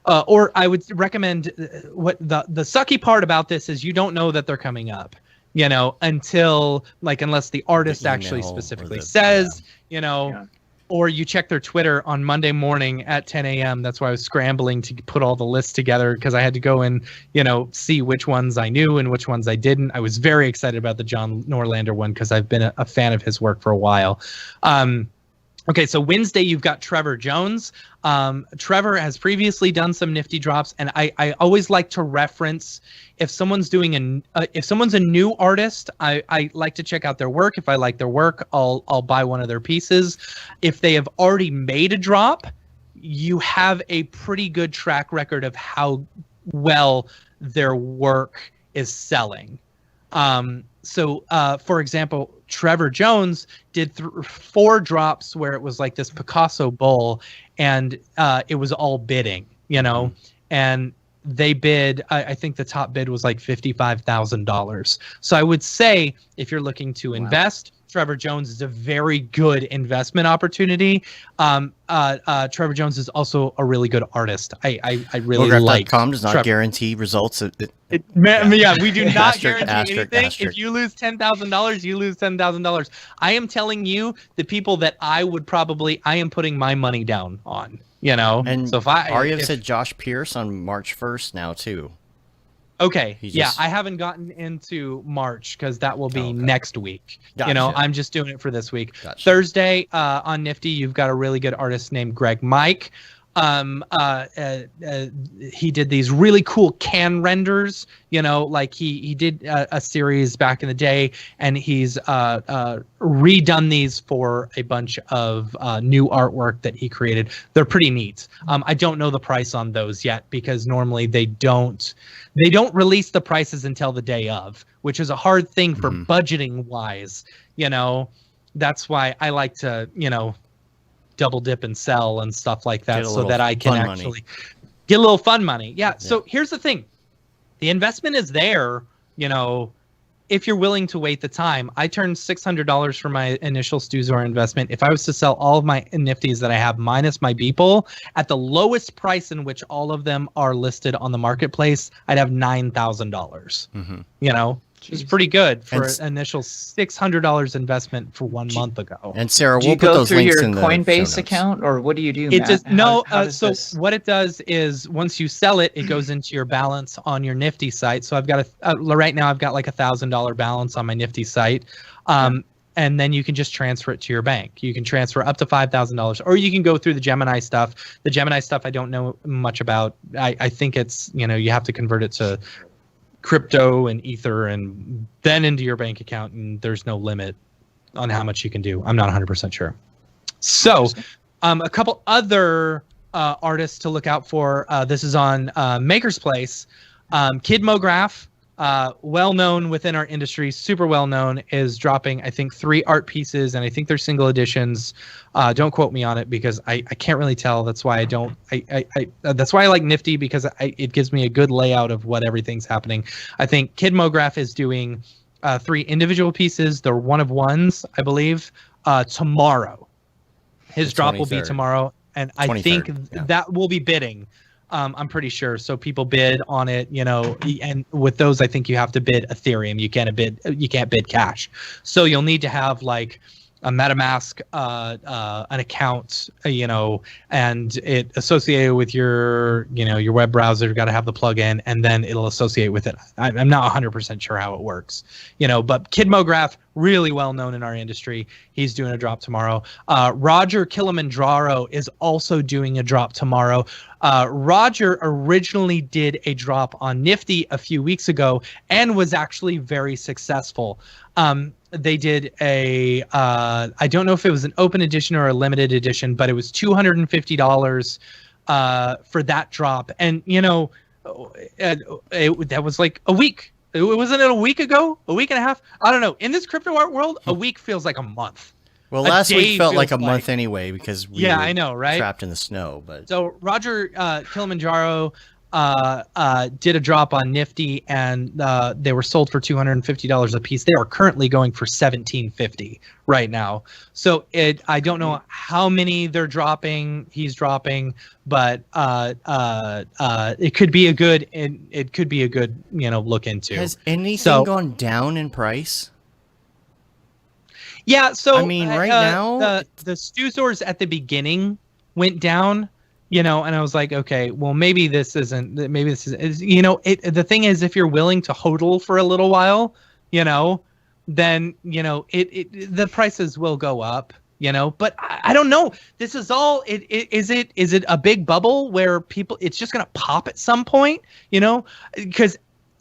Or I would recommend what the sucky part about this is you don't know that they're coming up. Until unless the artist actually specifically says, or you check their Twitter on Monday morning at 10 a.m. That's why I was scrambling to put all the lists together, because I had to go and, see which ones I knew and which ones I didn't. I was very excited about the John Norlander one because I've been a fan of his work for a while. Okay, so Wednesday you've got Trevor Jones. Trevor has previously done some nifty drops, and I always like to reference if someone's if someone's a new artist, I like to check out their work. If I like their work, I'll buy one of their pieces. If they have already made a drop, you have a pretty good track record of how well their work is selling. So for example, Trevor Jones did 4 drops where it was like this Picasso bowl, and it was all bidding, and they bid, I think the top bid was like $55,000. So I would say if you're looking to invest, Trevor Jones is a very good investment opportunity. Trevor Jones is also a really good artist. I really like. Mograph.com does not guarantee results. We do not guarantee anything. If you lose $10,000, you lose $10,000. I am telling you the people that I am putting my money down on. And so Arya said Josh Pierce on March 1st now too. Okay. I haven't gotten into March because that will be next week. Gotcha. I'm just doing it for this week. Gotcha. Thursday on Nifty, you've got a really good artist named Greg Mike. He did these really cool can renders, like he did a series back in the day, and he's redone these for a bunch of new artwork that he created. They're pretty neat. I don't know the price on those yet because normally they don't release the prices until the day of, which is a hard thing for budgeting wise. That's why I like to, double dip and sell and stuff like that, so that I can actually get a little fun money. Yeah. So here's the thing. The investment is there, if you're willing to wait the time. I turned $600 for my initial Stuzor investment. If I was to sell all of my Nifties that I have minus my Beeple at the lowest price in which all of them are listed on the marketplace, I'd have $9,000, It's pretty good for an initial $600 investment for 1 month ago. And Sarah, we'll put those links in the Coinbase account, or what do you do? It does what it does is once you sell it, it goes into your balance on your Nifty site. So I've got right now I've got like $1,000 balance on my Nifty site. And then you can just transfer it to your bank. You can transfer up to $5,000, or you can go through the Gemini stuff. The Gemini stuff I don't know much about. I think it's, you have to convert it to crypto and ether and then into your bank account, and there's no limit on how much you can do. I'm not 100% sure. So a couple other artists to look out for. This is on Maker's Place. Kid Mograph, well known within our industry, super well known, is dropping, I think, 3 art pieces, and I think they're single editions. Don't quote me on it because I can't really tell. That's why I don't. That's why I like Nifty, because it gives me a good layout of what everything's happening. I think Kid Mograph is doing 3 individual pieces. They're one of ones, I believe. Tomorrow, his drop will be tomorrow, and I think that will be bidding. I'm pretty sure. So people bid on it, and with those, I think you have to bid Ethereum. You can't bid cash. So you'll need to have like a MetaMask, an account, and it associated with your web browser. You've got to have the plugin, and then it'll associate with it. I'm not 100% sure how it works, but Kid Mograph, really well known in our industry. He's doing a drop tomorrow. Roger Kilimanjaro is also doing a drop tomorrow. Roger originally did a drop on Nifty a few weeks ago and was actually very successful. They did I don't know if it was an open edition or a limited edition, but it was $250 for that drop. And, that was like a week. Wasn't it a week ago? A week and a half? I don't know. In this crypto art world, a week feels like a month. Well, last week felt like a month anyway because we were I know, right? trapped in the snow. But so Roger Kilimanjaro did a drop on Nifty, and they were sold for $250 a piece. They are currently going for $1,750 right now. So I don't know how many they're dropping. He's dropping, but it could be a good look into. Has anything gone down in price? Yeah, so I mean, right now the Stuzors at the beginning went down. And I was like, okay, well, maybe this is, the thing is, if you're willing to hodl for a little while, then, the prices will go up, but I don't know. This is all, is it a big bubble where it's just going to pop at some point, because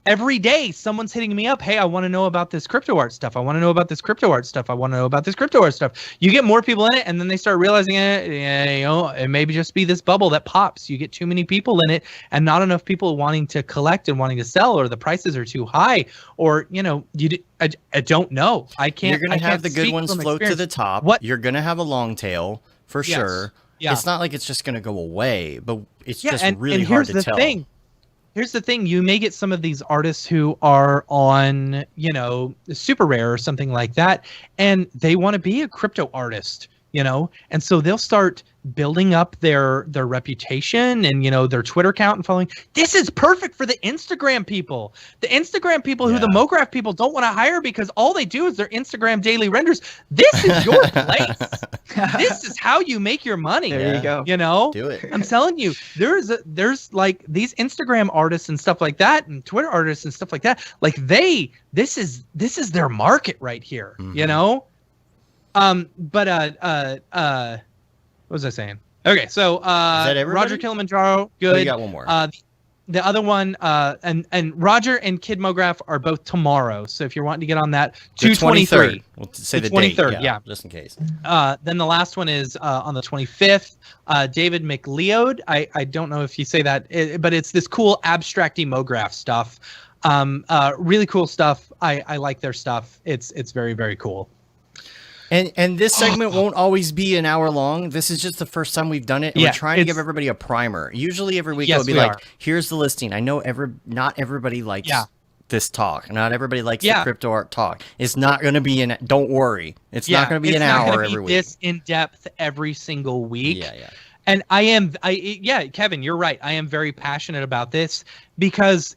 every day someone's hitting me up. Hey, I want to know about this Cryptoart stuff. I want to know about this Cryptoart stuff. I want to know about this Cryptoart stuff. You get more people in it, and then they start realizing it may just be this bubble that pops. You get too many people in it and not enough people wanting to collect and wanting to sell, or the prices are too high, or, I don't know. I can't. You're going to have the good ones float to the top. You're going to have a long tail for sure. Yeah. It's not like it's just going to go away, but it's just really hard to tell. Here's the thing. You may get some of these artists who are on, super rare or something like that, and they want to be a crypto artist, and so they'll start building up their reputation and, their Twitter account and following. This is perfect for the Instagram people. The Instagram people who the Mograph people don't want to hire because all they do is their Instagram daily renders. This is your place. This is how you make your money. There you go. Do it. I'm telling you, there's like these Instagram artists and stuff like that, and Twitter artists and stuff like that. Like this is their market right here. What was I saying? Okay, so Roger Kilimanjaro, good. You got one more. The other one, and Roger and Kid Mograph are both tomorrow. So if you're wanting to get on that, 2/23. We'll say the 23rd, date, yeah, just in case. Then the last one is on the 25th. David McLeod. I don't know if you say that, but it's this cool abstracty Mograph stuff. Really cool stuff. I like their stuff. It's very, very cool. And this segment won't always be an hour long. This is just the first time we've done it. And we're trying to give everybody a primer. Usually every week it'll be like, here's the listing. I know not everybody likes this talk. Not everybody likes the crypto art talk. It's not going to be don't worry. It's not going to be an hour every week. This in depth every single week. Yeah. And Kevin, you're right. I am very passionate about this because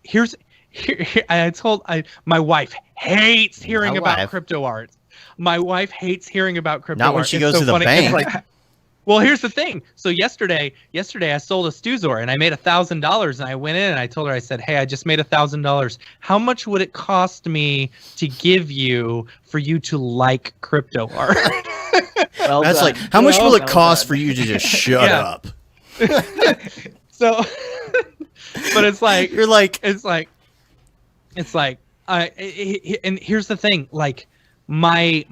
my wife hates hearing about crypto art. My wife hates hearing about crypto. Not when she goes to the bank. Well, here's the thing. So yesterday I sold a Stuzor and I made $1,000. And I went in and I told her, I said, hey, I just made $1,000. How much would it cost me to give you for you to like crypto art? Well, that's like, how much will it cost for you to just shut up? So, but it's like, and here's the thing, like, what's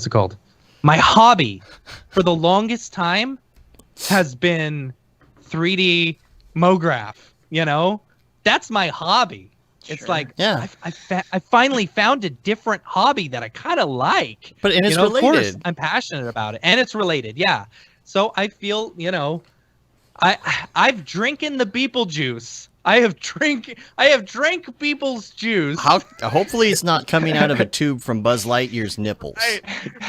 it called? My hobby for the longest time has been 3D Mograph. You know, that's my hobby. It's like, yeah, I finally found a different hobby that I kind of like. But and it's related. Of course, related. I'm passionate about it, and it's related. Yeah. So I feel, I've drinking the Beeple juice. I have drank people's juice. Hopefully it's not coming out of a tube from Buzz Lightyear's nipples.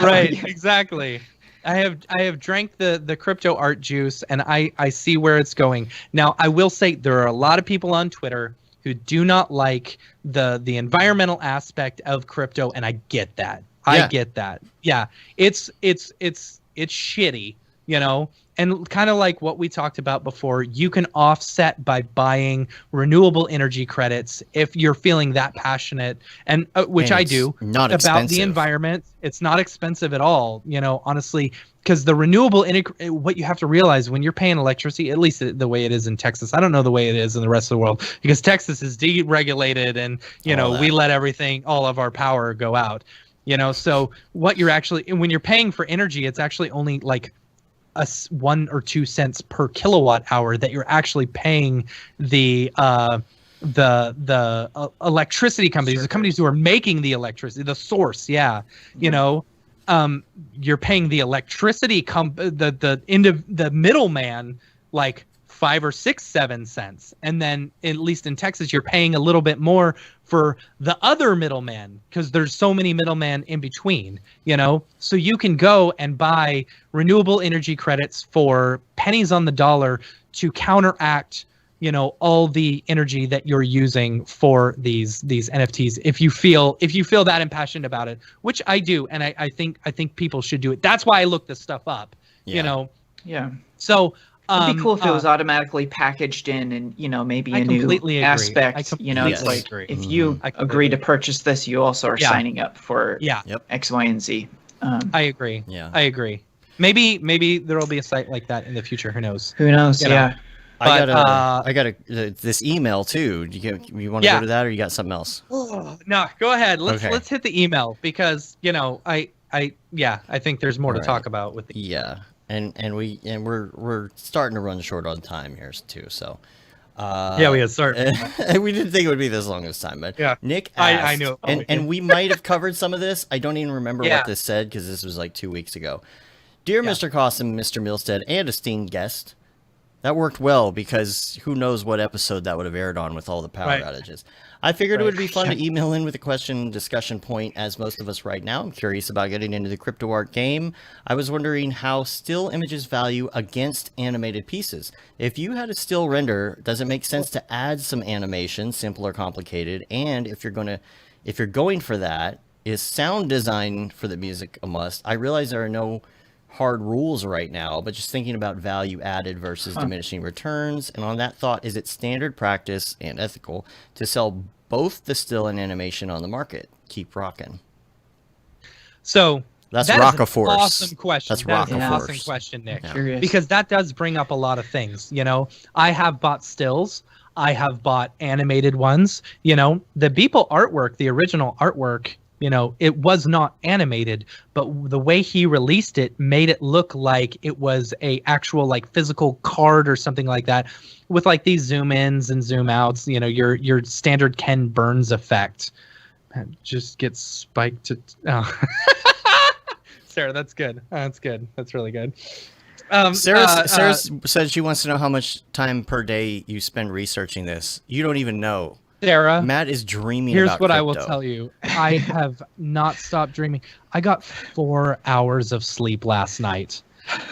Right, exactly. I have drank the Cryptoart juice, and I see where it's going. Now, I will say there are a lot of people on Twitter who do not like the environmental aspect of crypto, and I get that. I get that. Yeah, it's shitty, and kind of like what we talked about before. You can offset by buying renewable energy credits if you're feeling that passionate, and which I do, not about expensive. the environment. It's not expensive at all, honestly. Because the renewable what you have to realize when you're paying electricity, at least the way it is in Texas, I don't know the way it is in the rest of the world, because Texas is deregulated, and we let all of our power go out. So what you're actually, when you're paying for energy, it's actually only like 1 or 2 cents per kilowatt hour that you're actually paying the electricity companies, the companies who are making the electricity, the source. Yeah, you're paying the electricity the middleman like 5 or 6, 7 cents, and then at least in Texas you're paying a little bit more for the other middleman because there's so many middlemen in between. So you can go and buy renewable energy credits for pennies on the dollar to counteract all the energy that you're using for these NFTs. If you feel that impassioned about it, which I do, and I think people should do it. That's why I looked this stuff up. Yeah. So it'd be cool if it was automatically packaged in, and maybe a new aspect. It's like if you agree to purchase this, you also are signing up for X, Y, and Z. I agree. Yeah, I agree. Maybe there will be a site like that in the future. Who knows? Yeah. I got this email too. You want to go to that, or you got something else? No, go ahead. Let's hit the email, because I think there's more to talk about with the and we're starting to run short on time here too. So we had started. We didn't think it would be this long this time, but Nick asked, I knew, and we might have covered some of this. I don't even remember what this said because this was like 2 weeks ago. Dear Mr. Cossum, Mr. Milstead, and esteemed guest. That worked well, because who knows what episode that would have aired on with all the power outages. I figured it would be fun to email in with a question discussion point, as most of us right now. I'm curious about getting into the Cryptoart game. I was wondering how still images value against animated pieces. If you had a still render, does it make sense to add some animation, simple or complicated? And if you're going for that, is sound design for the music a must? I realize there are no hard rules right now, but just thinking about value added versus diminishing returns. And on that thought, is it standard practice and ethical to sell both the still and animation on the market? Keep rocking. So that's Rockaforce. Awesome question. That's Rockaforce. An awesome question, Nick. Yeah. Because that does bring up a lot of things. I have bought stills. I have bought animated ones. The Beeple artwork, the original artwork, it was not animated, but the way he released it made it look like it was a actual like physical card or something like that, with like these zoom ins and zoom outs. Your standard Ken Burns effect. That just gets spiked to. Oh. Sarah, that's good. That's good. That's really good. Sarah said she wants to know how much time per day you spend researching this. You don't even know. Sarah, Matt is dreaming here's about what crypto. I will tell you. I have not stopped dreaming. I got 4 hours of sleep last night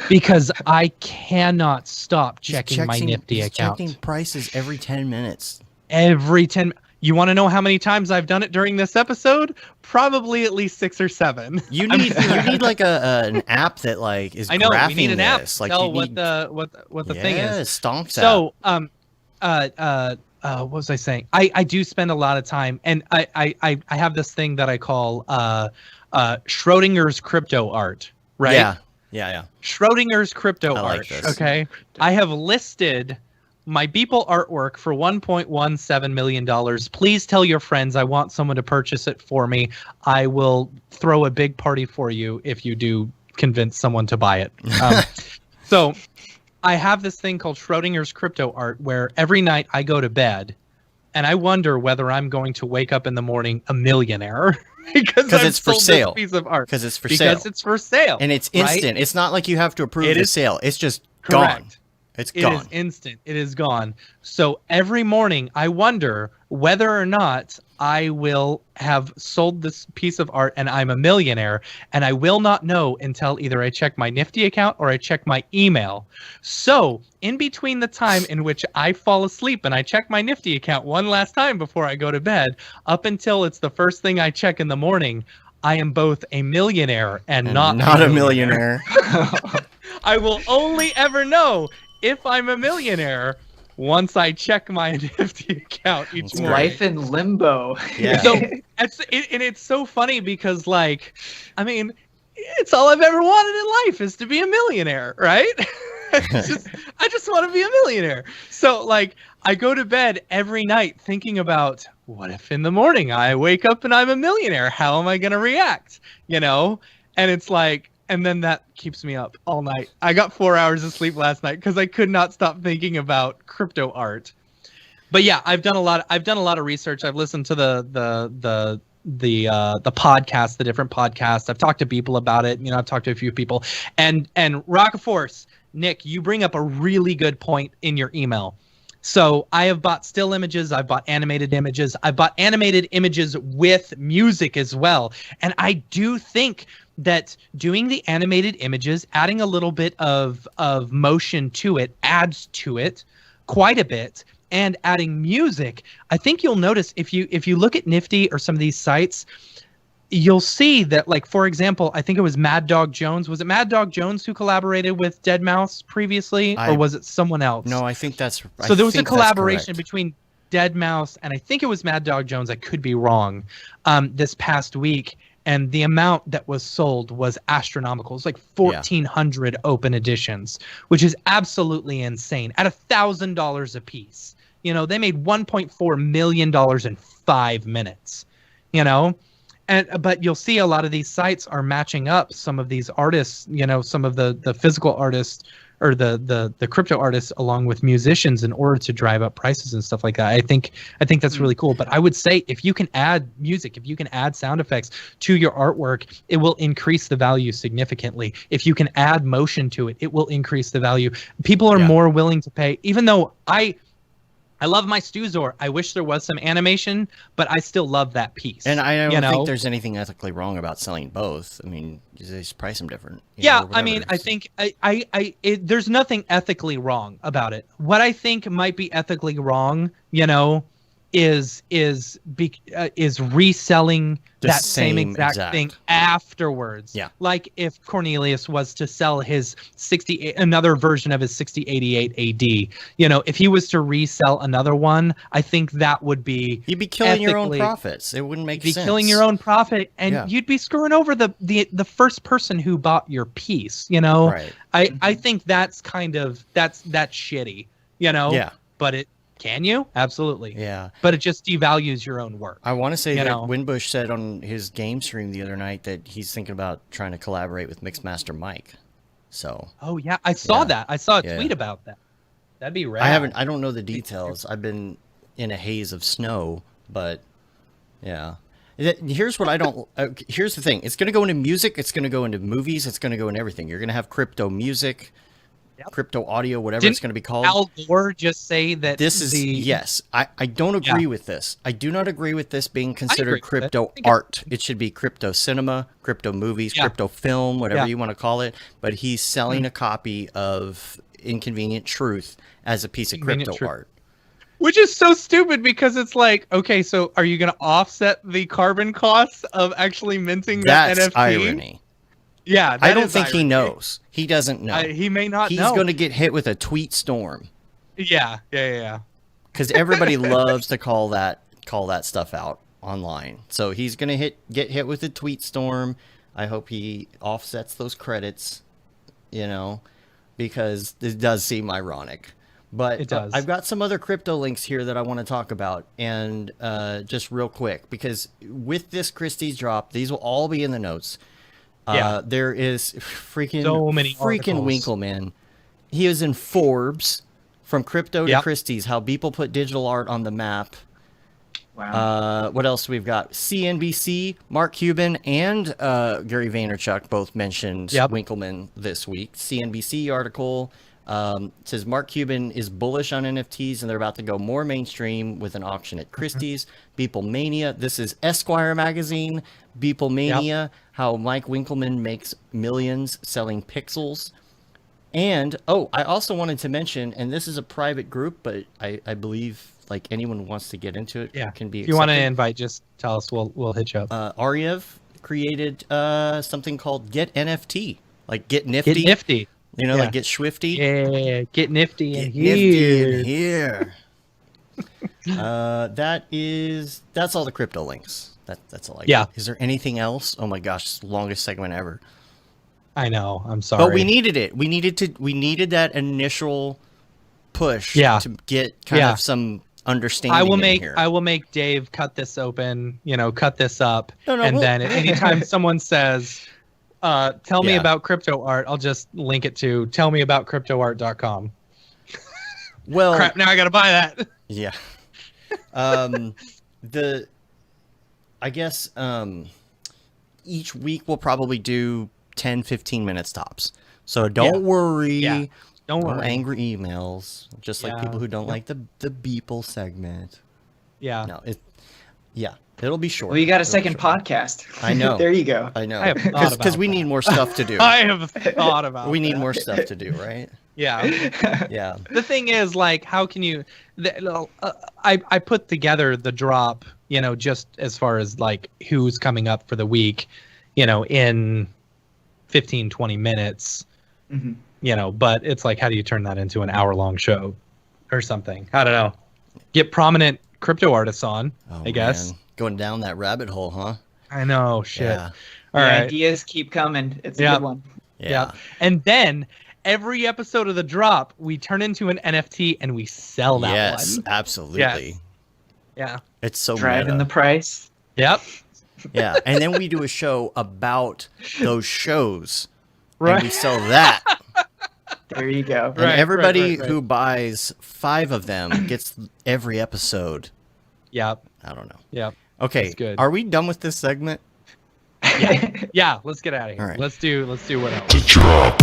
because I cannot stop checking my Nifty account. Checking prices every 10 minutes. Every 10. You want to know how many times I've done it during this episode? Probably at least 6 or 7. You need like an app that like is. I know graphing we need an app. This. Like tell what the thing is. Stonks so what was I saying? I do spend a lot of time, and I have this thing that I call Schrodinger's Cryptoart, right? Yeah. Schrodinger's Cryptoart. Like this. Okay. I have listed my Beeple artwork for $1.17 million. Please tell your friends I want someone to purchase it for me. I will throw a big party for you if you do convince someone to buy it. So I have this thing called Schrodinger's Cryptoart, where every night I go to bed and I wonder whether I'm going to wake up in the morning a millionaire because it's for sale. Piece of art. Because it's for sale. Because it's for sale. And it's instant. Right? It's not like you have to approve the sale. It's just correct. gone. It's gone. It is instant. It is gone. So every morning I wonder whether or not I will have sold this piece of art and I'm a millionaire, and I will not know until either I check my Nifty account or I check my email. So in between the time in which I fall asleep and I check my Nifty account one last time before I go to bed, up until it's the first thing I check in the morning, I am both a millionaire and not a millionaire. I will only ever know if I'm a millionaire once I check my Nifty account each morning. Life in limbo. Yeah. So it's so funny because, like, I mean, it's all I've ever wanted in life is to be a millionaire, right? I just want to be a millionaire. So, like, I go to bed every night thinking about, what if in the morning I wake up and I'm a millionaire? How am I going to react? You know? And it's like, and then that keeps me up all night. I got 4 hours of sleep last night because I could not stop thinking about crypto art. But yeah, I've done a lot of research. I've listened to the podcast, the different podcasts. I've talked to people about it. You know, I've talked to a few people. And Rock of Force, Nick, you bring up a really good point in your email. So I have bought still images. I've bought animated images. I've bought animated images with music as well. And I do think that doing the animated images, adding a little bit of motion to it, adds to it quite a bit. And adding music, I think you'll notice if you look at Nifty or some of these sites, you'll see that, like, for example, I think it was Mad Dog Jones. Was it Mad Dog Jones who collaborated with Deadmau5 previously, or was it someone else? No, I think that's. So there was a collaboration between Deadmau5 and I think it was Mad Dog Jones. I could be wrong. This past week, and the amount that was sold was astronomical. It's like 1,400 open editions, which is absolutely insane. At $1,000 a piece, you know, they made $1.4 million in 5 minutes. You know. But you'll see a lot of these sites are matching up some of these artists, you know, some of the physical artists or the crypto artists along with musicians in order to drive up prices and stuff like that. I think that's really cool. But I would say if you can add music, if you can add sound effects to your artwork, it will increase the value significantly. If you can add motion to it, it will increase the value. People are more willing to pay, even though I love my Stuzor. I wish there was some animation, but I still love that piece. And I don't think there's anything ethically wrong about selling both. I mean, they just price them different. Yeah, I mean, I think there's nothing ethically wrong about it. What I think might be ethically wrong, you know, is reselling that same exact thing afterwards. Yeah. Like if Cornelius was to sell his another version of his 6088 AD, you know, if he was to resell another one, I think that would be you'd be killing your own profits. It wouldn't make sense. You'd be killing your own profit, and you'd be screwing over the first person who bought your piece. You know, right? I think that's kind of that's shitty. You know. Yeah. But it. Can you? Absolutely. Yeah. But it just devalues your own work. I want to say that Winbush said on his game stream the other night that he's thinking about trying to collaborate with Mixmaster Mike. So. Oh yeah, I saw that. I saw a tweet about that. That'd be rad. I don't know the details. I've been in a haze of snow, but yeah. Here's what I don't. Here's the thing. It's going to go into music. It's going to go into movies. It's going to go into everything. You're going to have crypto music. Crypto audio, whatever it's going to be called. Al Gore just say that this is yes. I don't agree with this. I do not agree with this being considered crypto art. It should be crypto cinema, crypto movies, crypto film, whatever you want to call it. But he's selling a copy of Inconvenient Truth as a piece of crypto art. Which is so stupid because it's like, okay, so are you going to offset the carbon costs of actually minting that NFT? That's irony. Yeah, I don't think he knows. He doesn't know. He may not know. He's going to get hit with a tweet storm. Yeah. Because everybody loves to call that stuff out online. So he's going to get hit with a tweet storm. I hope he offsets those credits, you know, because it does seem ironic. But it does. I've got some other crypto links here that I want to talk about, and just real quick, because with this Christie's drop, these will all be in the notes. There is freaking So many articles. Winkleman. He is in Forbes, from crypto to Christie's, how Beeple put digital art on the map. Wow. What else we've got? CNBC, Mark Cuban, and Gary Vaynerchuk both mentioned Winkleman this week. CNBC article says Mark Cuban is bullish on NFTs and they're about to go more mainstream with an auction at Christie's. Beeple Mania. This is Esquire magazine. Beeple Mania, how Mike Winkleman makes millions selling pixels. And, I also wanted to mention, and this is a private group, but I believe like anyone who wants to get into it can be accepted. If you want to invite, just tell us. We'll hit you up. Aryev created something called Get NFT, like Get Nifty. Get Nifty. You know, like Get Swifty. Yeah, Get Nifty in here. That's all the crypto links. That's all I got. Is there anything else? Oh my gosh, it's the longest segment ever. I know. I'm sorry. But we needed it. We needed that initial push to get kind of some understanding. I will make Dave cut this open, cut this up. Then anytime someone says, tell me about Cryptoart, I'll just link it to tellmeaboutcryptoart.com. Well, crap, now I got to buy that. Yeah. I guess each week we'll probably do 10-15 minutes tops. So don't worry. Yeah. Don't no worry. Angry emails, just like people who don't like the Beeple segment. Yeah. No, it'll be short. Well, you got a second podcast. I know. There you go. I know. I have thought Because we need more stuff to do. I have thought about We need more stuff to do, right? Yeah. Yeah. The thing is, like, how can you... I put together the drop, just as far as, like, who's coming up for the week, in 15, 20 minutes. Mm-hmm. But it's like, how do you turn that into an hour-long show or something? I don't know. Get prominent crypto artists on, I guess. Man. Going down that rabbit hole, huh? I know, shit. Yeah. All right. Ideas keep coming. It's a good one. Yeah. And then every episode of the drop, we turn into an NFT and we sell that one. Yes, absolutely. Yes. Yeah. It's so driving meta. the price. Yep. Yeah. And then we do a show about those shows. Right. And we sell that. There you go. And everybody who buys 5 of them gets every episode. Yep. I don't know. Yep. Okay. That's good. Are we done with this segment? Yeah. Let's get out of here. All right. Let's do what else? Drop.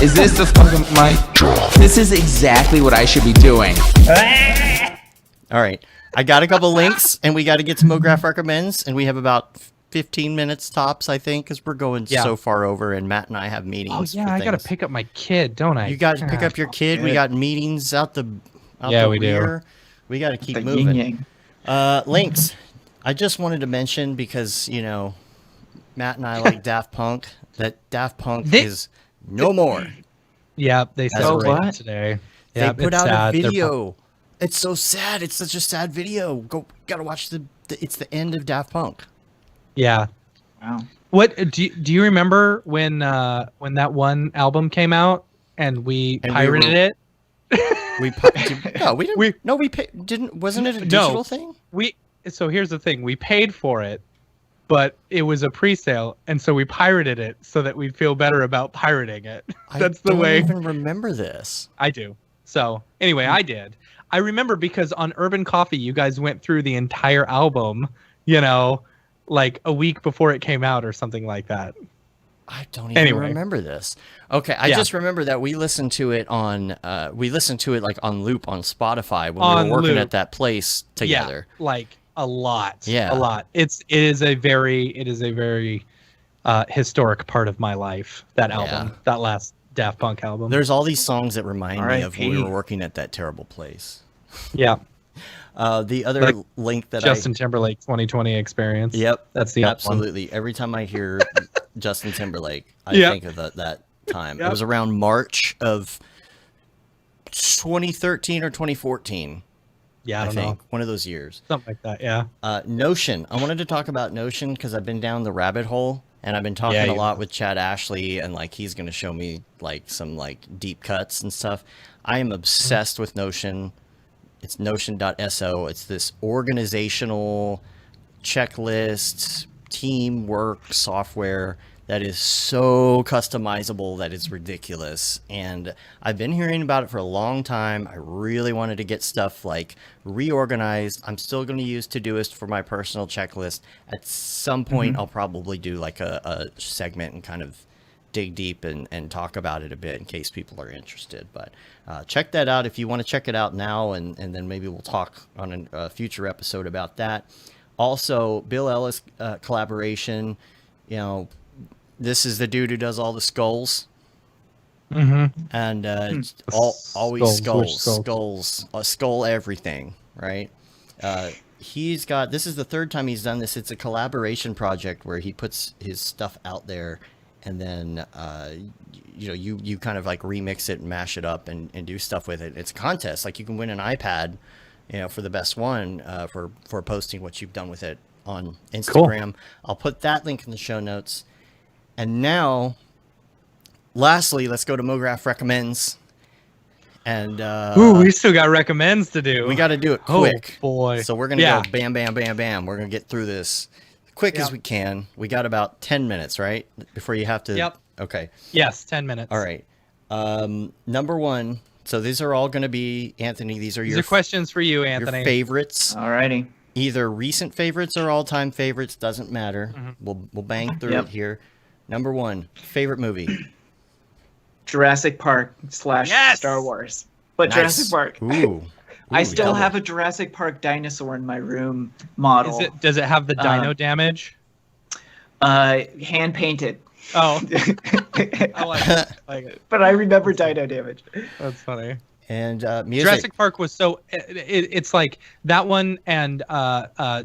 Is this the fucking mic drop? This is exactly what I should be doing. All right. I got a couple links, and we got to get some Mograph recommends, and we have about 15 minutes tops, I think, because we're going so far over, and Matt and I have meetings. Oh, yeah, I got to pick up my kid, don't I? You got to pick up your kid. We got meetings out the we rear. do. We got to keep The moving. yin-yang. Links. I just wanted to mention, because, Matt and I like Daft Punk, that Daft Punk is no more. Yeah, they separated what? today. They Yeah, put it's out sad. a video. It's so sad. It's such a sad video. Gotta watch it's the end of Daft Punk. Yeah. Wow. What do you remember when that one album came out and we pirated it? We didn't. Wasn't it a digital thing? So here's the thing: we paid for it, but it was a pre-sale, and so we pirated it so that we'd feel better about pirating it. That's the way. I don't even remember this. I do. So anyway, I did. I remember because on Urban Coffee, you guys went through the entire album, like a week before it came out or something like that. I don't even remember this. Okay, I just remember that we listened to it like on loop on Spotify when we were working at that place together. Yeah, like a lot. Yeah. A lot. It is a very historic part of my life, that album. That last Daft Punk album. There's all these songs that remind me of when we were working at that terrible place. Yeah. The other link that Justin Timberlake 2020 experience. Yep. That's the absolutely. Every time I hear Justin Timberlake, I think of that time. It was around March of 2013 or 2014. Yeah, I think. One of those years. Something like that, yeah. Notion. I wanted to talk about Notion because I've been down the rabbit hole and I've been talking a lot with Chad Ashley and like he's going to show me like some like deep cuts and stuff. I am obsessed with Notion. It's notion.so. It's this organizational checklist, teamwork software that is so customizable that it's ridiculous. And I've been hearing about it for a long time. I really wanted to get stuff like reorganized. I'm still going to use Todoist for my personal checklist. At some point, I'll probably do like a segment and kind of dig deep and talk about it a bit in case people are interested. But check that out if you want to check it out now, and then maybe we'll talk on a future episode about that. Also, Bill Ellis collaboration, you know, this is the dude who does all the skulls. And always skulls, skull everything, right? He's got, this is the third time he's done this. It's a collaboration project where he puts his stuff out there, and then you know, you kind of like remix it and mash it up and do stuff with it. It's a contest. Like, you can win an iPad, you know, for the best one, for posting what you've done with it on Instagram. Cool. I'll put that link in the show notes. And now, lastly, let's go to Mograph Recommends. And we still got recommends to do. We got to do it quick. Oh boy! So we're gonna go bam, bam, bam, bam. We're gonna get through this quick as we can. We got about 10 minutes, right? Before you have to. Yep. Okay. Yes, 10 minutes. All right. Number one. So these are all gonna be, Anthony. These are questions for you, Anthony. Your favorites. Alrighty. Either recent favorites or all-time favorites. Doesn't matter. We'll bang through it here. Number one, favorite movie. Jurassic Park / Star Wars. But Nice. Jurassic Park. Ooh. I still have a Jurassic Park dinosaur in my room model. Does it have the dino damage? Hand painted. Oh. I like it. But I remember dino damage. That's funny. And music. Jurassic Park was so it's like that one, and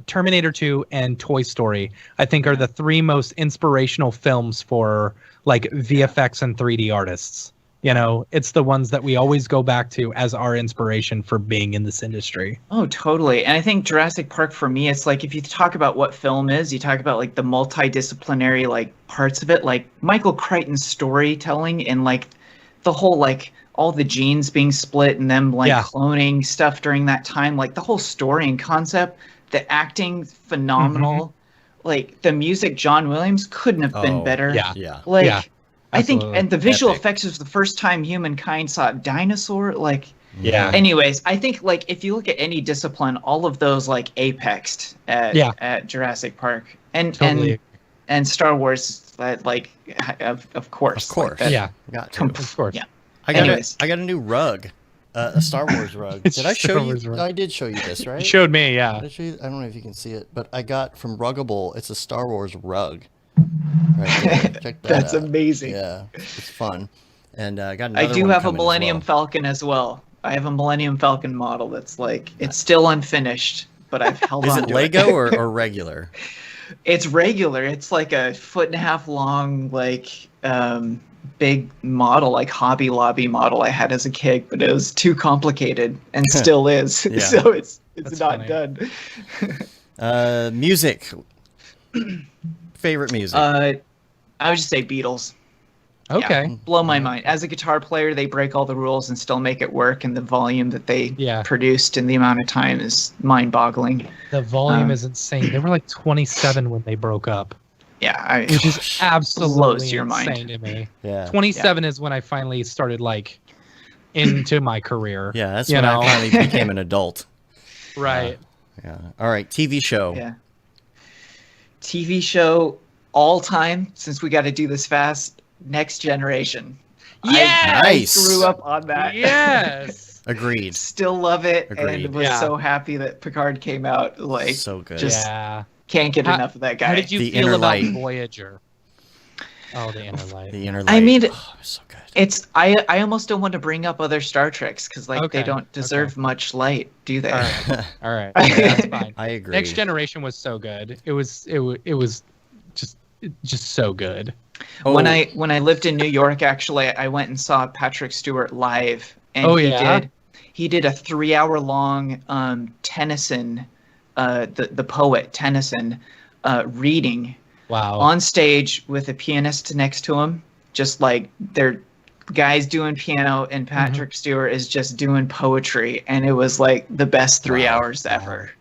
Terminator 2 and Toy Story, I think, are the three most inspirational films for like VFX and 3D artists. You know, it's the ones that we always go back to as our inspiration for being in this industry. Oh, totally. And I think Jurassic Park, for me, it's like, if you talk about what film is, you talk about like the multidisciplinary like parts of it, like Michael Crichton's storytelling, and like the whole like all the genes being split and them like cloning stuff during that time, like the whole story and concept, the acting, phenomenal. Like the music, John Williams couldn't have been better. Like I think, and the visual effects was the first time humankind saw a dinosaur. Like, anyways, I think like if you look at any discipline, all of those like apexed at Jurassic Park and Star Wars, like of course, like got to. Of course, I got a new rug, a Star Wars rug. Did I show you? I did show you this, right? You showed me, Did I show you? I don't know if you can see it, but I got from Ruggable. It's a Star Wars rug. Right there. Check that That's out. amazing. Yeah, it's fun. And I got another I do one have a coming as Millennium well. Falcon as well. I have a Millennium Falcon model that's like, it's still unfinished, but I've held on to it. Is it Lego or regular? It's regular. It's like a 1.5 foot long, like big model, like Hobby Lobby model I had as a kid, but it was too complicated and still is. So it's That's not funny. done. Music. Favorite music. I would just say Beatles. Okay. Yeah, blow my mind. As a guitar player, they break all the rules and still make it work, and the volume that they produced in the amount of time is mind-boggling. The volume is insane. They were like 27 when they broke up. Yeah, which is absolutely blows your insane mind to me. Yeah. 27 is when I finally started like into my career. Yeah, that's when I finally became an adult. Right. Yeah. All right. TV show. Yeah. TV show all time, since we got to do this fast. Next Generation. Yes! I grew up on that. Yes. Agreed. Still love it. Agreed. And was so happy that Picard came out. Like, so good. Just can't get enough of that guy. How did you The feel Inner about Light. Voyager? Oh, the Inner Light. The Inner Light. I mean, so good. It's I almost don't want to bring up other Star Treks because like they don't deserve much light, do they? All right. That's fine. I agree. Next Generation was so good. It was just so good. Oh. When I lived in New York, actually, I went and saw Patrick Stewart live, and he did a 3-hour-long Tennyson, the poet Tennyson, reading. Wow. On stage with a pianist next to him, just like they're guys doing piano, and Patrick Stewart is just doing poetry, and it was like the best 3 hours ever.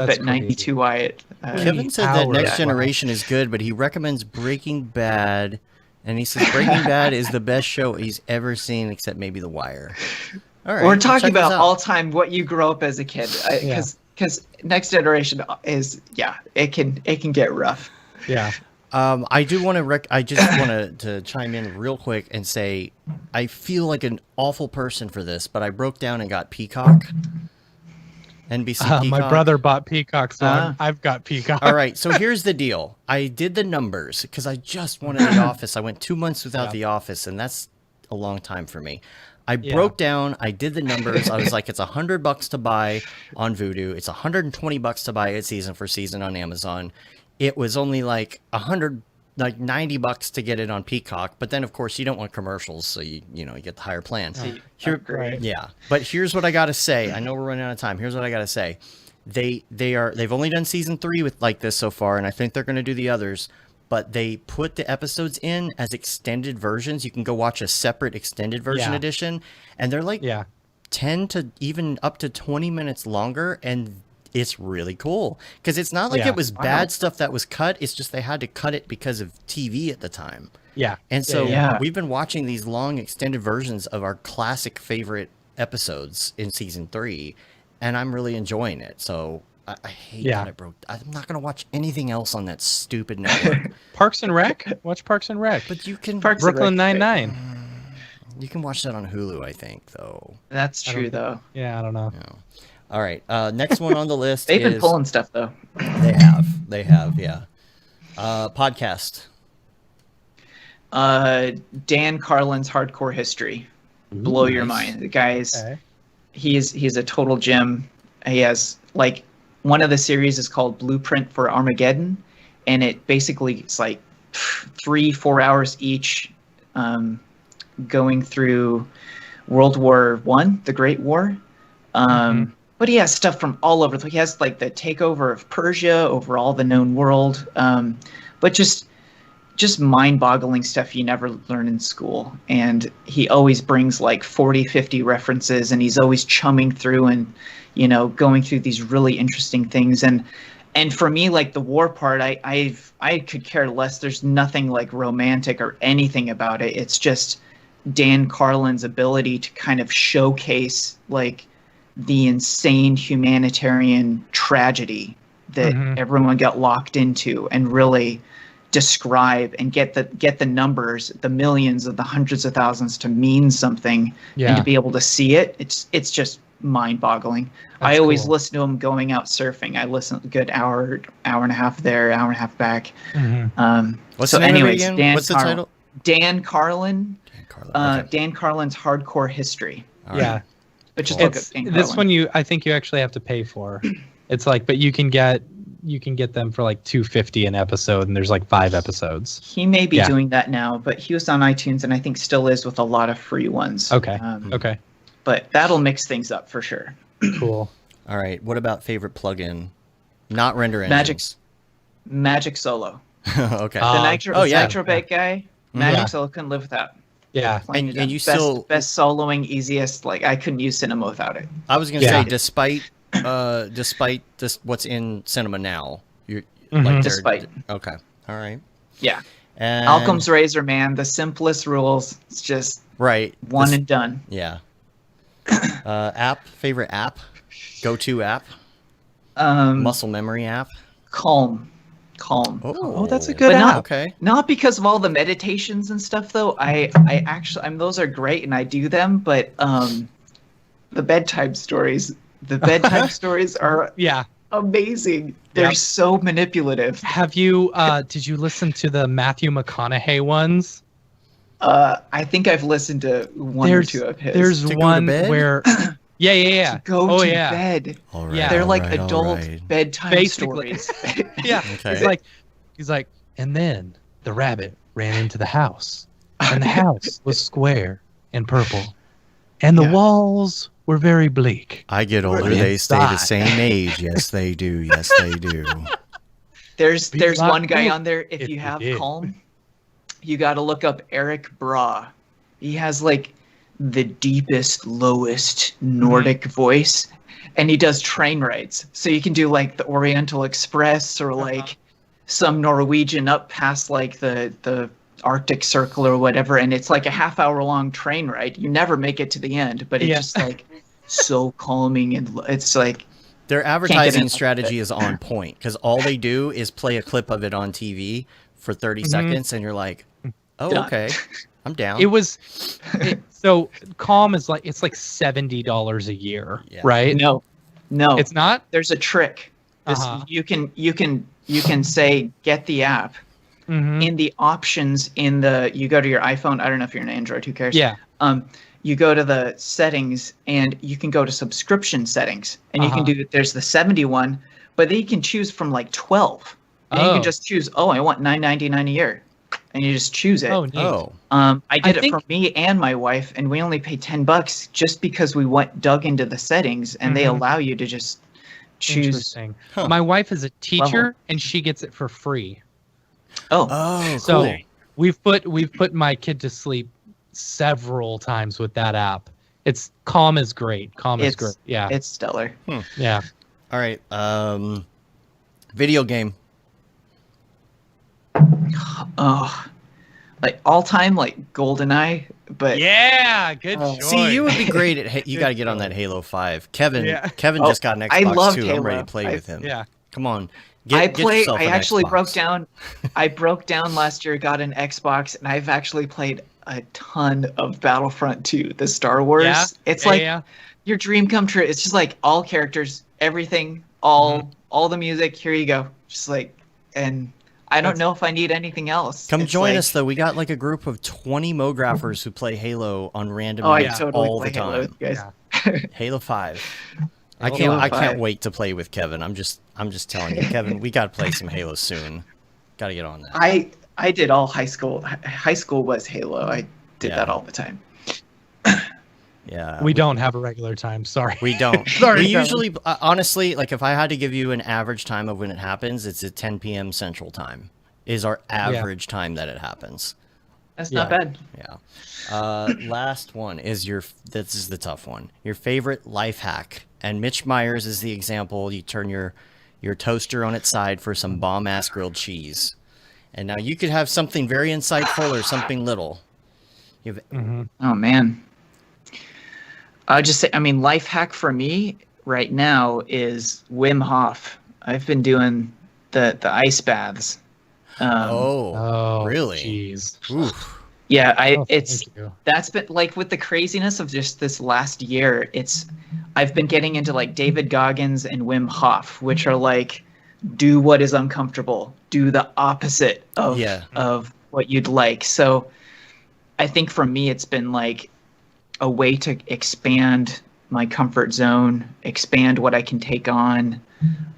up That's at 92 Wyatt. Kevin said that Next hours. Generation is good, but he recommends Breaking Bad, and he says Breaking Bad is the best show he's ever seen, except maybe The Wire. All right, We're talking check this about out. all time what you grow up as a kid, because Next Generation is it can get rough. Yeah. I do want to. I just want to chime in real quick and say I feel like an awful person for this, but I broke down and got Peacock. NBC Peacock. My brother bought Peacock, so I've got Peacock. All right, so here's the deal. I did the numbers because I just wanted The Office. I went 2 months without The Office, and that's a long time for me. I broke down. I did the numbers. I was like, it's $100 to buy on Vudu. It's $120 to buy it season for season on Amazon. It was only like $90 to get it on Peacock. But then, of course, you don't want commercials, so you get the higher plan. Great. Yeah, but here's what I gotta say. I know we're running out of time. Here's what I gotta say. They've only done season 3 with like this so far, and I think they're gonna do the others. But they put the episodes in as extended versions. You can go watch a separate extended version edition, and they're like 10 to even up to 20 minutes longer, and it's really cool because it's not like it was bad stuff that was cut. It's just they had to cut it because of TV at the time. Yeah. And so we've been watching these long extended versions of our classic favorite episodes in season 3, and I'm really enjoying it. So I hate that I broke. I'm not going to watch anything else on that stupid network. Parks and Rec? Watch Parks and Rec. But you can Brooklyn Nine-Nine. You can watch that on Hulu, I think, though. That's true, though. Yeah, I don't know. Yeah. All right. Next one on the list They've been pulling stuff, though. They have, yeah. Podcast. Dan Carlin's Hardcore History. Blow your mind. The guy is, he's a total gem. He has, like, one of the series is called Blueprint for Armageddon, and it basically it's like 3-4 hours each, going through World War I, the Great War. But he has stuff from all over. He has like the takeover of Persia over all the known world, but just mind-boggling stuff you never learn in school. And he always brings like 40-50 references, and he's always chumming through and going through these really interesting things. And for me, like the war part, I could care less. There's nothing like romantic or anything about it. It's just Dan Carlin's ability to kind of showcase like the insane humanitarian tragedy that everyone got locked into, and really describe and get the numbers, the millions of the hundreds of thousands to mean something, and to be able to see it. It's just mind-boggling. I always listen to him going out surfing. I listen a good hour and a half there, hour and a half back. What's the name again? What's the title? Dan Carlin. Okay. Dan Carlin's Hardcore History. Yeah. But just look up Dan Carlin. This one I think you actually have to pay for. It's like, but you can get them for like $2.50 an episode, and there's like 5 episodes. He may be doing that now, but he was on iTunes, and I think still is with a lot of free ones. Okay. Okay. But that'll mix things up for sure. Cool. All right. What about favorite plugin? Not render engines. Magic Solo. Okay. The Nitrobake guy. Magic Solo couldn't live without. Yeah. And you still best soloing, easiest. Like I couldn't use Cinema without it. I was gonna say, despite this, what's in Cinema now, you're like despite. Okay. All right. Yeah. And Alcom's Razor, man, the simplest rules. It's just one and done. Yeah. Favorite app, go-to app, muscle memory app. Calm. Oh, that's a good app. Okay. Not because of all the meditations and stuff, though. I actually, those are great and I do them, but the bedtime stories are amazing. They're so manipulative. Have you? Did you listen to the Matthew McConaughey ones? I think I've listened to one or two of his. There's one where. Yeah. To go to bed. All right, yeah, they're like adult bedtime stories. Yeah. Okay. He's like, and then the rabbit ran into the house, and the house was square and purple, and the walls were very bleak. I get older, they stay the same age. Yes, they do. Yes, they do. There's one guy on there. If you have Calm, you got to look up Eric Bra. He has like the deepest, lowest Nordic voice, and he does train rides. So you can do like the Oriental Express or like some Norwegian up past like the Arctic Circle or whatever, and it's like a half-hour long train ride. You never make it to the end, but it's just like so calming, and it's like their advertising strategy is on point because all they do is play a clip of it on TV for 30 seconds, and you're like, oh, done. okay, I'm down. So Calm is like, it's like $70 a year, right? No, it's not. There's a trick. You can say get the app. In the options you go to your iPhone. I don't know if you're an Android. Who cares? Yeah. You go to the settings and you can go to subscription settings, and you can do. There's the 71, but then you can choose from like 12. And you can just choose. Oh, I want $9.99 a year, and you just choose it. Oh, neat. I did it for me and my wife, and we only paid $10 just because we dug into the settings, and they allow you to just choose. Interesting. My wife is a teacher, and she gets it for free. Oh, so cool. we've put my kid to sleep several times with that app. It's Calm is great. Is great. Yeah, it's stellar. Yeah. All right. Video game. Oh, like all time, like GoldenEye, but yeah, good choice. See, you would be great at. You got to get on that Halo 5. Kevin just got an Xbox I love too. Halo. I'm ready to play with him. Yeah. Come on. I actually Xbox. broke down. I broke down last year, got an Xbox, and I've actually played a ton of Battlefront 2, the Star Wars. Yeah? It's like your dream come true. It's just like all characters, everything, all the music. Here you go. Just like, and I don't know if I need anything else. Come join us though. We got like a group of 20 Mographers who play Halo on random nights all the time. Guys. Halo 5. I can't wait to play with Kevin. I'm just telling you, Kevin, we got to play some Halo soon. Got to get on that. I did all high school. High school was Halo. I did that all the time. Yeah. We don't have a regular time. Sorry. We don't. Sorry. We usually, honestly, like if I had to give you an average time of when it happens, it's at 10 p.m. Central Time is our average time that it happens. That's not bad. Yeah. Last one is this is the tough one. Your favorite life hack. And Mitch Myers is the example. You turn your toaster on its side for some bomb-ass grilled cheese. And now you could have something very insightful or something little. Oh, man. I'll just say, life hack for me right now is Wim Hof. I've been doing the ice baths. Really? Jeez. Oof. Yeah, that's been like with the craziness of just this last year. I've been getting into like David Goggins and Wim Hof, which are like, do what is uncomfortable, do the opposite of what you'd like. So I think for me, it's been like a way to expand my comfort zone, expand what I can take on.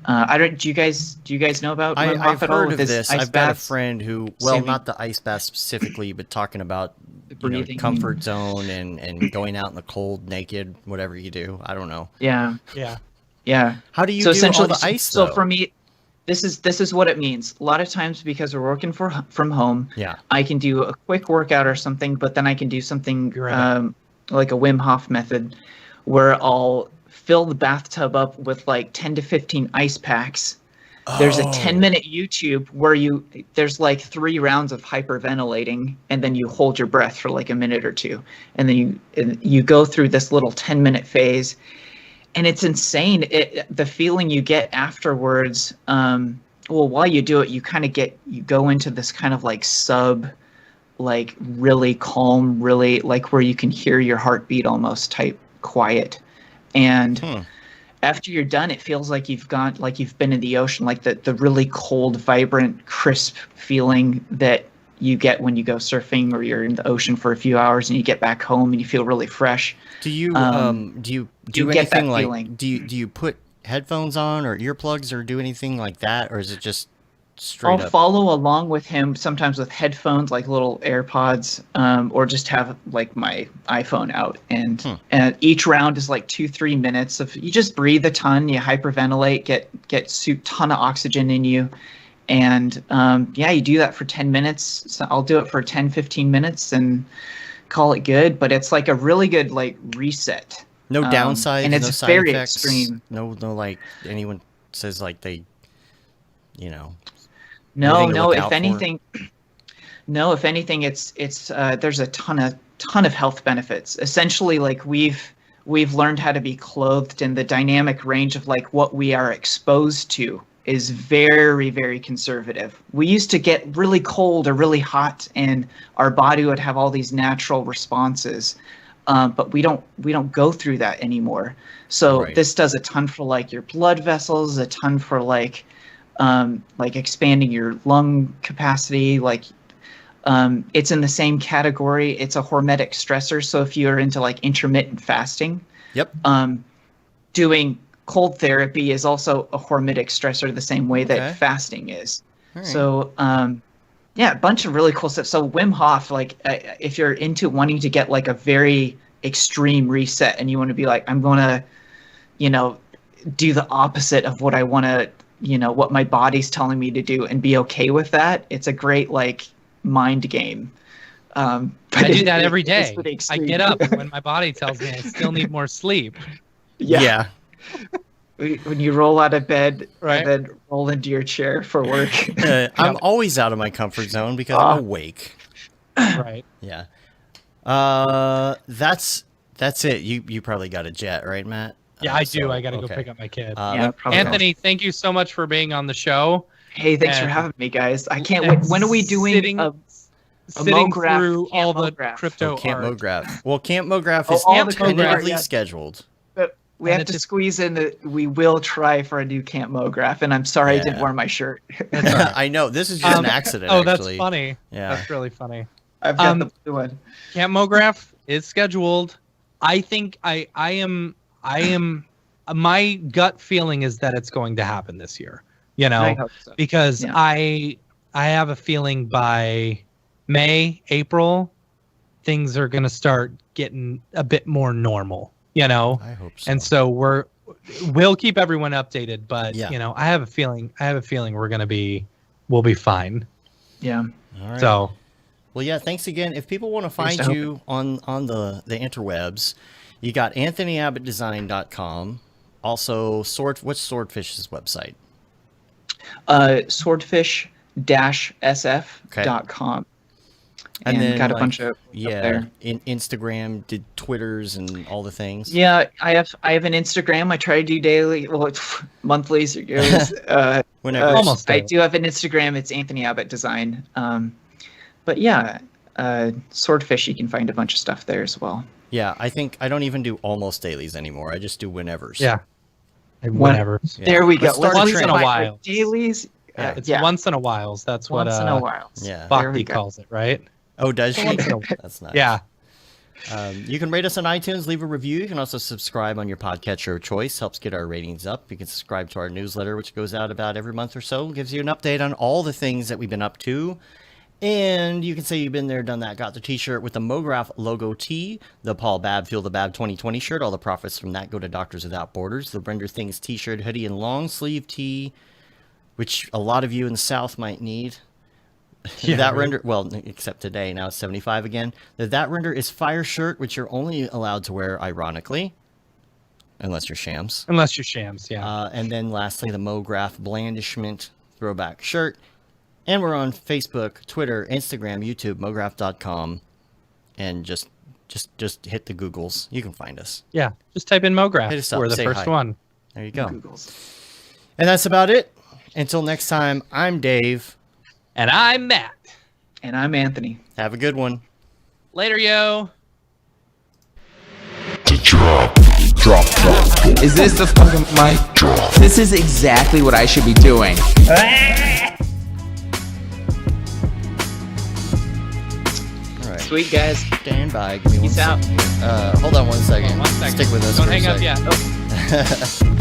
Do you guys know about Wim Hof I've at all heard with of his this. ice I've got a baths? friend who, well, not the ice bath specifically, but talking about comfort zone and going out in the cold, naked, whatever you do. I don't know. Yeah. How do you so do essentially, all the ice, so though? for me, this is what it means. A lot of times, because we're working from home, I can do a quick workout or something, but then I can do something like a Wim Hof method, where I'll fill the bathtub up with like 10 to 15 ice packs. There's a 10-minute YouTube where there's like 3 rounds of hyperventilating, and then you hold your breath for like a minute or two, and then you go through this little 10-minute phase, and it's insane. The feeling you get afterwards. While you do it, you go into this kind of like like really calm, really like where you can hear your heartbeat almost type quiet, and. After you're done, it feels like you've been in the ocean, like the really cold, vibrant, crisp feeling that you get when you go surfing or you're in the ocean for a few hours and you get back home and you feel really fresh. Do you do get that anything like feeling. do you put headphones on or earplugs or do anything like that, or is it just straight I'll up? follow along with him sometimes with headphones, like little AirPods, or just have like my iPhone out. And each round is like 2-3 minutes of you just breathe a ton, you hyperventilate, get a ton of oxygen in you, and you do that for 10 minutes. So I'll do it for 10-15 minutes, and call it good, but it's like a really good like reset. No downsides, and it's no side very effects. extreme. No, like anyone says like they, you know. No. If anything, it's there's a ton of health benefits. Essentially, like we've learned how to be clothed, and the dynamic range of like what we are exposed to is very, very conservative. We used to get really cold or really hot, and our body would have all these natural responses. But we don't go through that anymore. So this does a ton for like your blood vessels, a ton for like expanding your lung capacity. Like it's in the same category. It's a hormetic stressor. So if you're into like intermittent fasting, doing cold therapy is also a hormetic stressor the same way that fasting is. Right. So yeah, a bunch of really cool stuff. So Wim Hof, like if you're into wanting to get like a very extreme reset and you want to be like, I'm going to, do the opposite of what I want to, what my body's telling me to do and be okay with that. It's a great like mind game. I do that every day. I get up when my body tells me I still need more sleep. Yeah. When you roll out of bed and then roll into your chair for work. I'm always out of my comfort zone because I'm awake. Right. Yeah. That's it. You probably got a jet, right, Matt? Yeah, I do. I got to go pick up my kid. Anthony, thank you so much for being on the show. Hey, thanks for having me, guys. I can't wait. When are we doing sitting Mograph, through all the Mograph. crypto Camp art? Mograph. Well, Camp Mograph is tentatively scheduled. But we have to squeeze in that we will try for a new Camp Mograph, and I'm sorry I didn't wear my shirt. I know. This is just an accident, actually. That's funny. Yeah. That's really funny. I've got the blue one. Camp Mograph is scheduled. I think I am my gut feeling is that it's going to happen this year, I hope so. Because I have a feeling by May, April, things are going to start getting a bit more normal, I hope so. And so we'll keep everyone updated, but I have a feeling we'll be fine. Yeah. All right. So, well, yeah, thanks again. If people want to find you on the interwebs, you got AnthonyAbbottDesign.com. Also, what's Swordfish's website? Swordfish-sf.com. And then got a bunch of there. In Instagram, did Twitters and all the things. Yeah, I have an Instagram. I try to do daily, monthlies. Whenever. Almost. I do have an Instagram. It's Anthony Abbott Design. But yeah, Swordfish. You can find a bunch of stuff there as well. Yeah, I think I don't even do almost dailies anymore. I just do whenevers. Yeah. Whenever. There we go. Once in a while. Dailies. It's once in a while. That's what once in a while. Bhakti calls it, right? Oh, does she? That's nice. Yeah. You can rate us on iTunes, leave a review. You can also subscribe on your podcatcher of choice. Helps get our ratings up. You can subscribe to our newsletter, which goes out about every month or so. Gives you an update on all the things that we've been up to. And you can say you've been there, done that, got the t-shirt with the Mograph logo tee, the Paul Babb Feel the Babb 2020 shirt. All the profits from that go to Doctors Without Borders. The Render Things t-shirt, hoodie, and long sleeve tee, which a lot of you in the South might need. Render, well, except today, now it's 75 again. That Render is Fire shirt, which you're only allowed to wear, ironically, unless you're Shams. Yeah. And then lastly, the Mograph Blandishment throwback shirt. And we're on Facebook, Twitter, Instagram, YouTube, Mograph.com, and just hit the Googles. You can find us. Yeah, just type in Mograph. Hit us up, we're the first one. There you go. Googles. And that's about it. Until next time, I'm Dave. And I'm Matt. And I'm Anthony. Have a good one. Later, yo. Drop. Is this the fucking mic drop? This is exactly what I should be doing. Sweet, guys. Stand by. Give me Peace out. Hold on one second. One second. Stick with us. Don't for hang a up second. yet. Oh.